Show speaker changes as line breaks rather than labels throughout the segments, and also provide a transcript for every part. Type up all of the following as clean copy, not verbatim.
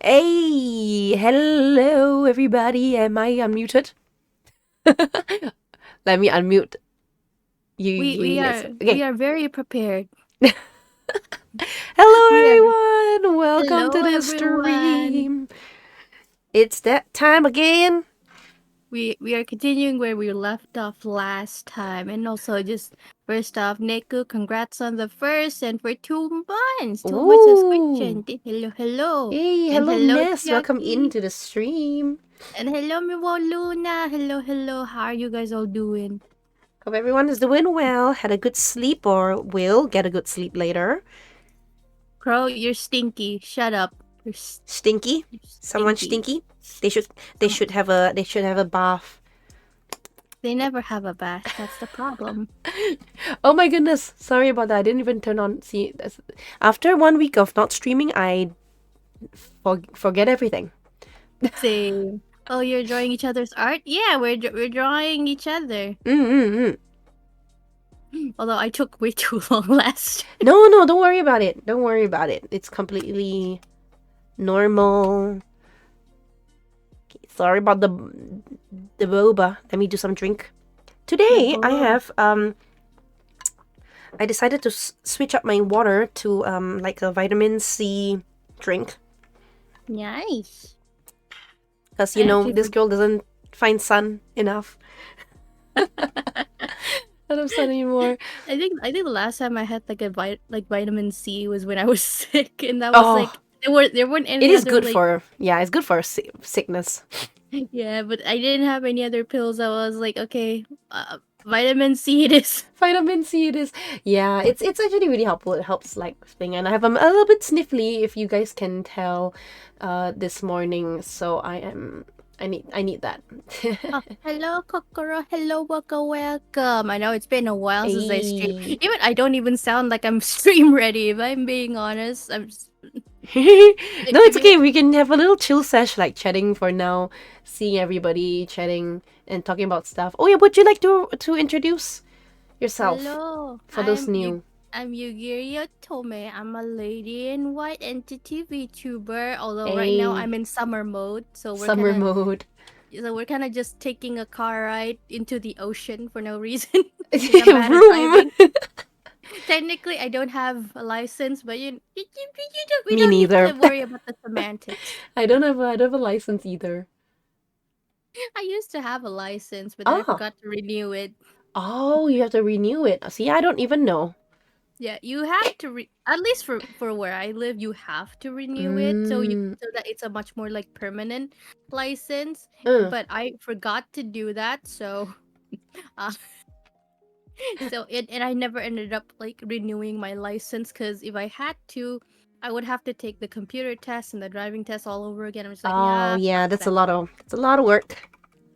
Hey, hello everybody. Am I unmuted? Let me unmute you,
We we
Yugiri.
are we
Okay.
are very prepared.
Hello
We are
everyone. Welcome to
Hello
the
everyone.
stream. It's that time again.
We are continuing where we left off last time, and also just first off, Neku, congrats on the first and for 2 months, 2 months
Ooh.
subscription. Hello,
Hey,
and
hello
hello
Ness. Welcome
Chucky,
into the stream.
and hello Miwo Luna. Hello. How are you guys all doing?
Hope everyone is doing well. Had a good sleep or will get a good sleep later.
Crow, you're stinky. Shut up.
Stinky?
You're
Someone
stinky.
stinky? They should they
Some
should have a bath.
They never have a bath. That's the problem.
Oh my goodness. Sorry about that. I didn't even turn on. See, after 1 week of not streaming, I forget everything.
Say, oh, you're drawing each other's art? Yeah, we're drawing each other.
Mm-mm-mm.
Although I took way too long last.
No, don't worry about it. Don't worry about it. It's completely normal. Okay, sorry about the boba. Let me do some drink.
The
Today,
bow.
I decided to switch up my water to like a vitamin C drink
Nice.
because
I actually
this girl doesn't find sun enough. Enough sun anymore.
I think the last time I had like like vitamin C was when I was sick, and that was
Oh,
like there weren't
it
any
is
other
good
like
for it's good for sickness.
yeah, but I didn't have any other pills. I was like, okay, vitamin C it is.
Vitamin C it is. Yeah, it's actually really helpful. It helps like thing, and I have a little bit sniffly if you guys can tell, this morning. So I need that.
Oh, hello, Kokoro. Hello, welcome. I know it's been a while since I streamed.
Hey.
Even I don't even sound like I'm stream ready. If I'm being honest,
No,
if
it's
you
okay. We can have a little chill sesh, like chatting for now, seeing everybody, chatting and talking about stuff. Oh yeah, would you like to introduce yourself
hello,
for those new?
I'm Yugiri Otome. I'm a lady in white entity VTuber. Although right now
Hey,
I'm in summer mode,
summer mode.
so we're kind of just taking a car ride into the ocean for no reason because I'm bad at
Room.
driving. Technically, I don't have a license, but we
Me
don't need to
neither.
worry about the semantics.
I don't have a license either.
I used to have a license, but then I
Oh,
forgot to renew it.
oh, you have to renew it. See, I don't even know.
Yeah, you have to at least for where I live, you have to renew it
Mm.
so that it's a much more like permanent license.
Uh.
But I forgot to do that, so uh, and I never ended up like renewing my license because if I had to, I would have to take the computer test and the driving test all over again. I'm just like,
Oh
yeah, fuck
yeah,
that.
that's a lot of work.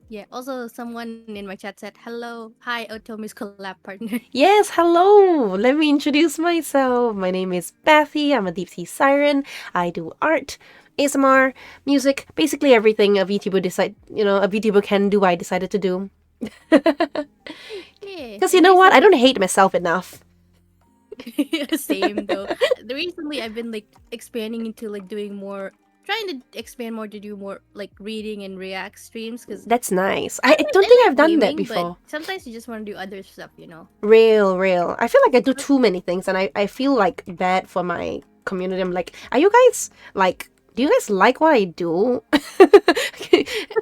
Yeah. Also, someone in my chat said, "Hello, hi, Otomi's collab partner."
Yes, hello. Let me introduce myself. My name is Bethy. I'm a deep sea siren. I do art, ASMR, music, basically everything a VTuber a VTuber can do. I decided to do.
Yeah,
Because you
and
know what? I
recently,
don't hate myself enough.
same though. Recently, I've been like expanding into like doing more, trying to expand more to do more like reading and react streams because
That's nice. I don't think
I
I've
like
done that
gaming, but
before.
sometimes you just want to do other stuff.
Real. I feel like I do
But
too many things and I feel like bad for my community. I'm like, are you guys like, do you guys like what I do?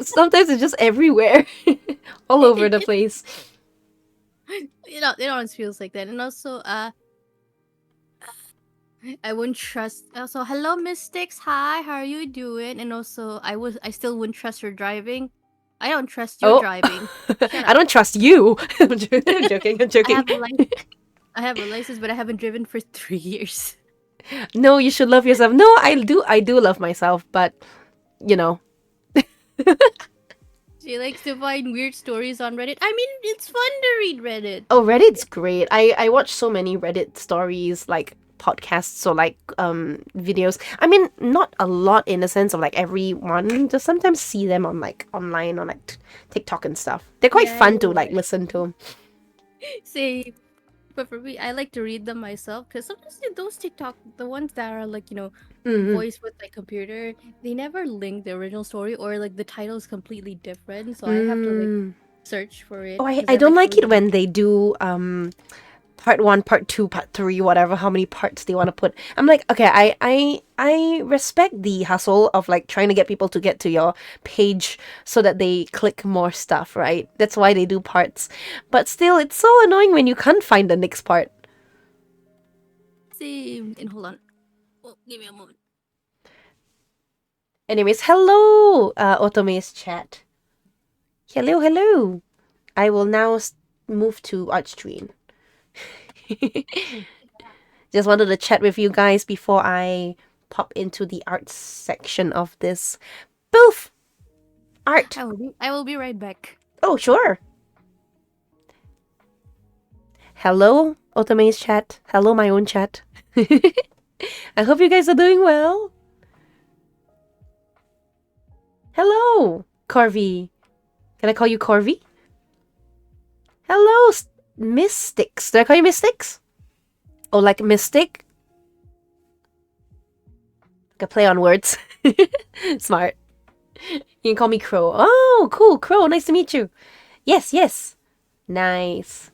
Sometimes it's just everywhere, all over the place.
it always feels like that, and also I wouldn't trust. Also, hello, Mystics. Hi, how are you doing? And also, I still wouldn't trust your driving. I don't trust your
Oh,
driving. Shut
I
up.
don't trust you. I'm joking. I'm
I
joking.
have a I have a license, but I haven't driven for 3 years.
No, you should love yourself. No, I do. I do love myself, but you know.
She likes to find weird stories on Reddit. I mean, it's fun to read Reddit.
Oh, Reddit's great. I watch so many Reddit stories, like podcasts or like videos. I mean, not a lot in the sense of like everyone. Just sometimes see them on like online on like TikTok and stuff. They're quite
Yeah,
fun to
you're
like
right.
listen to.
Say, But for me, I like to read them myself because sometimes those TikTok, the ones that are like,
Mm-hmm.
voiced with like computer, they never link the original story or like the title is completely different. So I have to like
Mm.
search for it
Oh, I,
because
I
I
don't
like to
like
read
it
them.
when they do part one, part two, part three, whatever, how many parts they want to put. I'm like, okay, I respect the hustle of like trying to get people to get to your page so that they click more stuff, right? That's why they do parts. But still, it's so annoying when you can't find the next part.
See, and hold on. Oh, give me a moment.
Anyways, hello, Otome's chat. Hello, hello. I will now move to art stream. Just wanted to chat with you guys before I pop into the art section of this booth. Art.
I will be right back.
Oh, sure. Hello, Otome's chat. Hello, my own chat. I hope you guys are doing well. Hello, Corvy. Can I call you Corvy? Hello, Mystics. Did I call you Mystics? Oh, like Mystic? Like a play on words. Smart. You can call me Crow. Oh, cool, Crow. Nice to meet you. Yes, yes. Nice.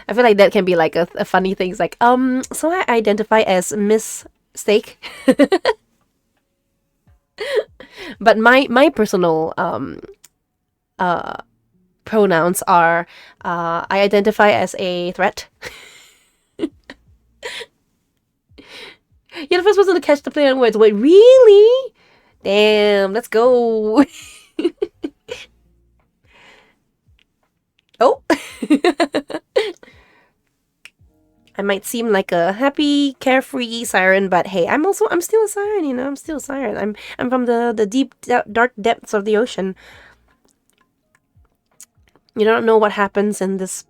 I feel like that can be like a funny thing. It's like, so I identify as Miss Steak. But my personal pronouns are I identify as a threat. You're the first person to catch the play on words. Wait, really? Damn, let's go. Oh. I might seem like a happy, carefree siren, but hey, I'm still a siren, you know. I'm still a siren. I'm from the deep, dark depths of the ocean. You don't know what happens in this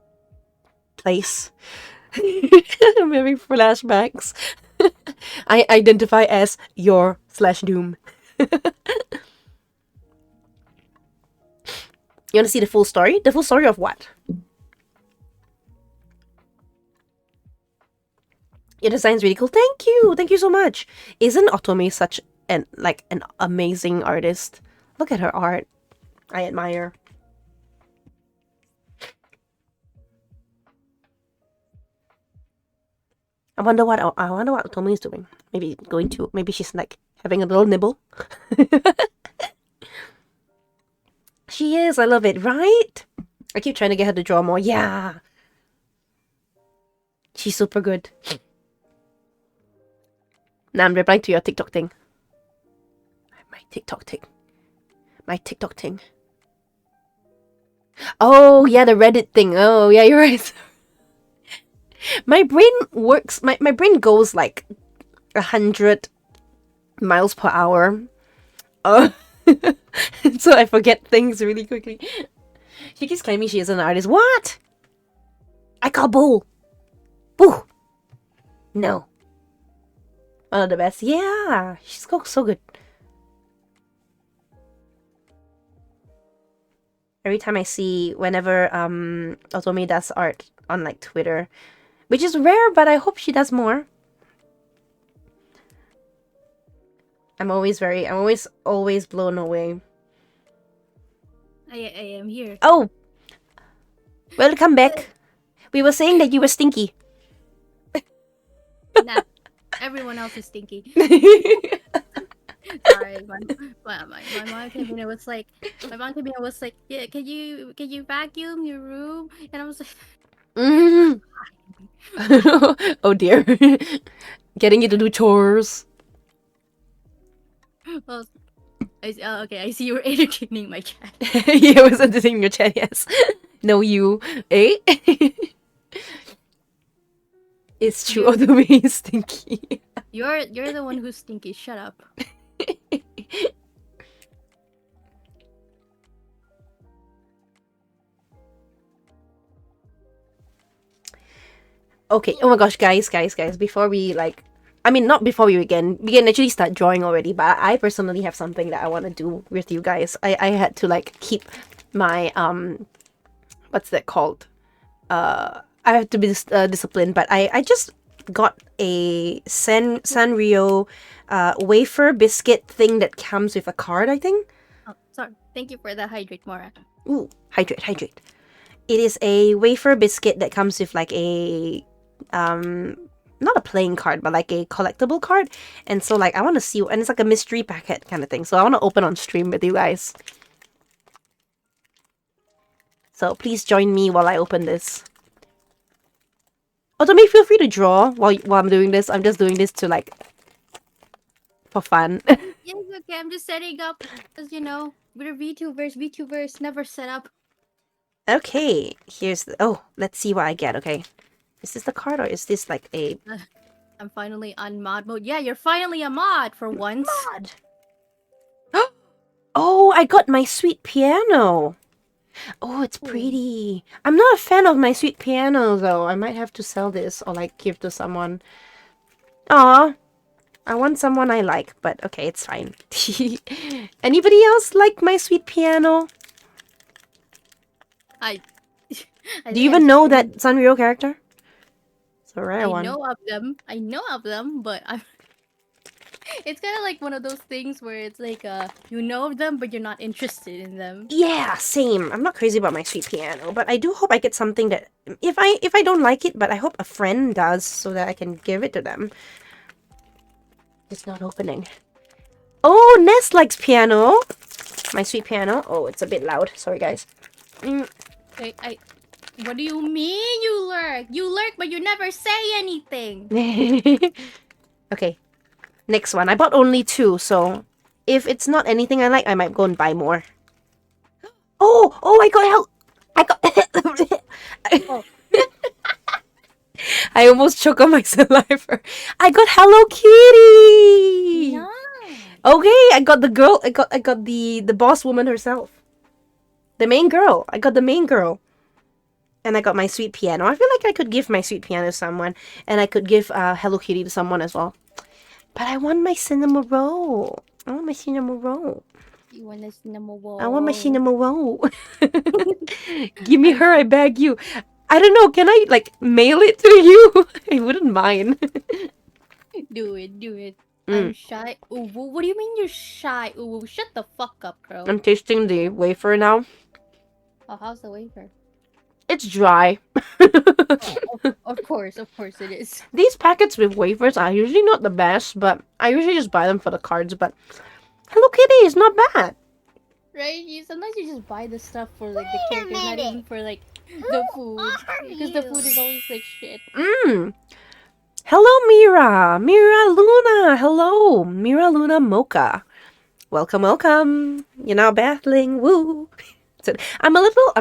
place. I'm having flashbacks. I identify as your slash doom. You want to see the full story? The full story of what? Your design's really cool. Thank you. Thank you so much. Isn't Otome such an amazing artist? Look at her art. I admire. I wonder what Otome is doing. Maybe she's like having a little nibble. She is. I love it, right? I keep trying to get her to draw more. Yeah. She's super good. Now I'm replying to your TikTok thing. My TikTok thing. My TikTok thing. Oh, yeah, the Reddit thing. Oh, yeah, you're right. My brain works. My brain goes like 100 miles per hour. Oh. So I forget things really quickly. She keeps claiming she is an artist. What? I call bull. Boo. No. One of the best. Yeah, she's so good. Every time I see whenever Otome does art on like Twitter, which is rare, but I hope she does more. I'm always blown away.
I am here.
Oh, welcome back. We were saying that you were stinky.
Nah, everyone else is stinky. Sorry, my mom came in and was like, yeah, can you vacuum your room? And I was like,
Mm. Oh dear. Getting you to do chores.
well, okay, I see you were entertaining my cat.
Yeah, I was entertaining your chat, yes. No, you. Eh? It's true, Otome is stinky.
You're the one who's stinky. Shut up.
Okay, oh my gosh, guys, before we not before we we can actually start drawing already, but I personally have something that I want to do with you guys. I had to like keep my what's that called? I have to be disciplined, but I just got a Sanrio wafer biscuit thing that comes with a card, I think.
Oh, sorry. Thank you for the hydrate, Mora.
Ooh, hydrate. It is a wafer biscuit that comes with like a not a playing card, but like a collectible card. And so like I want to see, and it's like a mystery packet kind of thing. So I want to open on stream with you guys. So please join me while I open this. Otome, feel free to draw while I'm doing this. I'm just doing this to like for fun.
Yes, okay. I'm just setting up because we're VTubers never set up.
Okay, here's the, oh, let's see what I get. Okay, is this the card or is this like a
I'm finally on mod mode. Yeah, you're finally a mod for once.
mod? Oh, I got my sweet piano. Oh, it's pretty. I'm not a fan of my sweet piano though. I might have to sell this or like give to someone. Aw, I want someone I like, but okay, it's fine. Anybody else like my sweet piano?
I
Do you even know that Sanrio character? It's a rare
I
one.
know of them, but I'm. It's kind of like one of those things where it's like you know of them, but you're not interested in them.
Yeah, same. I'm not crazy about my sweet piano, but I do hope I get something that if I don't like it, but I hope a friend does so that I can give it to them. It's not opening. Oh, Ness likes piano. My sweet piano. Oh, it's a bit loud. Sorry, guys.
What do you mean you lurk? You lurk, but you never say anything.
Okay, next one. I bought only 2, so if it's not anything I like, I might go and buy more. Oh, I got help. I got.
Oh.
I almost choked on my saliva. I got Hello Kitty.
Nice.
Okay, I got the girl. I got the boss woman herself. The main girl. I got the main girl. And I got my sweet piano. I feel like I could give my sweet piano to someone, and I could give Hello Kitty to someone as well. But I want my cinnamon roll. I want my cinnamon roll.
You want a cinnamon roll?
I want my cinnamon roll. Give me her, I beg you. I don't know. Can I like mail it to you? I wouldn't mind.
Do it. I'm shy. Ooh, what do you mean you're shy? Ooh, shut the fuck up, girl.
I'm tasting the wafer now.
Oh, how's the wafer?
It's dry.
Of course it is.
These packets with wafers are usually not the best, but I usually just buy them for the cards. But Hello Kitty is not bad.
Right? Sometimes you just buy the stuff for like the characters, not even for like the food. Because the food is always like shit.
Hello, Mira. Mira Luna. Hello, Mira Luna Mocha. Welcome. You're now battling. Woo. So, I'm a little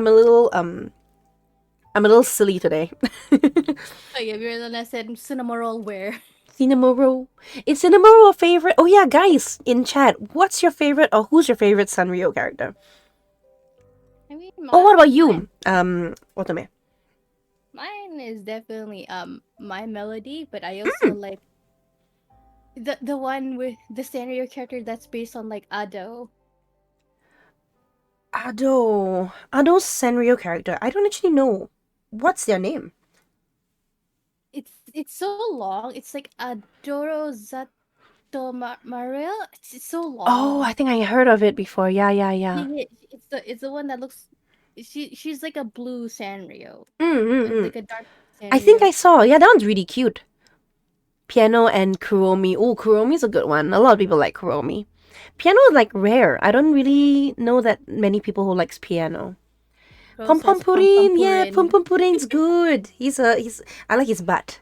silly today.
Oh yeah, you're the one that said cinnamon roll where?
Cinnamon roll. Is cinnamon roll a favorite? Oh yeah, guys, in chat, what's your favorite or who's your favorite Sanrio character?
I mean,
What about you? Otome?
Mine is definitely My Melody, but I also like the one with the Sanrio character that's based on like Ado.
Ado's Sanrio character. I don't actually know. What's their name?
It's so long. It's like Adoro Maril. It's so long.
Oh, I think I heard of it before. Yeah.
It's the one that looks. She's like a blue Sanrio. Like a dark Sanrio.
I think I saw. Yeah, that one's really cute. Piano and Kuromi. Oh, Kuromi's a good one. A lot of people like Kuromi. Piano is like rare. I don't really know that many people who likes piano. Pom Pom Purin, yeah, Pom Pom Purin's good. I like his butt.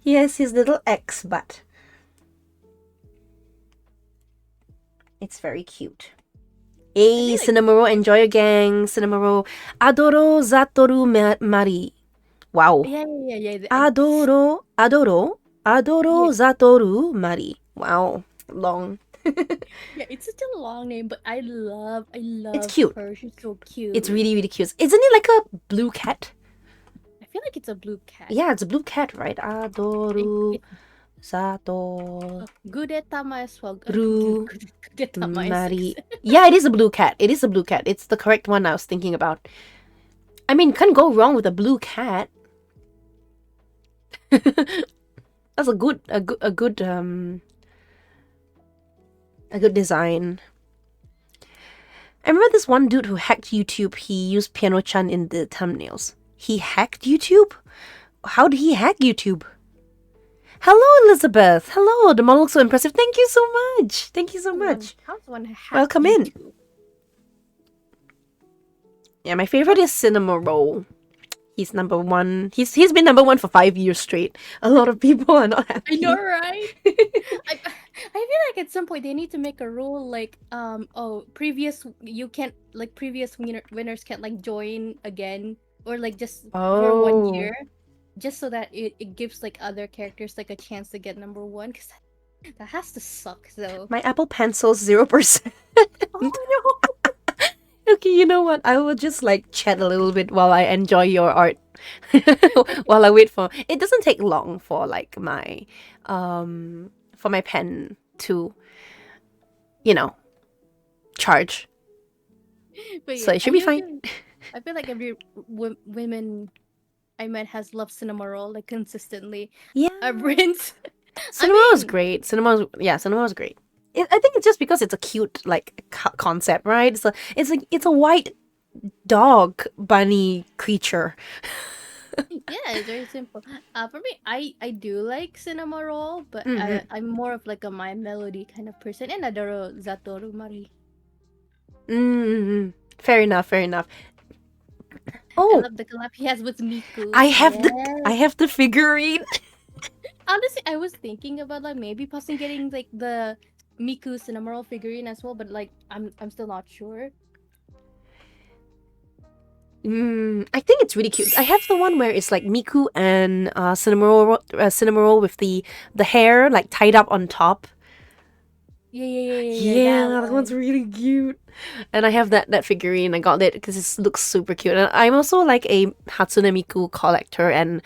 Yes, his little X butt. It's very cute. Hey, Cinnamoro, enjoy your gang. Cinnamoro, adoro Zatoru Mari. Wow.
Yeah.
Adoro Zatoru Mari. Wow, long.
Yeah, it's such a long name, but I love
It's cute.
her. She's so cute.
It's really, really cute. Isn't it like a blue cat?
I feel like it's a blue cat.
Yeah, it's a blue cat, right? Adoru Sato
Gudetama as well.
Mari. Yeah, it is a blue cat. It's the correct one I was thinking about. I mean, can't go wrong with a blue cat. That's a good design. I remember this one dude who hacked YouTube. He used Piano-chan in the thumbnails. He hacked YouTube? How did he hack YouTube? Hello, Elizabeth. Hello, the model looks so impressive. Thank you so much. Thank you so much.
How's one hack
Welcome
YouTube?
in. Yeah, my favorite is Cinema Roll. He's number one. He's been number one for 5 years straight. A lot of people are not happy.
I know, right? I feel like at some point they need to make a rule like previous winners can't like join again or like just for 1 year, just so that it gives like other characters like a chance to get number one, because that has to suck though.
My Apple Pencil's 0%.
Oh no.
Okay, you know what? I will just like chat a little bit while I enjoy your art. While I wait for it doesn't take long for like my pen to, you know, charge.
But
So
yeah,
it should be fine.
I feel like every women I met has loved Cinema Roll like consistently.
Yeah.
Prince.
Cinema was great. Cinema was great. I think it's just because it's a cute like concept, right? It's a white dog bunny creature.
Yeah, it's very simple. For me, I do like Cinema Roll, but I'm more of like a My Melody kind of person, and adoro Zatoru Mari.
Fair enough.
I love the collab he has with Miku.
I have the figurine.
Honestly, I was thinking about like maybe possibly getting like the Miku Cinema Roll figurine as well, but like I'm still not sure.
I think it's really cute. I have the one where it's like Miku and Cinema Roll with the hair like tied up on top.
Yeah,
that one's really cute. And I have that figurine. I got it because it looks super cute. And I'm also like a Hatsune Miku collector and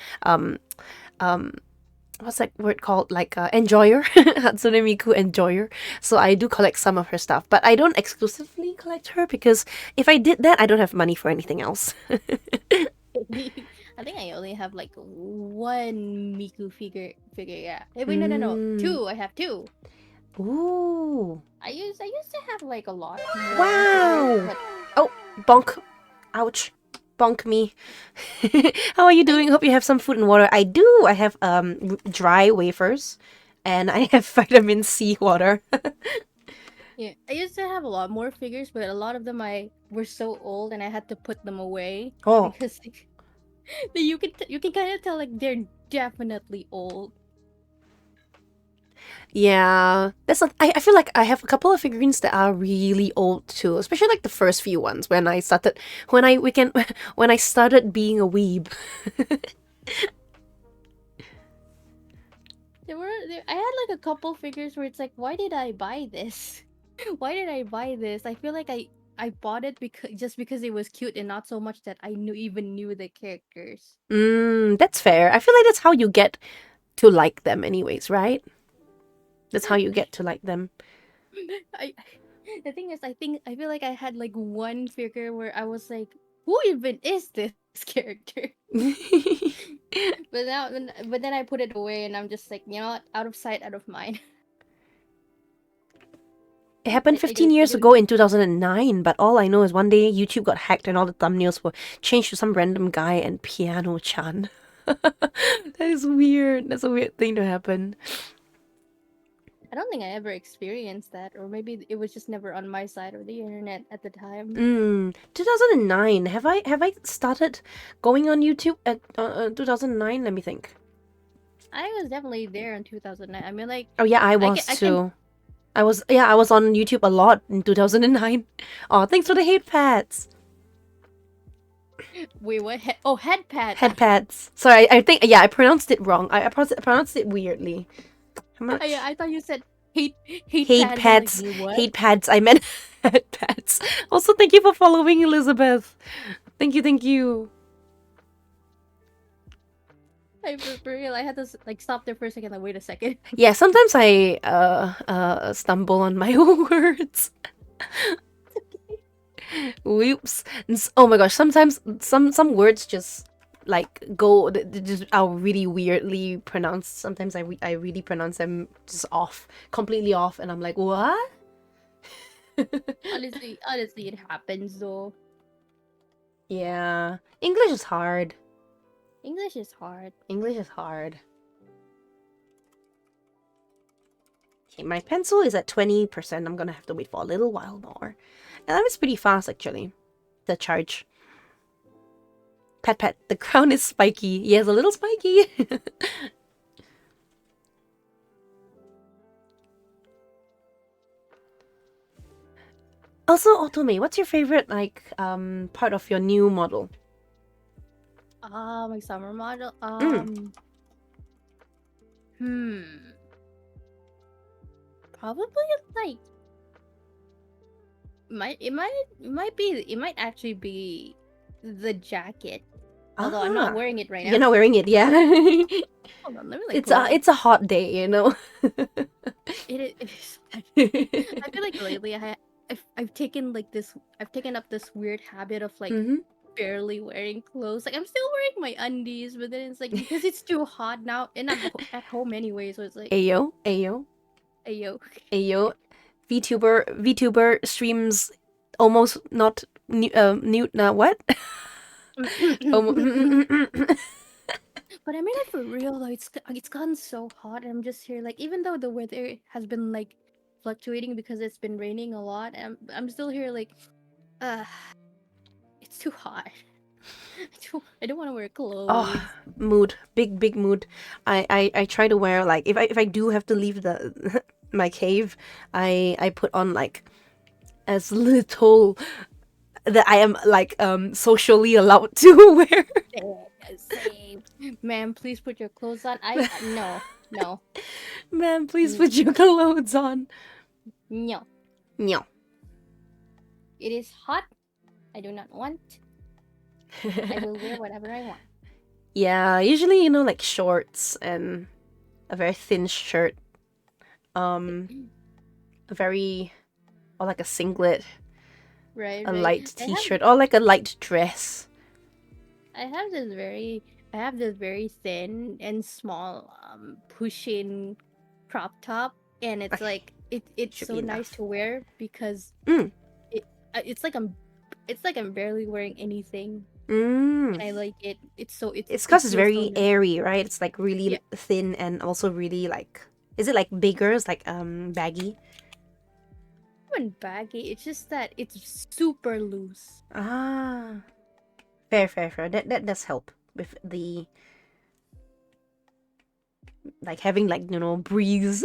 what's that word called? Like enjoyer. Hatsune Miku enjoyer. So I do collect some of her stuff, but I don't exclusively collect her because if I did that, I don't have money for anything else.
I think I only have like one Miku figure. Yeah. Wait, no. Two. I have two.
Ooh.
I used to have like a lot.
Wow. But... Oh, bonk. Ouch. Bonk me. How are you doing? Hope you have some food and water. I do. I have dry wafers and I have vitamin C water.
Yeah, I used to have a lot more figures, but a lot of them were so old and I had to put them away.
Oh.
Because like, you can kind of tell like they're definitely old.
Yeah, I feel like I have a couple of figurines that are really old too, especially like the first few ones when I started when I started being a weeb.
I had like a couple figures where it's like, why did I buy this? Why did I buy this? I feel like I bought it because it was cute and not so much that I knew the characters.
That's fair. I feel like that's how you get to like them anyways, right? That's how you get to like them.
The thing is, I feel like I had like one figure where I was like, who even is this character? But then I put it away and I'm just like, you know what? Out of sight, out of mind.
It happened 15 years ago in 2009, but all I know is one day YouTube got hacked and all the thumbnails were changed to some random guy and Piano-chan. That is weird. That's a weird thing to happen.
I don't think I ever experienced that, or maybe it was just never on my side of the internet at the time.
2009. Have I started going on YouTube at 2009? Let me think.
I was definitely there in 2009. I mean, like.
Oh yeah, I was too. I was on YouTube a lot in 2009. Oh, thanks for the hate pads.
Wait, what? Head pads.
Head pads. Sorry, I think I pronounced it wrong. I pronounced it weirdly.
I thought you said hate
pads.
Like,
hate pads. I meant head pads. Also, thank you for following, Elizabeth. Thank you.
For real, I had to like stop there for a second. Like, wait a second.
Yeah, sometimes I stumble on my own words. Whoops. Oh my gosh, sometimes some words just like they just are really weirdly pronounced. Sometimes I really pronounce them just off, completely off, and I'm like, what?
Honestly, it happens though.
Yeah, English is hard.
English is hard.
English is hard. Okay, my pencil is at 20%. I'm gonna have to wait for a little while more. And that was pretty fast actually. The charge. Pat pat, the crown is spiky. Yes, a little spiky. Also, Otome, what's your favorite part of your new model?
My summer model.
Mm.
Probably like it might actually be the jacket. Although I'm not wearing it right now.
You're not wearing it, yeah.
Hold on, let me
It's a hot day, you know.
It is. I feel like lately I've taken up this weird habit of like barely wearing clothes. Like I'm still wearing my undies, but then it's like because it's too hot now and I'm at home anyway, so it's like
Ayo. VTuber streams almost not nude. Now what?
But I mean, like for real though, it's gotten so hot. I'm just here, like even though the weather has been like fluctuating because it's been raining a lot, I'm still here like, uh, it's too hot. I don't want to wear clothes.
Oh, mood, big mood. I try to wear like if I do have to leave the my cave, I put on like as little that I am like socially allowed to wear.
Same. Ma'am, please put your clothes on. No.
Man, please put your clothes on.
No.
No.
It is hot. I do not want. I will wear whatever I want.
Yeah, usually like shorts and a very thin shirt. A very or like a singlet.
Right.
A light t-shirt or like a light dress.
I have this very thin and small push-in crop top, and it's like it's
Should
so
be
nice
enough.
to wear because it's like I'm barely wearing anything. And I like it. It's
because it's very
so
airy, right? It's like really thin and also really like, is it like bigger? It's like baggy.
Not baggy. It's just that it's super loose.
Ah, fair. That does help with the like having like breeze.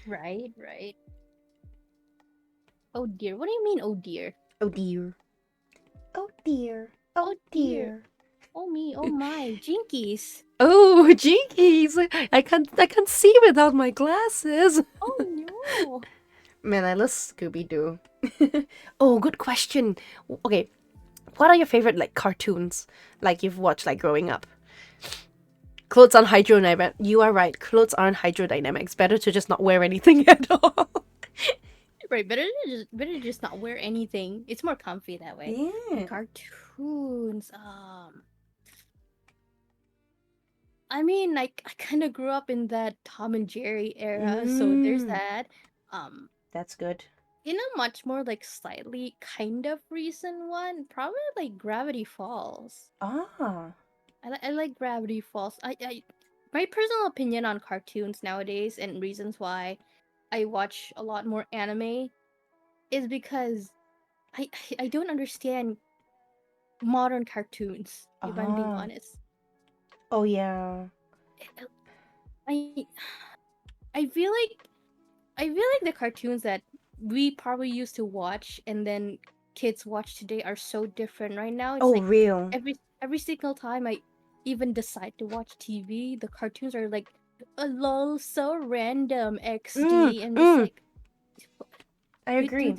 Right. Oh dear. What do you mean? Oh dear.
Oh dear. Oh dear.
Oh dear. Oh me. Oh my. Jinkies.
Oh, jinkies! I can't see without my glasses.
Oh no.
Man, I love Scooby Doo. Oh, good question. Okay, what are your favorite like cartoons like you've watched like growing up? Clothes aren't hydrodynamic. You are right. Clothes aren't hydrodynamics. Better to just not wear anything at all.
Right, better to just not wear anything. It's more comfy that way.
Yeah.
Cartoons. I mean, like I kind of grew up in that Tom and Jerry era, so there's that.
That's good.
In a much more like slightly kind of recent one, probably like Gravity Falls.
Ah.
I like Gravity Falls. My personal opinion on cartoons nowadays and reasons why I watch a lot more anime is because I don't understand modern cartoons, if I'm being honest.
Oh yeah.
I I feel like the cartoons that we probably used to watch and then kids watch today are so different right now. It's like
real.
every single time I even decide to watch TV, the cartoons are like a lol so random XD and it's like
I agree.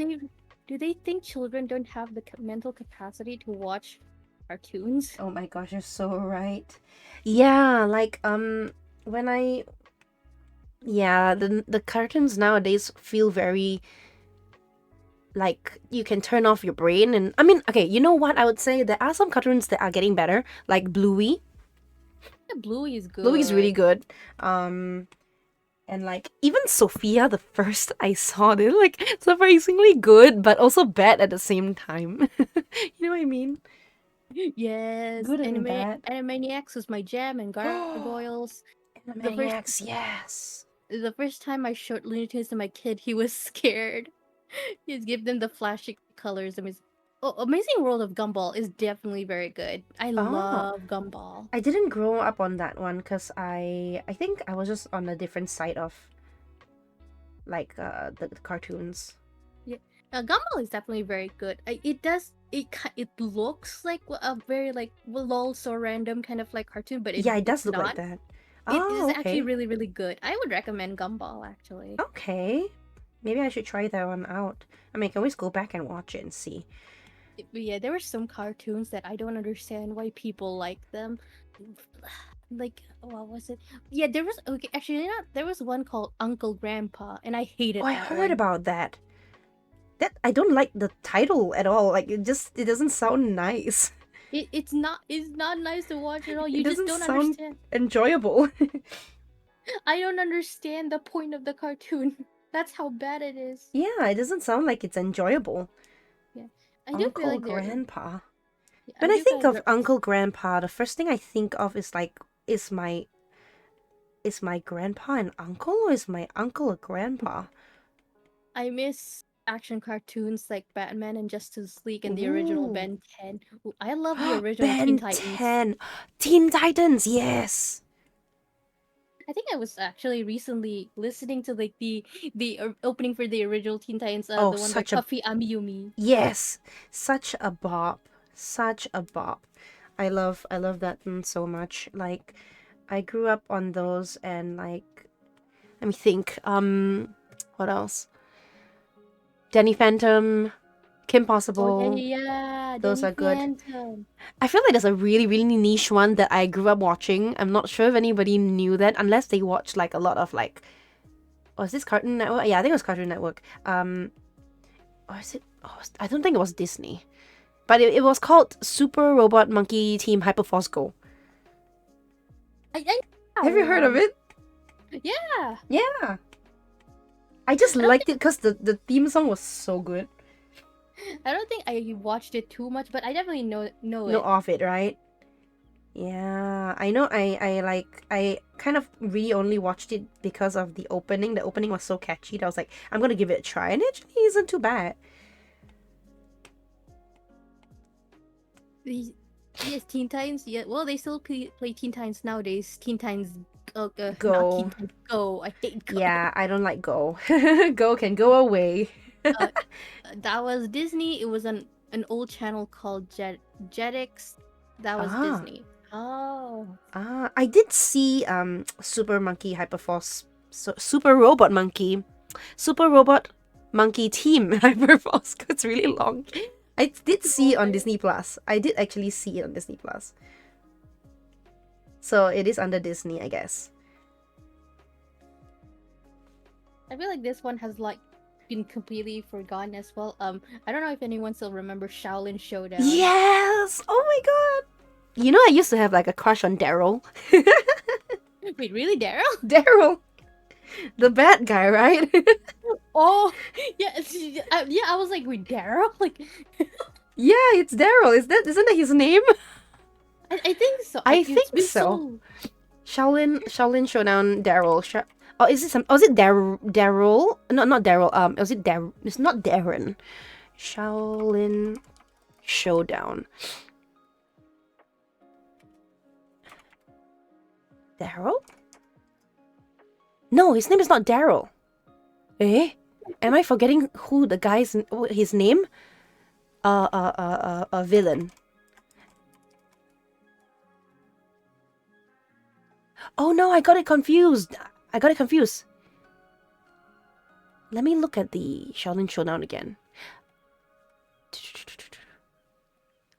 Do they think children don't have the mental capacity to watch cartoons?
Oh my gosh, you're so right. Yeah, like when I the cartoons nowadays feel very like you can turn off your brain. And I mean, okay, you know what I would say? There are some cartoons that are getting better, like Bluey.
Yeah, Bluey is
Bluey's really
good.
good. And like even Sophia, the first I saw, they're like surprisingly good, but also bad at the same time. You know what I mean?
Yes,
Good and bad.
Animaniacs was my jam, and Gargoyles. The first
Maniacs, yes.
the first time I showed Looney Tunes to my kid, he was scared. He'd give them the flashy colors. Amazing World of Gumball is definitely very good. I
Oh,
love Gumball.
I didn't grow up on that one because I think I was just on a different side of like the cartoons.
Yeah, Gumball is definitely very good. It looks like a very like lol so random kind of like cartoon, but
Yeah, it does
it's
look like
not.
that.
It is
Oh,
actually
okay.
really really good. I would recommend Gumball actually.
Okay. Maybe I should try that one out. I mean, I can always go back and watch it and see.
But yeah, there were some cartoons that I don't understand why people like them. Like what was it? Yeah, there was okay. Actually, not there was one called Uncle Grandpa, and I
Oh,
hated
I
that
heard
one.
about that. That I don't like the title at all. Like it doesn't sound nice.
It's not nice to watch at all.
It
You just
doesn't
don't
sound
understand.
enjoyable.
I don't understand the point of the cartoon. That's how bad it is.
Yeah, it doesn't sound like it's enjoyable.
Yeah, I do feel
Uncle
like there.
Grandpa.
Yeah, I
When I
do feel
think
like
of
there.
Uncle Grandpa, the first thing I think of is like is my grandpa an uncle or is my uncle a grandpa?
I miss action cartoons like Batman and Justice League and the original
Ooh.
Ben 10. Ooh, I love the original Teen
Ben
Titans.
10. Teen Titans, yes.
I think I was actually recently listening to like the opening for the original Teen Titans,
Oh,
the one by
such a
Puffy Amiyumi.
yes. Such a bop. Such a bop. I love that one so much. Like I grew up on those and like let me think. What else? Danny Phantom, Kim
Oh yeah,
Possible.
yeah, yeah,
Those
Danny
are good.
Phantom.
I feel like there's a really, really niche one that I grew up watching. I'm not sure if anybody knew that unless they watched like a lot of like was this Cartoon Network? Yeah, I think it was Cartoon Network. Or is it? Oh, I don't think it was Disney. But it was called Super Robot Monkey Team Hyperforce Go.
I that
Have you heard of
one.
it?
Yeah.
Yeah. I just
I don't
liked it because the theme song was so good.
I don't think I watched it too much, but I definitely know
No
it.
off it, right? Yeah, I know. I kind of really only watched it because of the opening. The opening was so catchy that I was like, I'm gonna give it a try, and it actually isn't too bad.
Yes, Teen Titans. Yeah, well, they still play Teen Titans nowadays. Teen Titans, not Teen
Go.
Titans Go. I hate Go.
Yeah, I don't like Go. Go can go away.
Uh, that was Disney. It was an old channel called Jetix. That was
Ah,
Disney. Oh,
I did see Super Monkey Hyperforce, Super Robot Monkey, Super Robot Monkey Team Hyperforce. It's really long. I did see it on
boy.
Disney Plus. I did actually see it on Disney Plus. So it is under Disney, I guess.
I feel like this one has like been completely forgotten as well. I don't know if anyone still remembers Shaolin Showdown.
Yes! Oh my god! You know, I used to have like a crush on Daryl.
Wait, really, Daryl?
Daryl! The bad guy, right?
Oh, yeah, yeah. I was like, wait, Daryl? Like,
Yeah, it's Daryl. Isn't that his name?
I think so.
I
It's
think
been
so.
so.
Shaolin Showdown Daryl. Oh, is it some? Oh, is it Daryl? No, not Daryl. Was it Dar? It's not Darren. Shaolin Showdown. Daryl? No, his name is not Daryl. Eh? Am I forgetting who the guy's his name? A villain. Oh no, I got it confused. I got it confused. Let me look at the Shaolin Showdown again.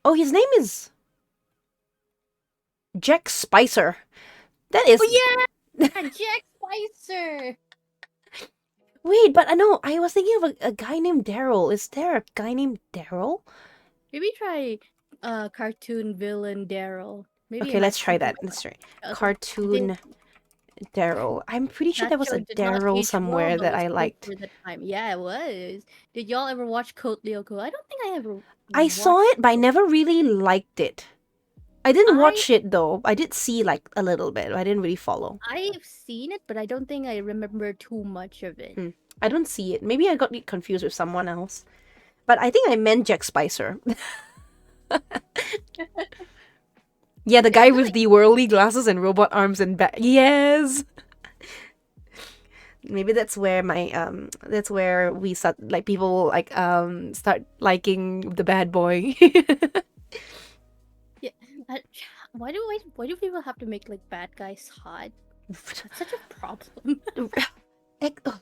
Oh, his name is Jack Spicer. That is.
Oh yeah, Jack Spicer.
Wait, but I know I was thinking of a guy named Daryl. Is there a guy named Daryl?
Maybe try cartoon villain Daryl. Maybe it
Okay,
might
let's try
stick in
that.
my
Let's
mind.
try
Okay.
cartoon Daryl. I'm pretty sure
That
there was
show
a
did not
Daryl
age well,
somewhere
but
that
was
I
cool
liked.
for the time. Yeah, it was. Did y'all ever watch Code Lyoko? I don't think I ever
I saw
watched
it, but I
it.
never really liked it. I didn't
I
watch it though. I did see like a little bit. I didn't really follow.
I've seen it, but I don't think I remember too much of it.
I don't see it. Maybe I got it confused with someone else. But I think I meant Jack Spicer. Yeah, the
Yeah, I
guy
feel
with
like
the whirly glasses and robot arms and back. Yes. Maybe that's where we start like people like start liking the bad boy.
yeah. I, why do people have to make like bad guys hot? That's such a problem.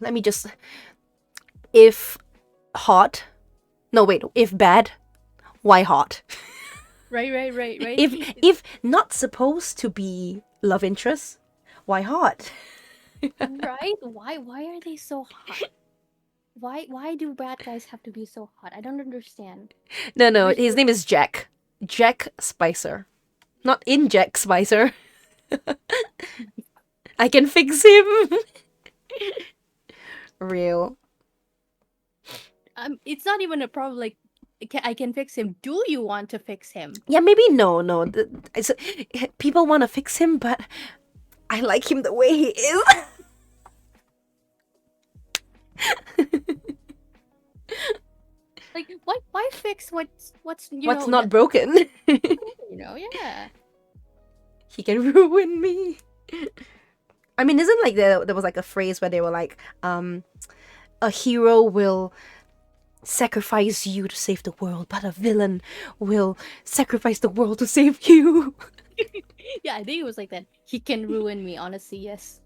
Let me just if hot. No, wait. If bad, why hot?
Right.
If not supposed to be love interest, why hot?
Right? Why are they so hot? Why do bad guys have to be so hot? I don't understand.
No,
There's
his name is Jack. Jack Spicer. Not in Jack Spicer. I can fix him. Real.
it's not even a problem like I can fix him. Do you want to fix him?
Yeah, maybe no. People want to fix him, but I like him the way he is.
Like why fix what's
What's not broken?
yeah.
He can ruin me. I mean, isn't like there was like a phrase where they were like, a hero will sacrifice you to save the world, but a villain will sacrifice the world to save you.
Yeah, I think it was like that. He can ruin me, honestly, yes.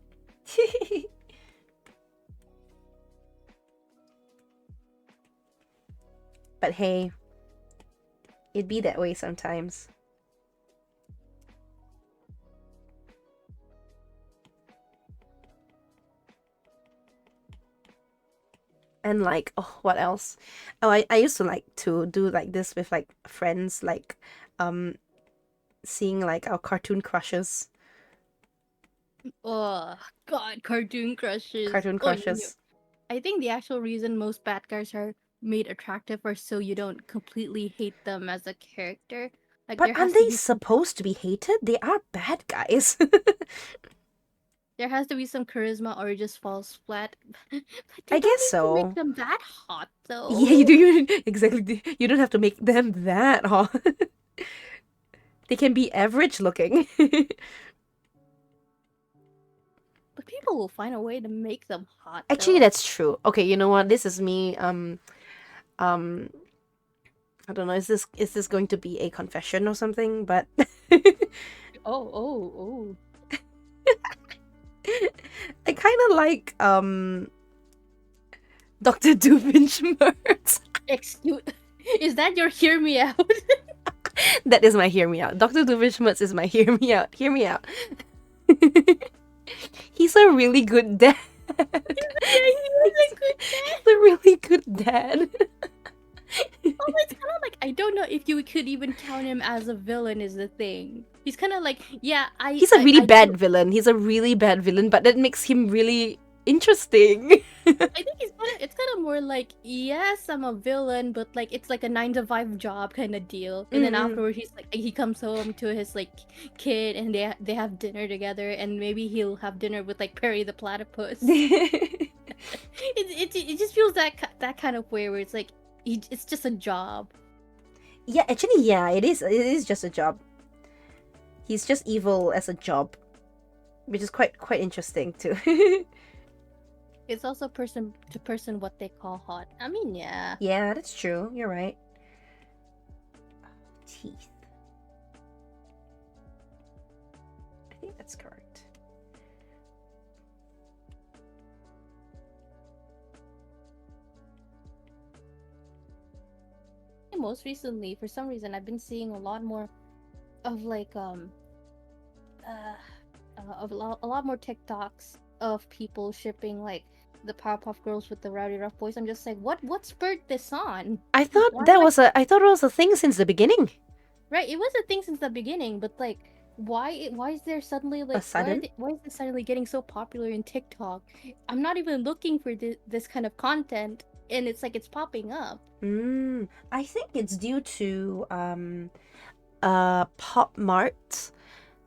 But hey, it'd be that way sometimes. And like, oh, what else? Oh, I used to like to do like this with like friends, like seeing like our cartoon crushes.
Oh god, cartoon crushes.
Cartoon
Oh, no.
crushes.
I think the actual reason most bad guys are made attractive are so you don't completely hate them as a character. Like
But aren't they supposed to be hated? They are bad guys.
there has to be some charisma or it just falls flat. But
I
you don't
guess
need to make
so.
them that hot
Yeah,
though.
you exactly. You don't have to make them that hot. They can be average looking.
But people will find a way to make them hot
Actually,
though.
that's true. Okay, you know what? This is me. I don't know. Is this going to be a confession or something? But
Oh.
I kind of like Dr. Doofenshmirtz.
Excuse is that your hear me out?
That is my hear me out. Dr. Doofenshmirtz is my hear me out. Hear me out. He's a really good dad.
Yeah, he was a good dad.
He's a really good dad.
Oh, it's kind of like I don't know if you could even count him as a villain. Is the thing. He's kind of like
He's a really
I
bad villain. He's a really bad villain, but that makes him really interesting.
I think it's kind of more like yes, I'm a villain, but like it's like a 9 to 5 job kind of deal. And then afterwards, he's like he comes home to his like kid, and they have dinner together, and maybe he'll have dinner with like Perry the platypus. It just feels that kind of way where it's like it's just a job.
Yeah, actually, yeah, it is. It is just a job. He's just evil as a job, which is quite interesting too.
It's also person to person what they call hot. I mean, yeah.
Yeah, that's true. You're right. Teeth. I think that's correct.
Most recently, for some reason, I've been seeing a lot more of like a lot more TikToks of people shipping like the Powerpuff Girls with the rowdy rough boys. I'm just like, what spurred this on?
I thought
Why
that
am I
was I thought it was a thing since the beginning.
right? It was a thing since the beginning, but like, why is there suddenly
A
like
sudden.
why is this suddenly getting so popular in TikTok? I'm not even looking for this kind of content, and it's like it's popping up.
I think it's due to Pop Mart.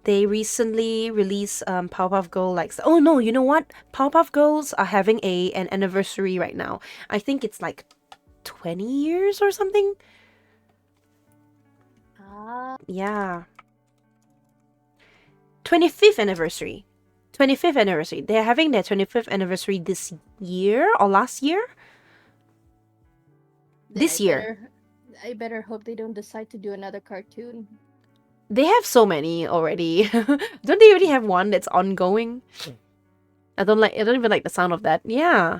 They recently released Powerpuff Girl like oh no, you know what? Powerpuff Girls are having an anniversary right now. I think it's like 20 years or something.
Ah,
Yeah. 25th anniversary. 25th anniversary. They're having their 25th anniversary this year or last year?
then
This year.
I better hope they don't decide to do another cartoon.
They have so many already. Don't they already have one that's ongoing? I don't even like the sound of that. Yeah.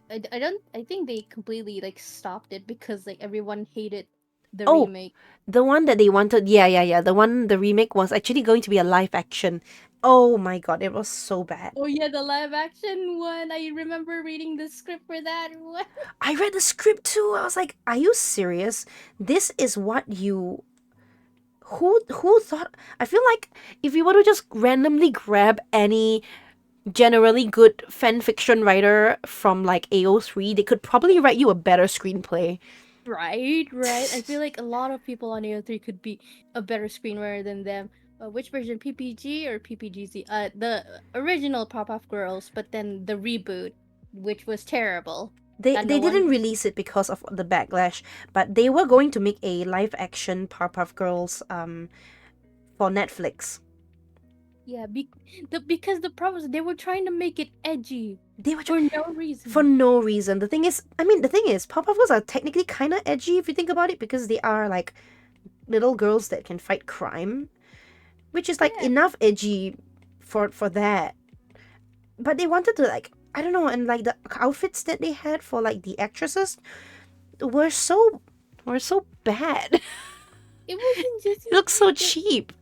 I don't. I think they completely like stopped it because like everyone hated the
Oh,
remake.
the one that they wanted. Yeah. The remake was actually going to be a live action. Oh my god, it was so bad.
Oh yeah, the live action one. I remember reading the script for that one.
I read the script too. I was like, are you serious? This is what you who thought I feel like if you were to just randomly grab any generally good fan fiction writer from like AO3, they could probably write you a better screenplay.
Right. I feel like a lot of people on AO3 could be a better screenwriter than them. Which version, PPG or PPGZ? The original Pop-Off Girls, but then the reboot, which was terrible.
They
That no
didn't
one.
release it because of the backlash, but they were going to make a live action Powerpuff Girls for Netflix.
Yeah, because the problem is they were trying to make it edgy
They were
for no reason.
for no reason. The thing is, Powerpuff Girls are technically kind of edgy if you think about it because they are like little girls that can fight crime, which is like
Yeah.
enough edgy for that. But they wanted to like I don't know, and like the outfits that they had for like the actresses were so bad.
It wasn't just
It looks so cheap.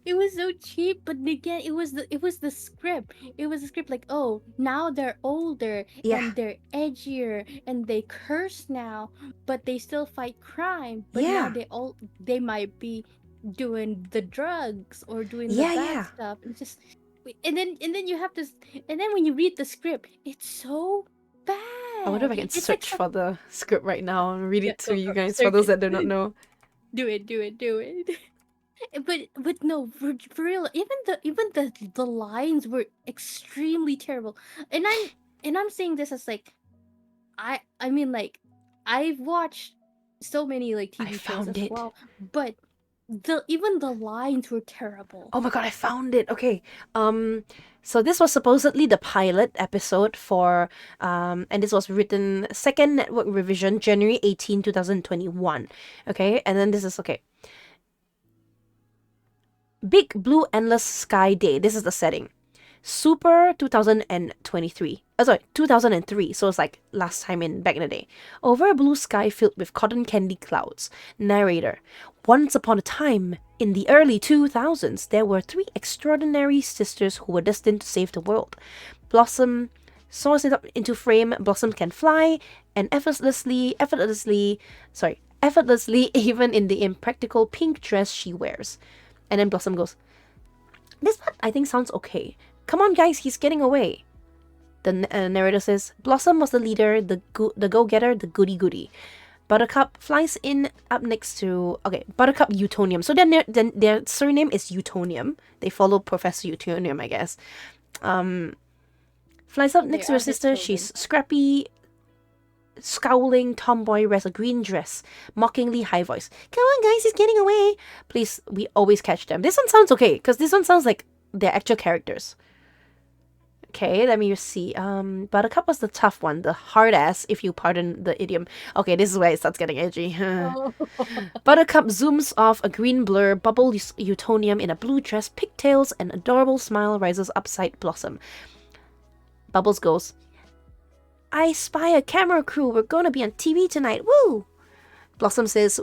it was so cheap, but again, it was the script. It was the script like, oh, now they're older
Yeah.
and they're edgier and they curse now, but they still fight crime. But now
Yeah.
they might be doing the drugs or doing the
Yeah,
bad
yeah.
stuff. It's just and then you have this and then when you read the script, it's so bad.
I wonder if I can
It's
search for the script right now and read
yeah,
it to you
go,
guys for
search
those
it.
that do not know.
Do it. But no, for real, even the lines were extremely terrible. And I'm saying this as like I mean like I've watched so many like
I
TV shows
found
as
it.
well, but even the lines were terrible.
Oh my god, I found it. Okay. So this was supposedly the pilot episode for and this was written second network revision January 18, 2021. Okay? And then this is okay. Big Blue Endless Sky Day. This is the setting. Super 2023. Sorry, 2003. So it's like last time back in the day. Over a blue sky filled with cotton candy clouds. Narrator. Once upon a time, in the early 2000s, there were three extraordinary sisters who were destined to save the world. Blossom soars it up into frame. Blossom can fly and effortlessly, even in the impractical pink dress she wears. And then Blossom goes, this part I think sounds okay. Come on, guys, he's getting away. The narrator says, Blossom was the leader, the go-getter, the goody-goody. Buttercup flies in up next to... Okay, Buttercup Utonium. So their surname is Utonium. They follow Professor Utonium, I guess. Flies up next to her sister. She's scrappy, scowling tomboy, wears a green dress, mockingly high voice. Come on, guys, he's getting away. Please, we always catch them. This one sounds okay, because this one sounds like they're actual characters. Okay, let me just see. Buttercup was the tough one, the hard ass, if you pardon the idiom. Okay, this is where it starts getting edgy. Buttercup zooms off a green blur, bubble Utonium in a blue dress, pigtails, and adorable smile rises upside Blossom. Bubbles goes, I spy a camera crew. We're gonna be on TV tonight. Woo! Blossom says,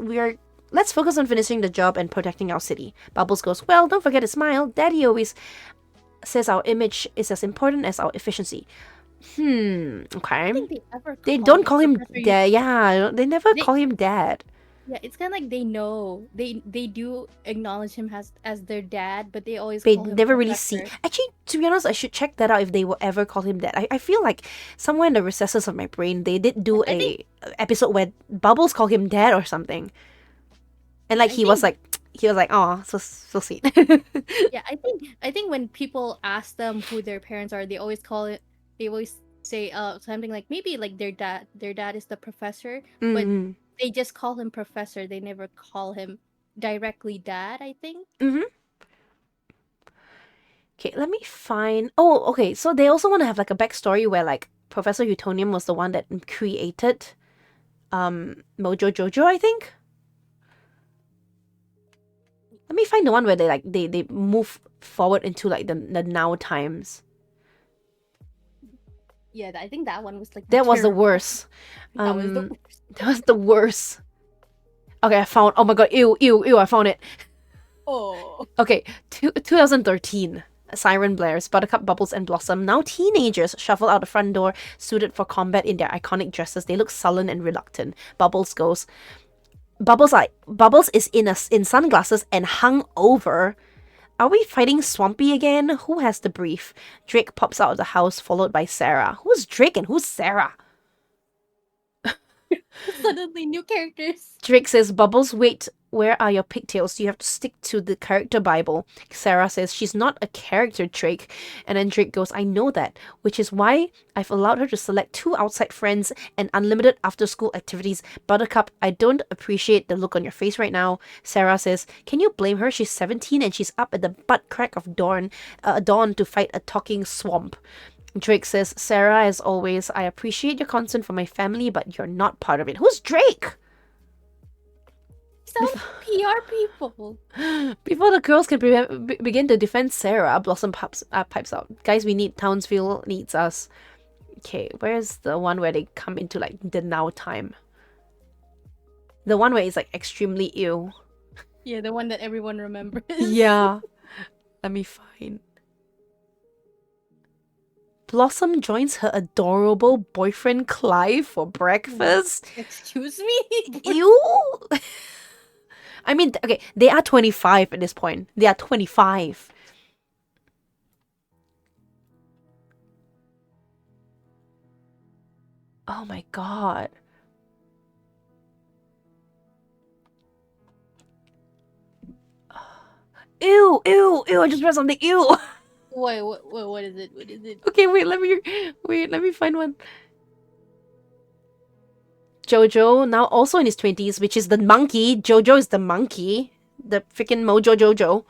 let's focus on finishing the job and protecting our city. Bubbles goes, well, don't forget to smile. Daddy always says our image is as important as our efficiency. Okay.
think they ever
They
call
don't
him
call him
Professor.
dad. Yeah, they never
They
call him dad.
Yeah, it's kind of like they know they do acknowledge him as their dad, but they always
They
call him
never really see.
Professor.
Actually, to be honest, I should check that out if they will ever call him dad. I feel like somewhere in the recesses of my brain, they did do
I think
a episode where Bubbles called him dad or something, and like
I think
he was like, oh, so sweet.
yeah, I think when people ask them who their parents are, they always say something like maybe like their dad is the professor, but
Mm-hmm.
they just call him professor. They never call him directly dad, I think.
Mm-hmm. Okay, let me find. Oh, okay. So they also want to have like a backstory where like Professor Utonium was the one that created Mojo Jojo, I think. Let me find the one where they move forward into like the now times.
Yeah, I think that one was like
That was the
terrible.
worst.
That was the worst.
That was the worst. Okay, I found. Oh my god, ew, ew, ew! I found it.
Oh.
Okay, 2013. Siren blares, Buttercup, Bubbles, and Blossom, now teenagers, shuffle out the front door, suited for combat in their iconic dresses. They look sullen and reluctant. Bubbles goes. Bubbles is in sunglasses and hung over. Are we fighting Swampy again? Who has the brief? Drake pops out of the house, followed by Sarah. Who's Drake and who's Sarah?
Suddenly new characters.
Drake says, Bubbles, wait, where are your pigtails? You have to stick to the character Bible. Sarah says, she's not a character, Drake. And then Drake goes, I know that, which is why I've allowed her to select 2 outside friends and unlimited after-school activities. Buttercup, I don't appreciate the look on your face right now. Sarah says, can you blame her? She's 17 and she's up at the butt crack of dawn to fight a talking swamp. Drake says, Sarah, as always, I appreciate your concern for my family, but you're not part of it. Who's Drake?
Some PR people.
Before the girls can begin to defend Sarah, Blossom pipes out. Guys, we need Townsville needs us. Okay, where's the one where they come into like the now time? The one where it's like extremely ill.
Yeah, the one that everyone remembers.
Yeah. Let me find. Blossom joins her adorable boyfriend Clive for breakfast.
Excuse me?
Ew! I mean, okay, they are 25 at this point. They are 25. Oh my god. Ew, ew, ew, I just read something. Ew.
Wait, what is it? What is it?
Okay, let me find one. Jojo, now also in his 20s, which is the monkey. Jojo is the monkey. The freaking Mojo Jojo.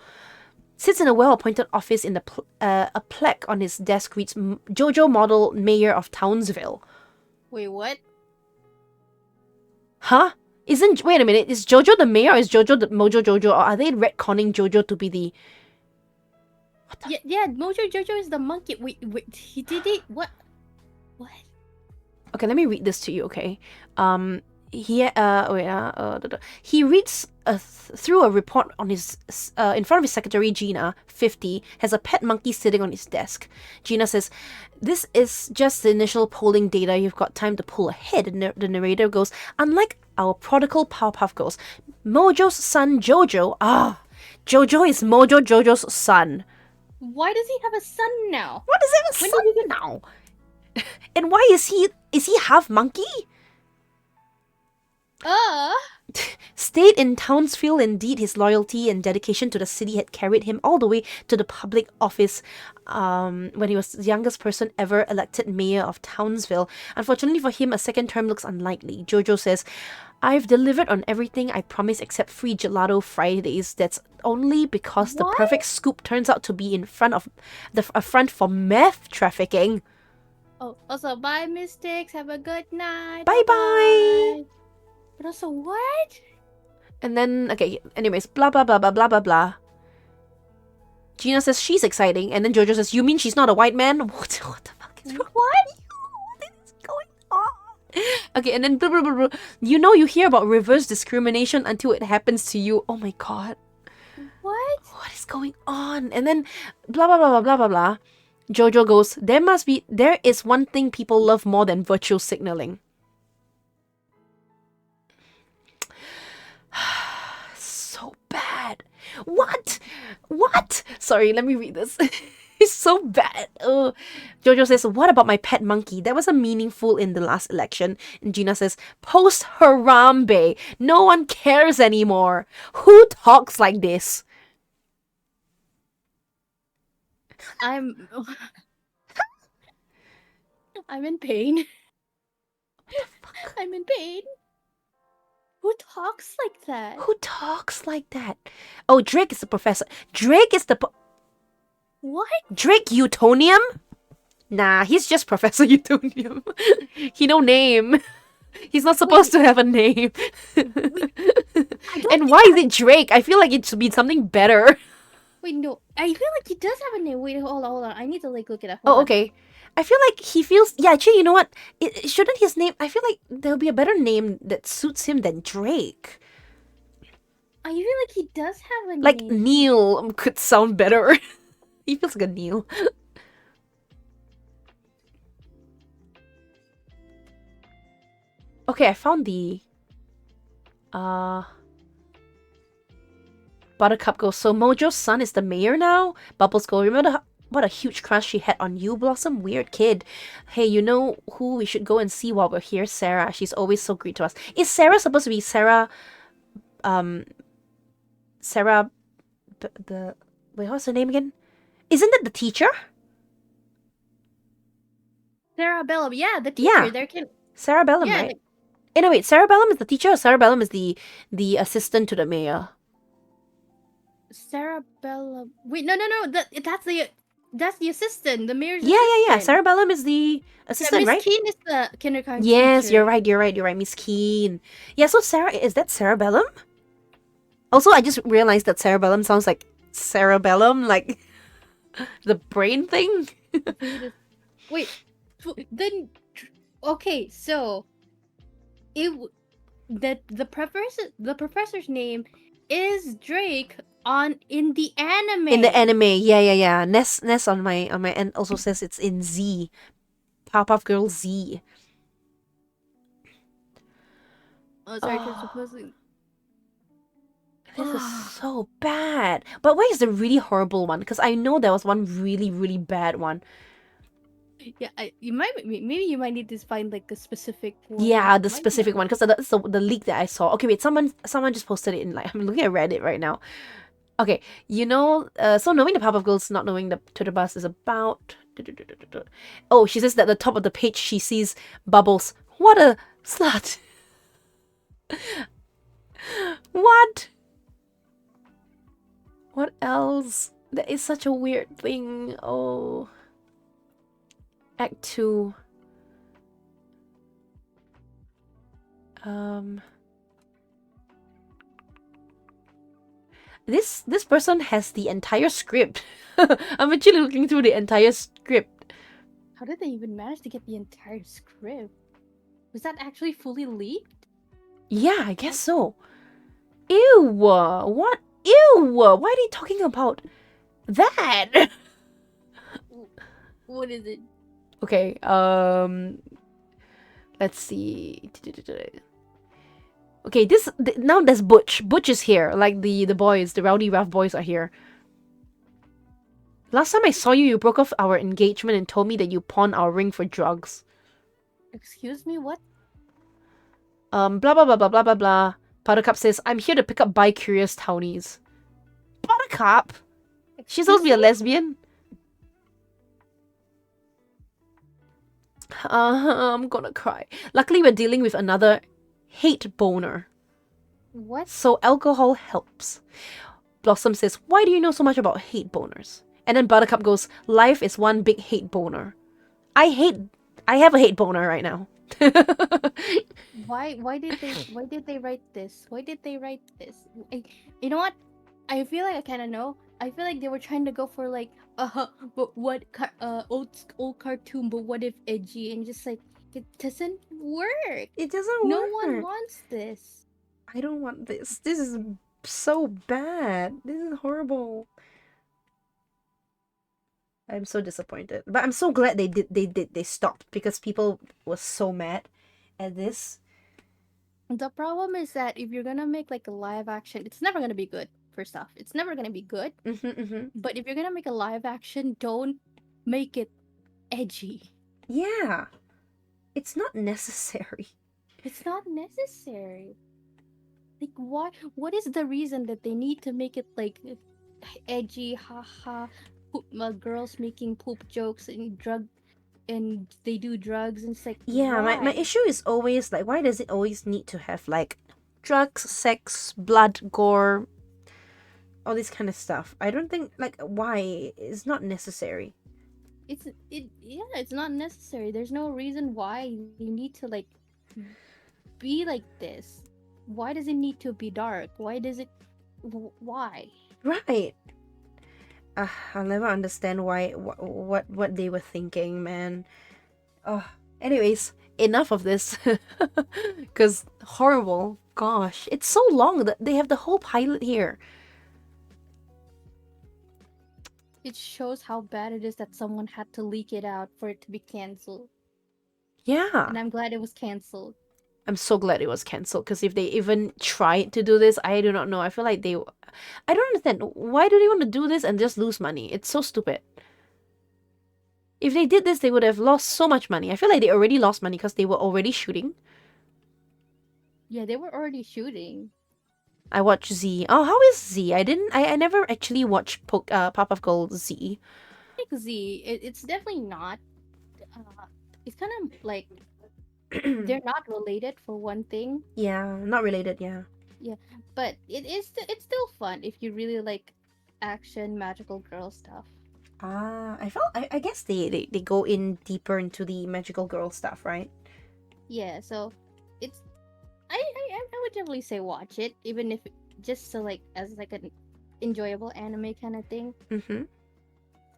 Sits in a well-appointed office in a plaque on his desk reads Jojo Model Mayor of Townsville.
Wait, what?
Huh? Wait a minute, is Jojo the mayor or is Jojo the Mojo Jojo, or are they retconning Jojo to be the...
Yeah, Mojo Jojo is the monkey. Wait, he did it? What? What?
Okay, let me read this to you, okay? He reads through a report on his in front of his secretary Gina, 50, has a pet monkey sitting on his desk. Gina says, "This is just the initial polling data. You've got time to pull ahead." And the narrator goes, "Unlike our prodigal Powerpuff Girls, Mojo's son Jojo, Jojo is Mojo Jojo's son."
Why does he have a son now?
What does he have a son now? And why is he half monkey? Stayed in Townsville, indeed. His loyalty and dedication to the city had carried him all the way to the public office when he was the youngest person ever elected mayor of Townsville. Unfortunately for him, a second term looks unlikely. Jojo says, "I've delivered on everything I promised except free gelato Fridays. That's only because the perfect scoop turns out to be in front of a front for meth trafficking."
Oh, also, bye, Mystics. Have a good night.
Bye-bye.
But also, what?
And then, okay, anyways, blah, blah, blah, blah, blah, blah, blah. Gina says she's exciting, and then Jojo says, "You mean she's not a white man?" What the fuck is wrong? What is going on? Okay, and then blah, blah, blah, blah. You hear about reverse discrimination until it happens to you. Oh my god.
What?
What is going on? And then blah, blah, blah, blah, blah, blah, blah. Jojo goes, there is one thing people love more than virtual signaling. So bad. What? Sorry, let me read this. It's so bad. Jojo says, what about my pet monkey? That was a meaningful in the last election. And Gina says, post Harambe. No one cares anymore. Who talks like this?
I'm in pain.
What the fuck?
I'm in pain. Who talks like that?
Who talks like that? Oh, Drake is the professor. Drake is the...
What?
Drake Utonium? Nah, he's just Professor Utonium. He no name. He's not supposed to have a name. And why is it Drake? I feel like it should be something better.
Wait, no. I feel like he does have a name. Wait, hold on. I need to like look it up.
Oh, okay. I feel like he feels... Yeah, actually, you know what? Shouldn't his name... I feel like there'll be a better name that suits him than Drake.
I feel like he does have a name.
Like Neil could sound better. He feels like a Neil. Okay, I found the... Buttercup goes, so Mojo's son is the mayor now? Bubbles go, remember what a huge crush she had on you, Blossom? Weird kid. Hey, you know who we should go and see while we're here? Sarah. She's always so great to us. Is Sarah supposed to be Sarah... Sarah... Wait, what's her name again? Isn't it the teacher?
Sarah Bellum. Yeah, the teacher.
Yeah. Sarah Bellum,
yeah,
right? Wait, Sarah Bellum is the teacher or Sarah Bellum is the assistant to the mayor?
Sarah Bellum. Wait, no. That's the assistant. The mayor's
Yeah.
assistant.
Sarah Bellum is the assistant, right?
Miss Keene is the kindergarten
Yes,
teacher.
you're right. Miss Keene. Yeah, so Sarah, is that Sarah Bellum? Also, I just realized that Sarah Bellum sounds like cerebellum, like the brain thing.
Wait, then okay, so the professor's name is Drake in the anime.
In the anime, yeah. Ness on my end also says it's in Z. Powerpuff Girls Z.
Oh, sorry, I'm supposing.
This is so bad. But where is the really horrible one? Because I know there was one really, really bad one.
Yeah, maybe you might need to find like a specific one.
Yeah, the specific one, because that's the leak that I saw. Okay, wait, someone just posted it in, like, I'm looking at Reddit right now. Okay, you know, so knowing the Powerpuff Girls, not knowing the Twitter bus is about... Oh, she says that at the top of the page she sees Bubbles. What a slut! What? What else? That is such a weird thing. Oh. Act 2. This person has the entire script. I'm actually looking through the entire script.
How did they even manage to get the entire script? Was that actually fully leaked?
Yeah, I guess so. Ew! What? Ew! Why are they talking about that?
What is it?
Okay, let's see. Okay, now there's Butch. Butch is here. Like the boys, the Rowdy Rough boys are here. Last time I saw you, you broke off our engagement and told me that you pawned our ring for drugs.
Excuse me, what?
Blah blah blah blah blah blah blah. Buttercup says, I'm here to pick up bi-curious townies. Buttercup? She's supposed to be a lesbian? I'm gonna cry. Luckily, we're dealing with another hate boner.
What?
So alcohol helps. Blossom says, why do you know so much about hate boners? And then Buttercup goes, life is one big hate boner. I have a hate boner right now.
Why did they write this? Why did they write this? You know what? I feel like I kind of know. I feel like they were trying to go for like but what old cartoon, but what if edgy, and just like it doesn't work.
It doesn't work.
No one wants this.
I don't want this. This is so bad. This is horrible. I'm so disappointed. But I'm so glad they stopped because people were so mad at this.
The problem is that if you're gonna make like a live action, it's never gonna be good. First off, it's never gonna be good.
Mm-hmm.
But if you're gonna make a live action, don't make it edgy.
Yeah. It's not necessary.
It's not necessary. Like, why? What is the reason that they need to make it like edgy, haha, girls making poop jokes and they do drugs and it's like
Yeah, my
why?
issue is always like, why does it always need to have like drugs, sex, blood, gore, all this kind of stuff? I don't think, like, why? It's not necessary.
It's not necessary. There's no reason why you need to like be like this. Why does it need to be dark? Why does it why?
Right. I'll never understand why, what they were thinking, man. Anyways, enough of this. Because horrible. Gosh, it's so long that they have the whole pilot here.
It shows how bad it is that someone had to leak it out for it to be canceled.
Yeah.
And I'm glad it was canceled.
I'm so glad it was cancelled because if they even tried to do this, I do not know. I feel like I don't understand. Why do they want to do this and just lose money? It's so stupid. If they did this, they would have lost so much money. I feel like they already lost money because they were already shooting.
Yeah, they were already shooting.
I watched Z. Oh, how is Z? I never actually watched Pop of Gold Z.
Like Z, it's definitely not. It's kind of like they're not related for one thing.
Yeah, not related. Yeah.
Yeah, but it's still fun if you really like action magical girl stuff.
I guess they go in deeper into the magical girl stuff, right?
Yeah, so it's I would definitely say watch it, even if just so like as like an enjoyable anime kind of thing.
Mm-hmm.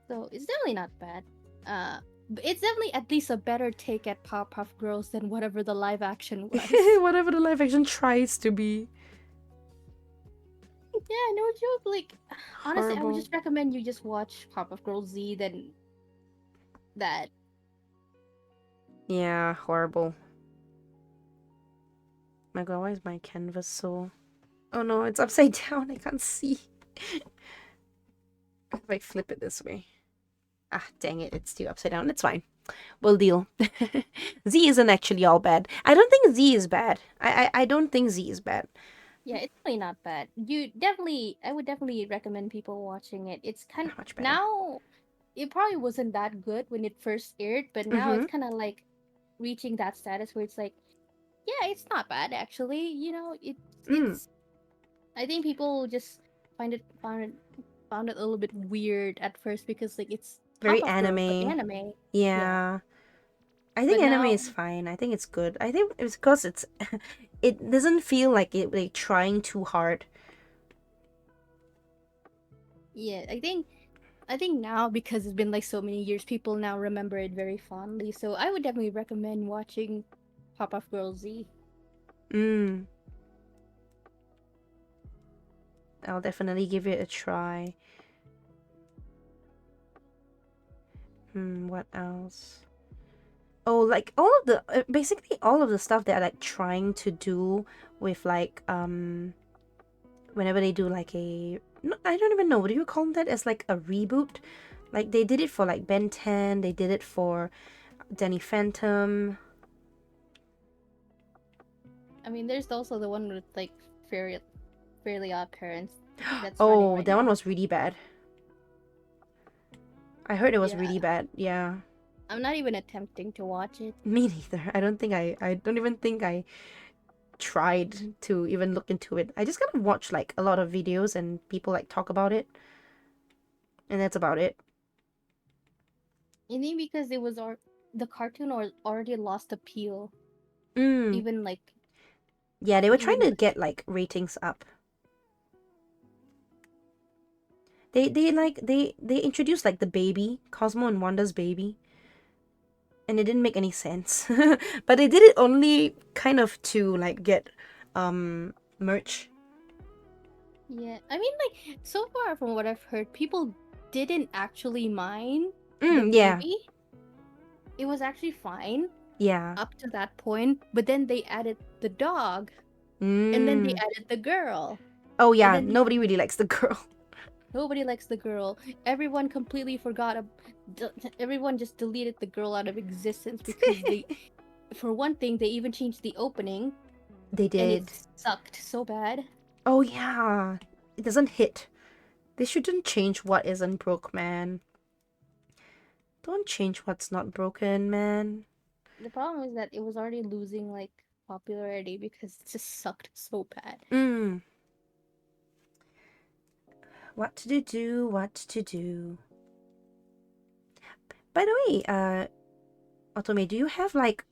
So it's definitely not bad. But it's definitely at least a better take at Powerpuff Girls than whatever the live action was.
Whatever the live action tries to be.
Yeah, no joke. Like honestly, I would
Horrible.
just recommend you just watch Powerpuff Girls Z than that.
Yeah, horrible. My god, why is my canvas so... Oh no, it's upside down. I can't see. If I flip it this way. Ah, dang it. It's still upside down. It's fine. We'll deal. Z isn't actually all bad. I don't think Z is bad. I don't think Z is bad.
Yeah, it's really not bad. I would definitely recommend people watching it. It's kind
Not much better.
now, it probably wasn't that good when it first aired, but now
Mm-hmm.
it's kind of like reaching that status where it's like, yeah, it's not bad actually. You know, it's. I think people just find it found it a little bit weird at first because like it's
Very
Pop-Up Girls, but
anime.
anime. Yeah,
Yeah. I
but
think anime
now,
is fine. I think it's good. I think it's because it's... it doesn't feel like it like trying too hard.
yeah, I think now because it's been like so many years, people now remember it very fondly. So I would definitely recommend watching Pop-Up Girl Z.
Mm. I'll definitely give it a try. What else? Oh, like all of the basically all of the stuff they're like trying to do with like whenever they do like a no, I don't even know, what do you call that, as like a reboot? Like they did it for like Ben 10, they did it for Danny Phantom.
I mean, there's also the one with like fairly odd parents that's running
Oh,
right
that one
now.
was really bad. I heard it was
Yeah,
really bad. Yeah.
I'm not even attempting to watch it.
Me neither. I don't even think I tried to even look into it. I just kind of watch like a lot of videos and people like talk about it, and that's about it.
I think because it was the cartoon or already lost appeal.
Mm.
Even like
Yeah, they were trying
even
to get like ratings up. They introduced like the baby, Cosmo and Wanda's baby, and it didn't make any sense. But they did it only kind of to like get merch.
yeah, I mean like so far from what I've heard, people didn't actually mind the
Yeah.
baby, it was actually fine
Yeah.
up to that point, but then they added the dog, and then they
Mm.
added the girl,
Oh
and
yeah,
then
nobody really likes the girl.
nobody likes the girl. Everyone completely forgot. Everyone just deleted the girl out of existence because they, for one thing, they even changed the opening,
They
and it
did.
sucked so bad.
Oh yeah. It doesn't hit. They shouldn't change what isn't broke, man. Don't change what's not broken, man.
The problem is that it was already losing like popularity because it just sucked so bad.
Mm. What to do, what to do. By the way, Otome, do you have like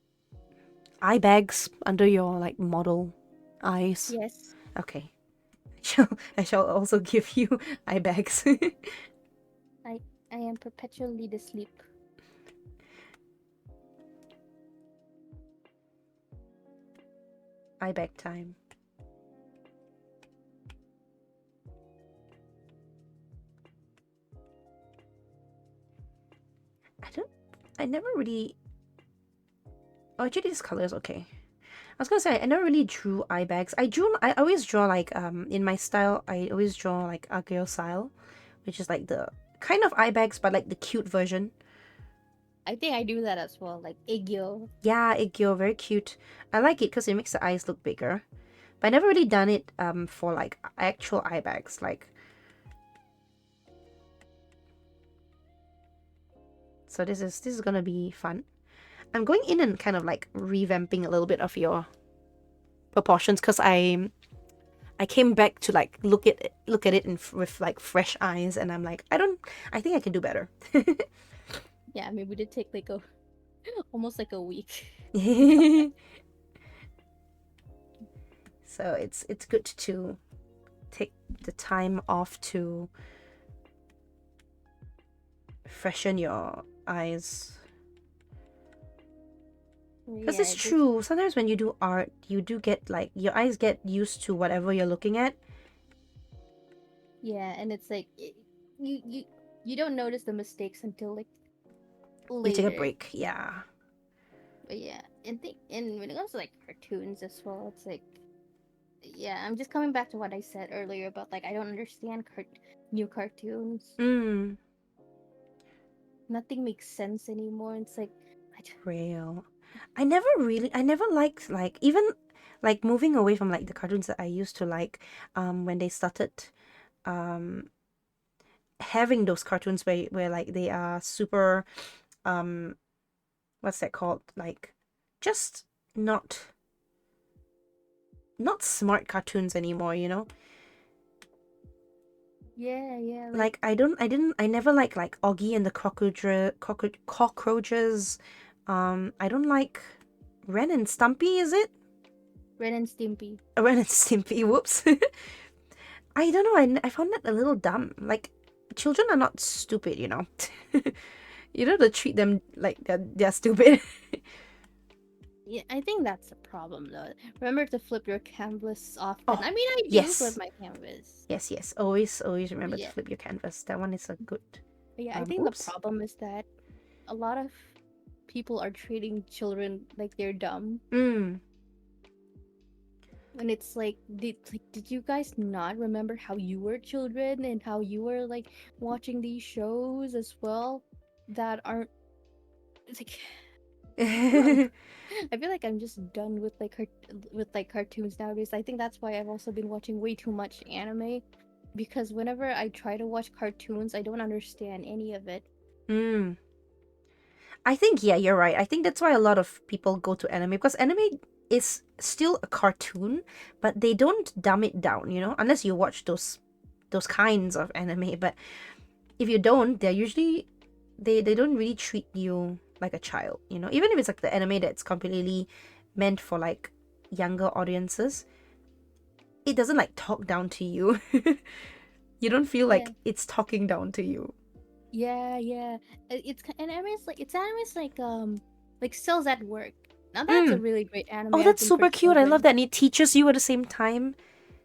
eye bags under your like model eyes?
Yes,
Okay. I shall also give you eye bags.
I I am perpetually asleep.
Eye bag time. I never really. Oh, actually, this color is okay. I was gonna say I never really drew eye bags. I always draw like in my style. I always draw like Agio style, which is like the kind of eye bags, but like the cute version.
I think I do that as well, like Igyo.
Yeah, Agio, very cute. I like it because it makes the eyes look bigger. But I never really done it for like actual eye bags. Like, so this is gonna be fun. I'm going in and kind of like revamping a little bit of your proportions because I came back to like look at it with like fresh eyes, and I'm like, I think I can do better.
Yeah, I mean we did take like a almost like a week.
So it's good to take the time off to freshen your eyes. Because
Yeah,
it's true. Sometimes when you do art, you do get like your eyes get used to whatever you're looking at.
yeah, and it's like you you you don't notice the mistakes until like
You take a
later.
break. Yeah.
But yeah, and when it comes to like cartoons as well, it's like yeah, I'm just coming back to what I said earlier about like I don't understand new cartoons.
Mm.
Nothing makes sense anymore. It's like
Real. I never liked like even like moving away from like the cartoons that I used to like when they started um having those cartoons where like they are super um what's that called, like just not not smart cartoons anymore, you know.
yeah, like
Like I never like Augie and the cockroaches. I don't like Ren and Stumpy, is it?
Ren and Stimpy.
Ren and Stimpy, whoops. I don't know, I found that a little dumb. Like, children are not stupid, you know. You don't have to treat them like they're stupid.
Yeah, I think that's a problem though. Remember to flip your canvas often.
Oh,
I mean, I do flip
yes.
my canvas.
Yes. Always remember to
Yeah,
flip your canvas. That one is a good.
but yeah. I think the
Oops.
problem is that a lot of people are treating children like they're dumb.
Mm.
And it's like, did you guys not remember how you were children and how you were like watching these shows as well that aren't it's like I feel like I'm just done with like with like cartoons nowadays. I think that's why I've also been watching way too much anime because whenever I try to watch cartoons, I don't understand any of it.
Mm. I think, yeah, you're right. I think that's why a lot of people go to anime because anime is still a cartoon, but they don't dumb it down, you know, unless you watch those kinds of anime. But if you don't, they're usually they don't really treat you like a child, you know, even if it's like the anime that's completely meant for like younger audiences, it doesn't like talk down to you. You don't feel
Yeah,
like it's talking down to you.
yeah. It's and anime is like Cells at Work. Now that's a
Mm.
really great anime
Oh,
I
that's
think for
super cute. I love
children.
that, and it teaches you at the same time.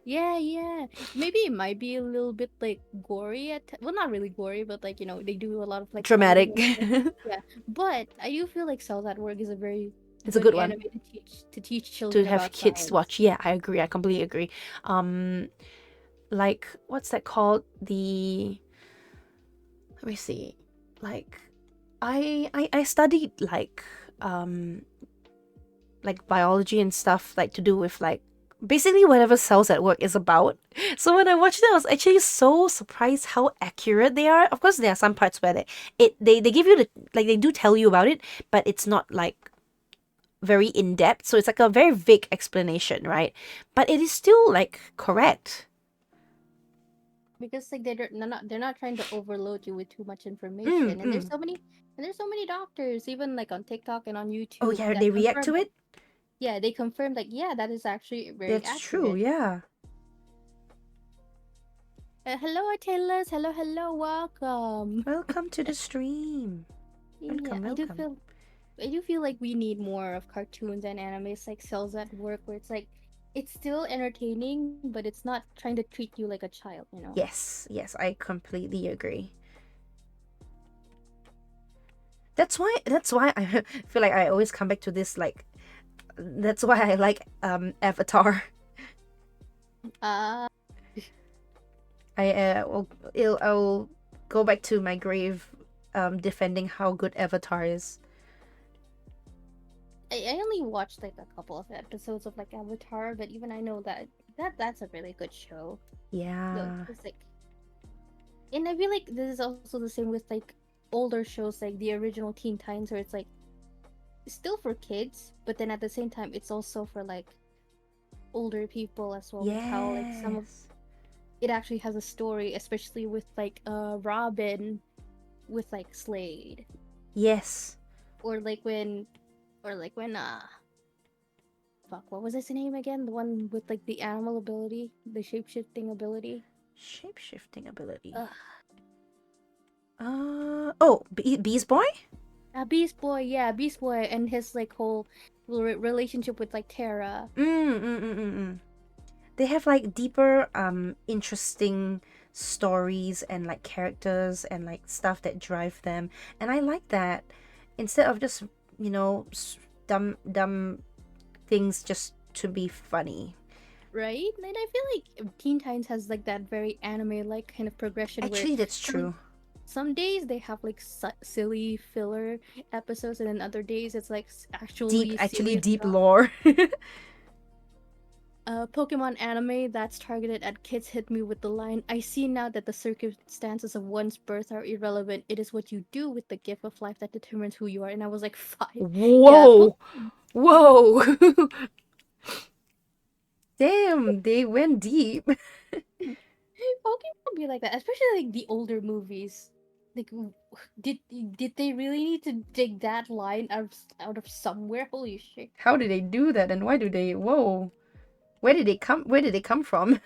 Yeah. Maybe it might be a little bit like gory well, not really gory, but like they do a lot of like
Dramatic.
fighting and stuff. Yeah, but I do feel like Cells at Work is a very
It's a
good
good one
anime to teach
to
children
have
about
kids
science.
watch. Yeah, I agree. I completely agree. Um, like what's that called? The let me see. Like, I studied like biology and stuff like to do with like basically whatever Cells at Work is about. So when I watched it, I was actually so surprised how accurate they are. Of course, there are some parts where they give you the like they do tell you about it, but it's not like very in depth. So it's like a very vague explanation, right? But it is still like correct.
Because like they're not trying to overload you with too much
Mm,
information, and there's
mm.
so many and there's so many doctors even like on TikTok and on
Oh
YouTube
yeah, they
that
react
confirm
to
that
it.
yeah, they confirm like yeah, that is actually very
That's true.
accurate.
Yeah.
Hello Atalas, hello, welcome.
Welcome to the stream.
Yeah,
Welcome,
I do
welcome.
feel I do feel like we need more of cartoons and animes like Cells at Work, where it's like it's still entertaining, but it's not trying to treat you like a child.
Yes, yes, I completely agree. That's why I feel like I always come back to this like that's why I like Avatar.
Uh
I I'll go back to my grave defending how good Avatar is.
I only watched like a couple of episodes of like Avatar, but even I know that's a really good show. Though,
Yeah.
because like, and I feel like this is also the same with like older shows like the original Teen Titans, where it's like still for kids, but then at the same time it's also for like older people as well. With how like some of
Yes.
it actually has a story, especially with like Robin with like Slade,
Yes.
or like when fuck, what was his name again? The one with like the animal ability, the shapeshifting ability.
Shape-shifting ability.
Ugh.
Beast Boy?
Beast Boy, yeah, Beast Boy, and his like whole relationship with like Terra.
Mm. They have like deeper, interesting stories and like characters and like stuff that drive them, and I like that instead of just dumb things just to be funny.
Right? And I feel like Teen Titans has like that very anime like kind of progression where
Actually, that's
some
true.
some days they have like silly filler episodes, and then other days it's like
Deep,
actually
actually
serious
deep
stuff.
lore.
Pokemon anime that's targeted at kids hit me with the line, I see now that the circumstances of one's birth are irrelevant. It is what you do with the gift of life that determines who you are. And I was like, five. Yeah,
Whoa, whoa. Damn, they went deep.
Pokemon be like that, especially like the older movies. Like, did did they really need to dig that line out of somewhere? Holy shit!
How did they do that, and why do they? Whoa, where did they come from?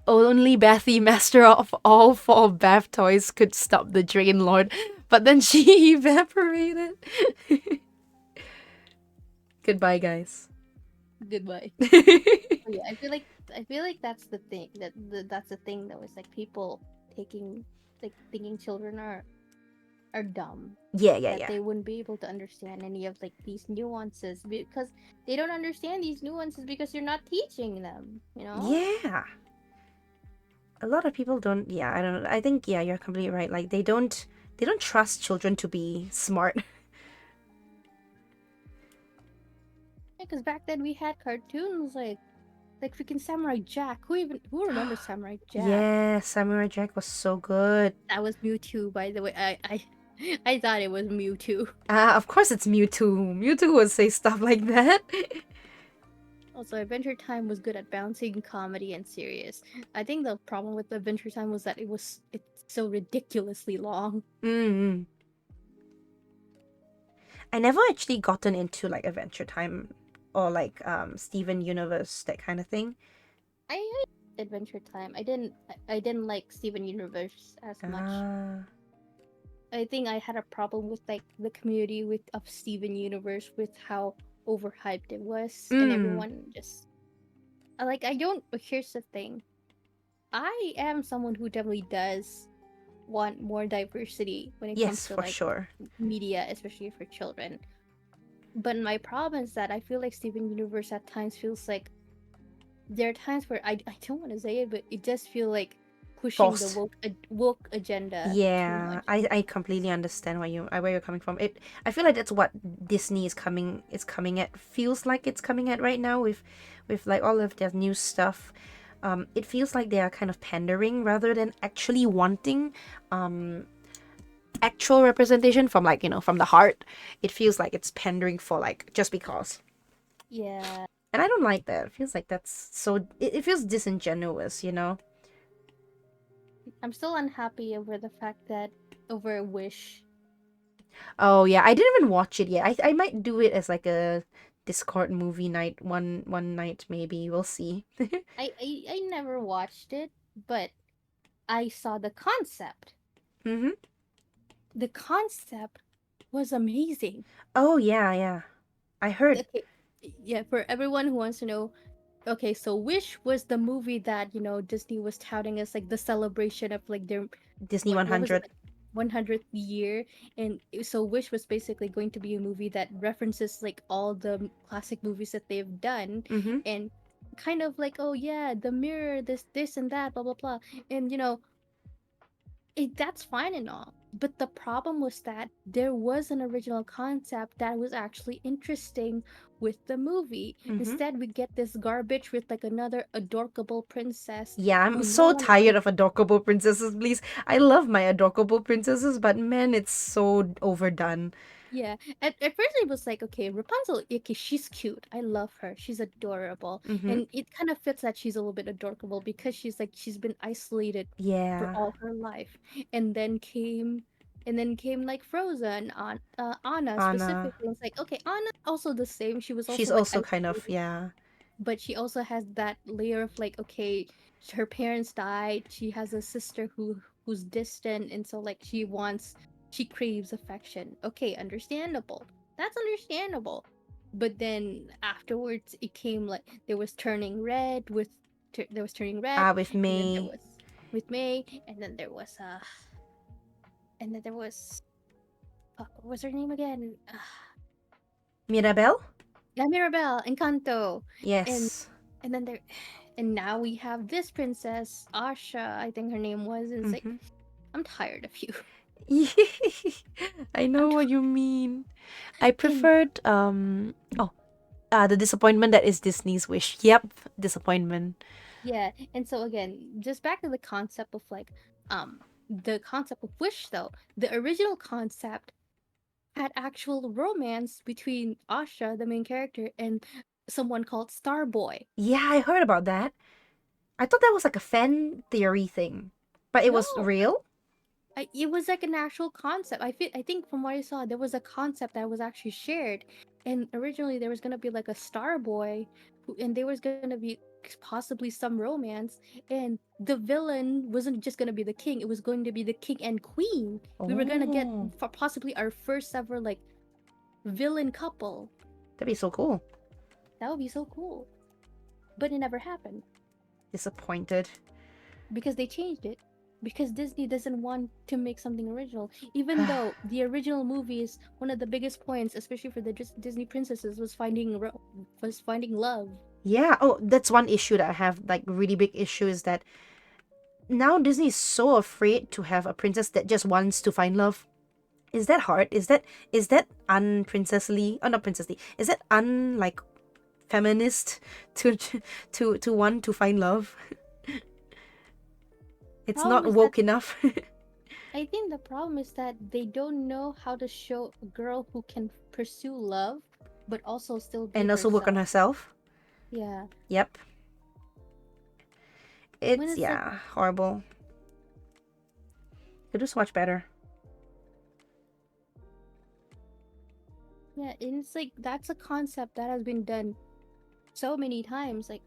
Only Bethy, master of all four bath toys, could stop the Drain Lord, but then she evaporated. Goodbye, guys.
Goodbye. Oh, yeah, I feel like that's the thing that's the thing though, is like people taking like thinking children are dumb, that
Yeah.
they wouldn't be able to understand any of like these nuances because they don't understand these nuances because you're not teaching them.
Yeah. A lot of people don't. Yeah, I don't know. I think yeah, you're completely right. Like they don't trust children to be smart.
Because back then we had cartoons like freaking Samurai Jack. Who remembers Samurai Jack?
Yeah, Samurai Jack was so good.
That was Mewtwo, by the way. I thought it was Mewtwo.
Of course it's Mewtwo. Mewtwo would say stuff like that.
Also, Adventure Time was good at balancing comedy and serious. I think the problem with Adventure Time was that it's so ridiculously long.
Mm. I never actually gotten into like Adventure Time or like Steven Universe, that kind of thing.
I Adventure Time. I didn't like Steven Universe as much.
Ah.
I think I had a problem with like the community of Steven Universe, with how overhyped it was, and
Mm.
everyone just like I don't. Here's the thing. I am someone who definitely does want more diversity when it comes
Yes,
to
for
like
sure.
media, especially for children. But my problem is that I feel like Steven Universe at times feels like there are times where I don't want to say it, but it does feel like pushing the
Forced.
woke agenda too
Yeah,
much.
I completely understand where you're coming from. I feel like that's what Disney is coming at. Feels like it's coming at right now with like all of their new stuff. It feels like they are kind of pandering rather than actually wanting um actual representation from like from the heart. It feels like it's pandering for like just because.
Yeah,
And I don't like that. It feels like that's so it feels disingenuous.
I'm still unhappy over the fact that over Wish.
Oh yeah, I didn't even watch it yet. I might do it as like a Discord movie night one night maybe. We'll see.
I never watched it, but I saw the concept.
Mhm.
The concept was amazing.
Oh yeah, yeah. I heard
Okay, yeah, for everyone who wants to know, okay, so Wish was the movie that, Disney was touting as like the celebration of like their
Disney
what was it
100.
like 100th year. And so Wish was basically going to be a movie that references like all the classic movies that they've done,
Mhm.
and kind of like, oh yeah, the mirror, this and that, blah blah blah. And that's fine and all. But the problem was that there was an original concept that was actually interesting with the movie.
Mhm.
Instead, we get this garbage with like another adorable princess
Yeah, I'm
who no
so
one
tired
wants.
of adorable princesses, please. I love my adorable princesses, but man, it's so overdone.
Yeah, at first it was like, okay, Rapunzel, okay, she's cute. I love her. She's adorable.
Mhm.
And it kind of fits that she's a little bit adorable because she's been isolated for
Yeah.
all her life. And then came like Frozen on Anna
Anna.
specifically. It's like, okay, Anna also the same. She was
She's
also like
also kind of
isolated,
yeah.
but she also has that layer of like, okay, her parents died, she has a sister who's distant, and so like she craves affection. Okay, understandable. That's understandable. But then afterwards it came like there was turning red there was turning red,
Ah, with
and then there
May.
was with May, and then there was fuck, what was her name again?
Mirabelle?
Yeah, Mirabelle, Encanto. And
Yes.
and then there and now we have this princess, Asha, I think her name was, and it's like,
Mhm.
I'm tired of you.
I
I'm
know
t-
what you mean. I
and
preferred the disappointment that is Disney's Wish. Yep, disappointment.
yeah, and so again, just back to the concept of like the concept of Wish though. The original concept had actual romance between Asha, the main character, and someone called Starboy.
Yeah, I heard about that. I thought that was like a fan theory thing, but it was
No,
real.
it was like an actual concept. I think from what I saw, there was a concept that was actually shared, and originally there was gonna be like a star boy, and there was gonna be possibly some romance, and the villain wasn't just gonna be the king; it was going to be the king and queen. We were gonna get
Oh,
possibly our first ever like villain couple.
that'd be so cool.
That would be so cool, but it never happened
Disappointed.
because they changed it, because Disney doesn't want to make something original. Even though the original movies, one of the biggest points, especially for the Disney princesses, was finding love.
Yeah. Oh, that's one issue that I have. Like, really big issue is that now Disney is so afraid to have a princess that just wants to find love. Is that hard? Is that unprincessly? Oh, not princessly. Is that like feminist to to want to find love? It's
Problem
not
is that
woke enough.
I think the problem is that they don't know how to show a girl who can pursue love, but also still be
And also work on
herself.
herself.
Yeah,
Yep.
when
It's
it's like
yeah, horrible. Could do so much better.
yeah, and it's like that's a concept that has been done so many times. Like,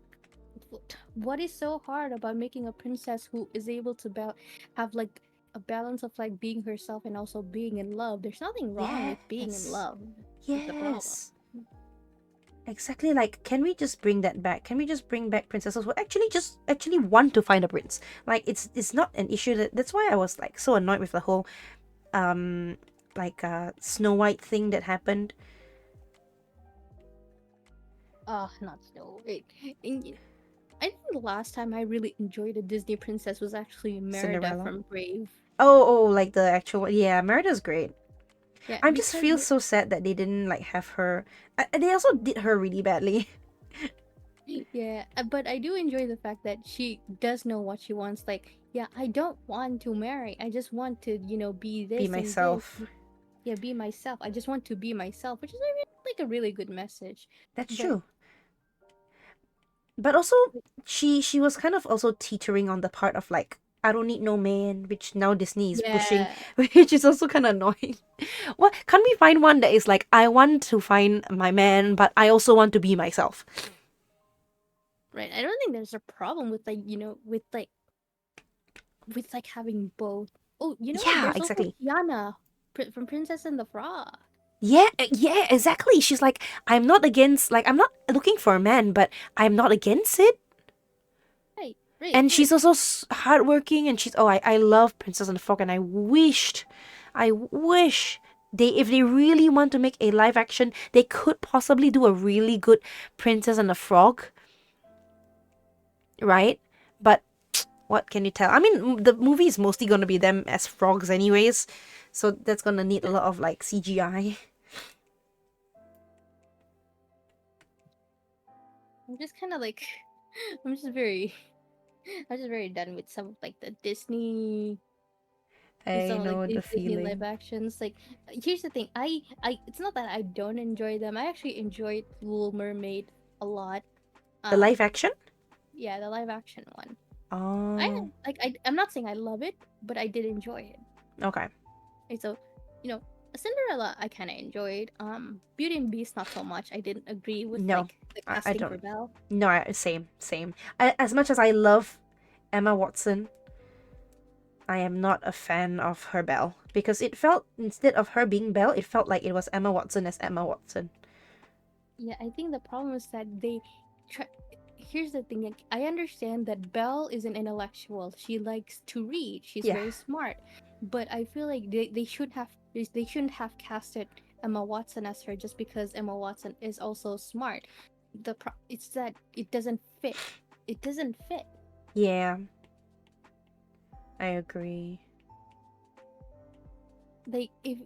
what is so hard about making a princess who is able to have like a balance of like being herself and also being in love? There's nothing wrong with being in
Yes.
love. That's the problem.
Yes. Exactly, like, can we just bring that back? Can we just bring back princesses who actually want to find a prince? Like, it's not an issue. That's why I was like so annoyed with the whole Snow White thing that happened.
Not Snow. Wait. I think the last time I really enjoyed a Disney princess was actually Merida
Cinderella.
from Brave.
Oh, like the actual, yeah, Merida's great.
Yeah,
I just
because
feel so sad that they didn't like have her. They also did her really badly.
yeah, but I do enjoy the fact that she does know what she wants. Like, yeah, I don't want to marry. I just want to, be
Be
this and this.
myself.
Yeah, be myself. I just want to be myself, which is like a really good message.
That's
But
true. But also, she was kind of also teetering on the part of like, I don't need no man, which now Disney is pushing,
yeah,
which is also kind of annoying. What, can't we find one that is like, I want to find my man, but I also want to be myself?
right. I don't think there's a problem with like, with having both. Oh, you know what?
Yeah,
There's also
exactly.
Tiana from Princess and the Frog.
Yeah, exactly. She's like, I'm not against, like, I'm not looking for a man, but I'm not against it.
Right, right,
And
right.
she's also hardworking, and she's, oh, I love Princess and the Frog, and I wish if they really want to make a live action, they could possibly do a really good Princess and the Frog, right? But what can you tell? I mean, the movie is mostly gonna be them as frogs, anyways, so that's gonna need a lot of like CGI.
I'm just kind of like, I'm just very, I'm just very done with some of like the Disney, with
I
some of like
know the
these Disney live
feeling.
actions. Like, here's the thing, it's not that I don't enjoy them. I actually enjoyed Little Mermaid a lot.
The live
Um,
action?
yeah, the live action one.
Oh,
I'm not saying I love it, but I did enjoy it.
okay.
And so, you know, Cinderella I kind of enjoyed. Beauty and Beast not so much. I didn't agree with
No,
like the
I
casting for
don't.
Belle.
No, same. As much as I love Emma Watson, I am not a fan of her Belle because it felt, instead of her being Belle, it felt like it was Emma Watson as Emma Watson.
Yeah, I think the problem is that they try. Here's the thing. Like, I understand that Belle is an intellectual. She likes to read. She's
Yeah,
very smart. But I feel like they shouldn't have casted Emma Watson as her just because Emma Watson is also smart. It's that it doesn't fit. It doesn't fit.
yeah, I agree.
Like if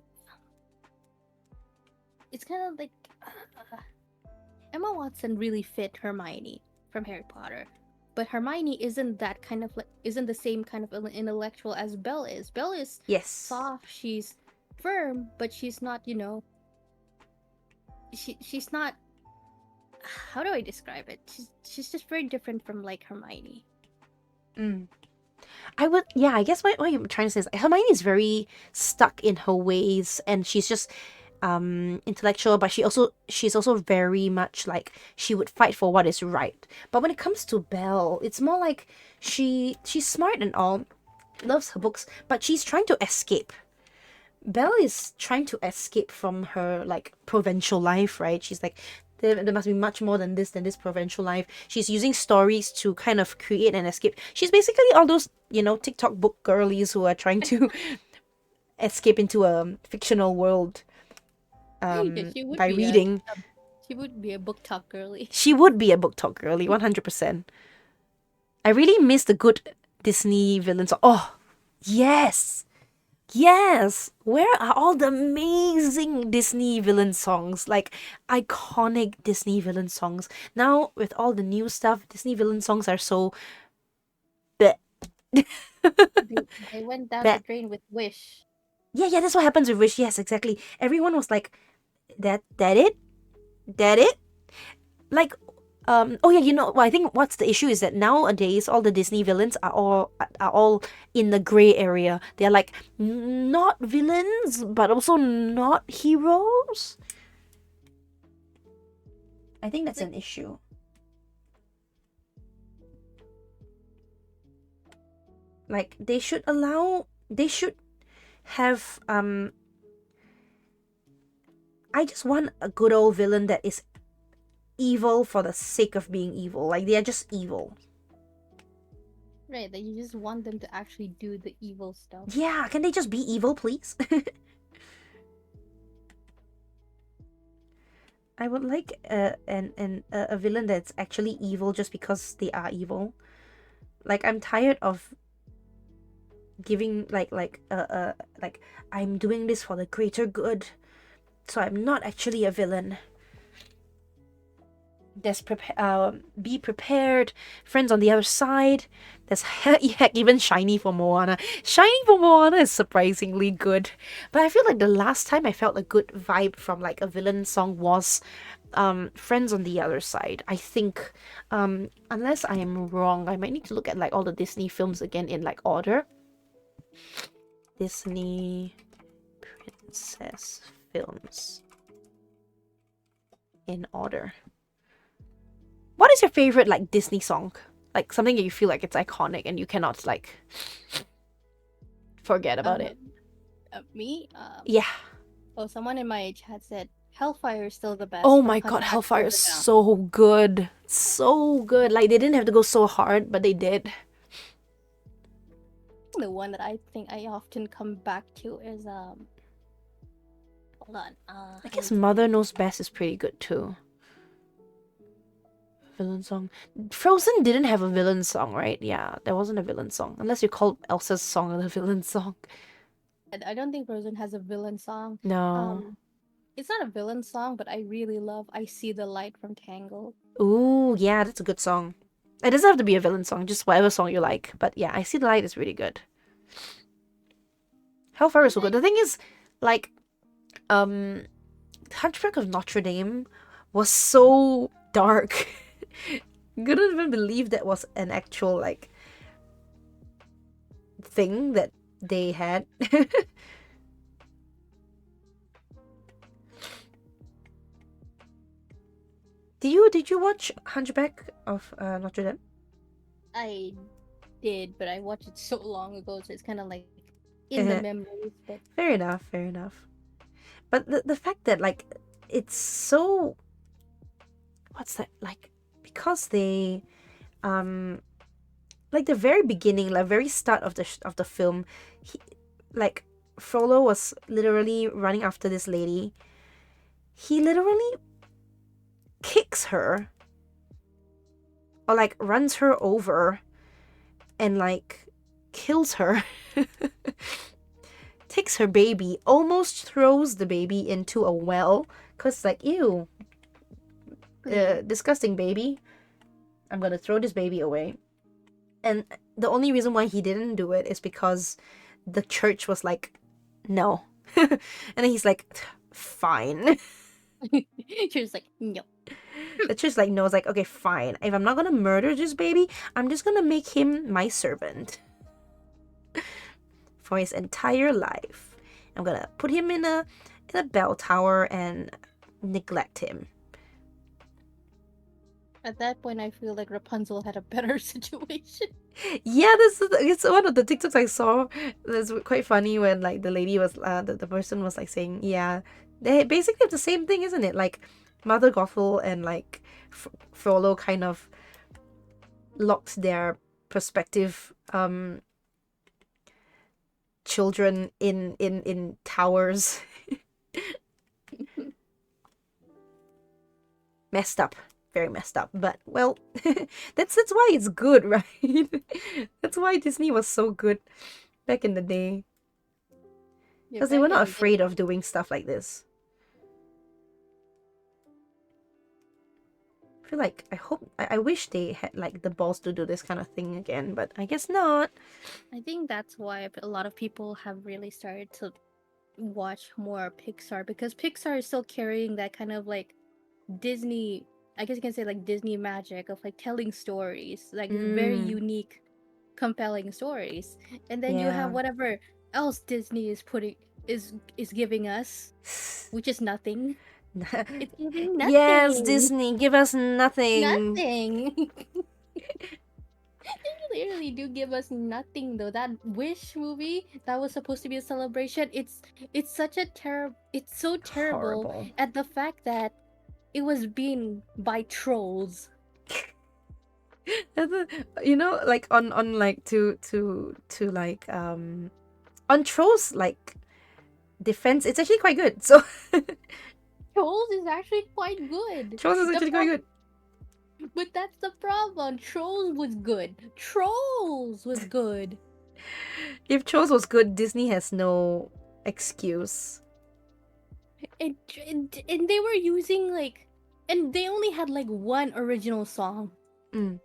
it's kind of like uh, Emma Watson really fit Hermione from Harry Potter. But Hermione isn't the same kind of intellectual as Belle is. Belle is
Yes.
soft, she's firm, but she's not, she's not, how do I describe it? She's just very different from like Hermione.
Mm. Yeah, I guess what you're trying to say is Hermione is very stuck in her ways, and she's just intellectual, but she's also very much like she would fight for what is right. But when it comes to Belle, it's more like she's smart and all, loves her books, but she's trying to escape. Belle is trying to escape from her like provincial life, right? She's like, there must be much more than this provincial life. She's using stories to kind of create an escape. She's basically all those, TikTok book girlies who are trying to escape into a fictional world
Yeah,
by reading.
she would be a book talk girly.
She would be a book talk girly, 100%. I really miss the good Disney villains. Oh, yes! Yes! Where are all the amazing Disney villain songs? Like, iconic Disney villain songs. Now, with all the new stuff, Disney villain songs are so. Bleh.
They went down the
Bleh.
drain with Wish.
Yeah, that's what happens with Wish. Yes, exactly. Everyone was like, that it? That it? Like, oh yeah, I think what's the issue is that nowadays all the Disney villains are all in the gray area. They're like not villains, but also not heroes. I think that's
Like
an issue. Like they should have I just want a good old villain that is evil for the sake of being evil. Like, they are just evil.
Right, that you just want them to actually do the evil stuff.
Yeah, can they just be evil, please? I would like a villain that's actually evil just because they are evil. Like, I'm tired of giving like I'm doing this for the greater good, so I'm not actually a villain. There's be prepared, friends on the other side. There's heck, even Shiny for Moana. Shiny for Moana is surprisingly good, but I feel like the last time I felt a good vibe from like a villain song was friends on the other side. I think unless I am wrong, I might need to look at like all the Disney films again in like order. Disney princess films in order. What is your favorite like Disney song? Like something that you feel like it's iconic and you cannot like forget about it.
Me?
Yeah.
Oh, someone in my chat said Hellfire is still the best.
Oh
from
my god,
Hunchback
Hellfire
of
is
Notre Dame.
so good. So good. Like they didn't have to go so hard, but they did.
The one that I think I often come back to is hold on.
I guess Mother Knows Best is pretty good too. Villain song. Frozen didn't have a villain song, right? Yeah, there wasn't a villain song. Unless you call Elsa's song a villain song.
I don't think Frozen has a villain song.
No.
It's not a villain song, but I really love I See the Light from Tangled.
Ooh, yeah, that's a good song. It doesn't have to be a villain song, just whatever song you like. But yeah, I See the Light is really good. Hellfire is so good. The thing is, like, Hunchback of Notre Dame was so dark. Couldn't even believe that was an actual like thing that they had. Did you watch Hunchback of Notre Dame?
I did, but I watched it so long ago, so it's kind of like in the memories. But
fair enough, fair enough. But the fact that like it's so what's that like because they like the very beginning, like very start of the film, like Frollo was literally running after this lady. He literally kicks her or like runs her over and like kills her. Takes her baby, almost throws the baby into a well because like ew, disgusting baby, I'm gonna throw this baby away. And the only reason why he didn't do it is because the church was like no. And then he's like fine.
she was like no.
The church like no, it's like okay fine, if I'm not gonna murder this baby, I'm just gonna make him my servant for his entire life. I'm gonna put him in a bell tower and neglect him.
At that point, I feel like Rapunzel had a better situation.
Yeah, it's one of the TikToks I saw. That's quite funny when like the lady was the person was like saying, yeah, they basically have the same thing, isn't it? Like Mother Gothel and like Frollo kind of locked their prospective children in towers. Messed up, very messed up, but well, that's why it's good, right? That's why Disney was so good back in the day, because they were not afraid of doing stuff like this. I feel like I wish they had like the balls to do this kind of thing again, but I guess not.
I think that's why a lot of people have really started to watch more Pixar, because Pixar is still carrying that kind of like Disney, I guess you can say like Disney magic of like telling stories, like very unique, compelling stories. And then you have whatever else Disney is putting is giving us, which is nothing. It's giving nothing.
Yes, Disney, give us nothing.
Nothing. They literally do give us nothing though. That Wish movie that was supposed to be a celebration, it's such a terrible. It's so terrible
Horrible.
at the fact that it was being by trolls.
You know, like on like to like on trolls like defense, it's actually quite good. So
Trolls is actually quite good.
trolls is
The
actually quite good.
But that's the problem. Trolls was good. Trolls was good.
If trolls was good, Disney has no excuse.
And they were using like, and they only had like one original song.
Mm,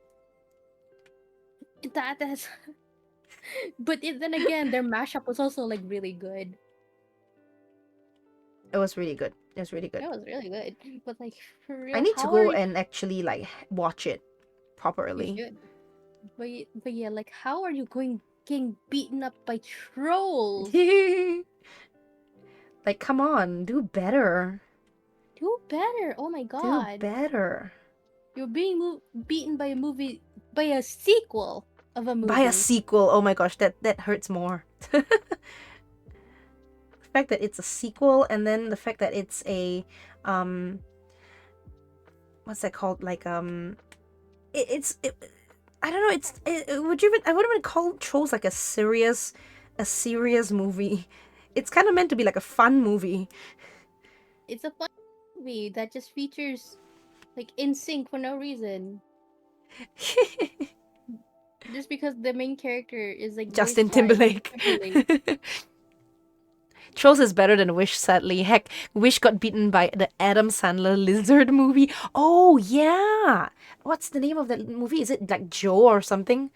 That's but then again, their mashup was also like really good.
it was really good. It was really good.
That was really good. But like for
I
real,
need to
how are
go
you?
and actually like watch it
You
properly.
should. But yeah, like how are you going getting beaten up by trolls?
Like, come on, do better.
Do better! Oh my
Do
god,
better.
you're being beaten by a movie, by a sequel of a
Buy a
movie.
sequel. Oh my gosh, that hurts more. The fact that it's a sequel, and then the fact that it's a um what's that called? Like I don't know. Would you even I wouldn't even call Trolls like a serious movie. It's kind of meant to be like a fun movie.
It's a fun movie that just features like in sync for no reason. Just because the main character is like
Justin
voiced by
Timberlake.
Timberlake.
Trolls is better than Wish, sadly. Heck, Wish got beaten by the Adam Sandler lizard movie. Oh, yeah. What's the name of that movie? Is it like Joe or something?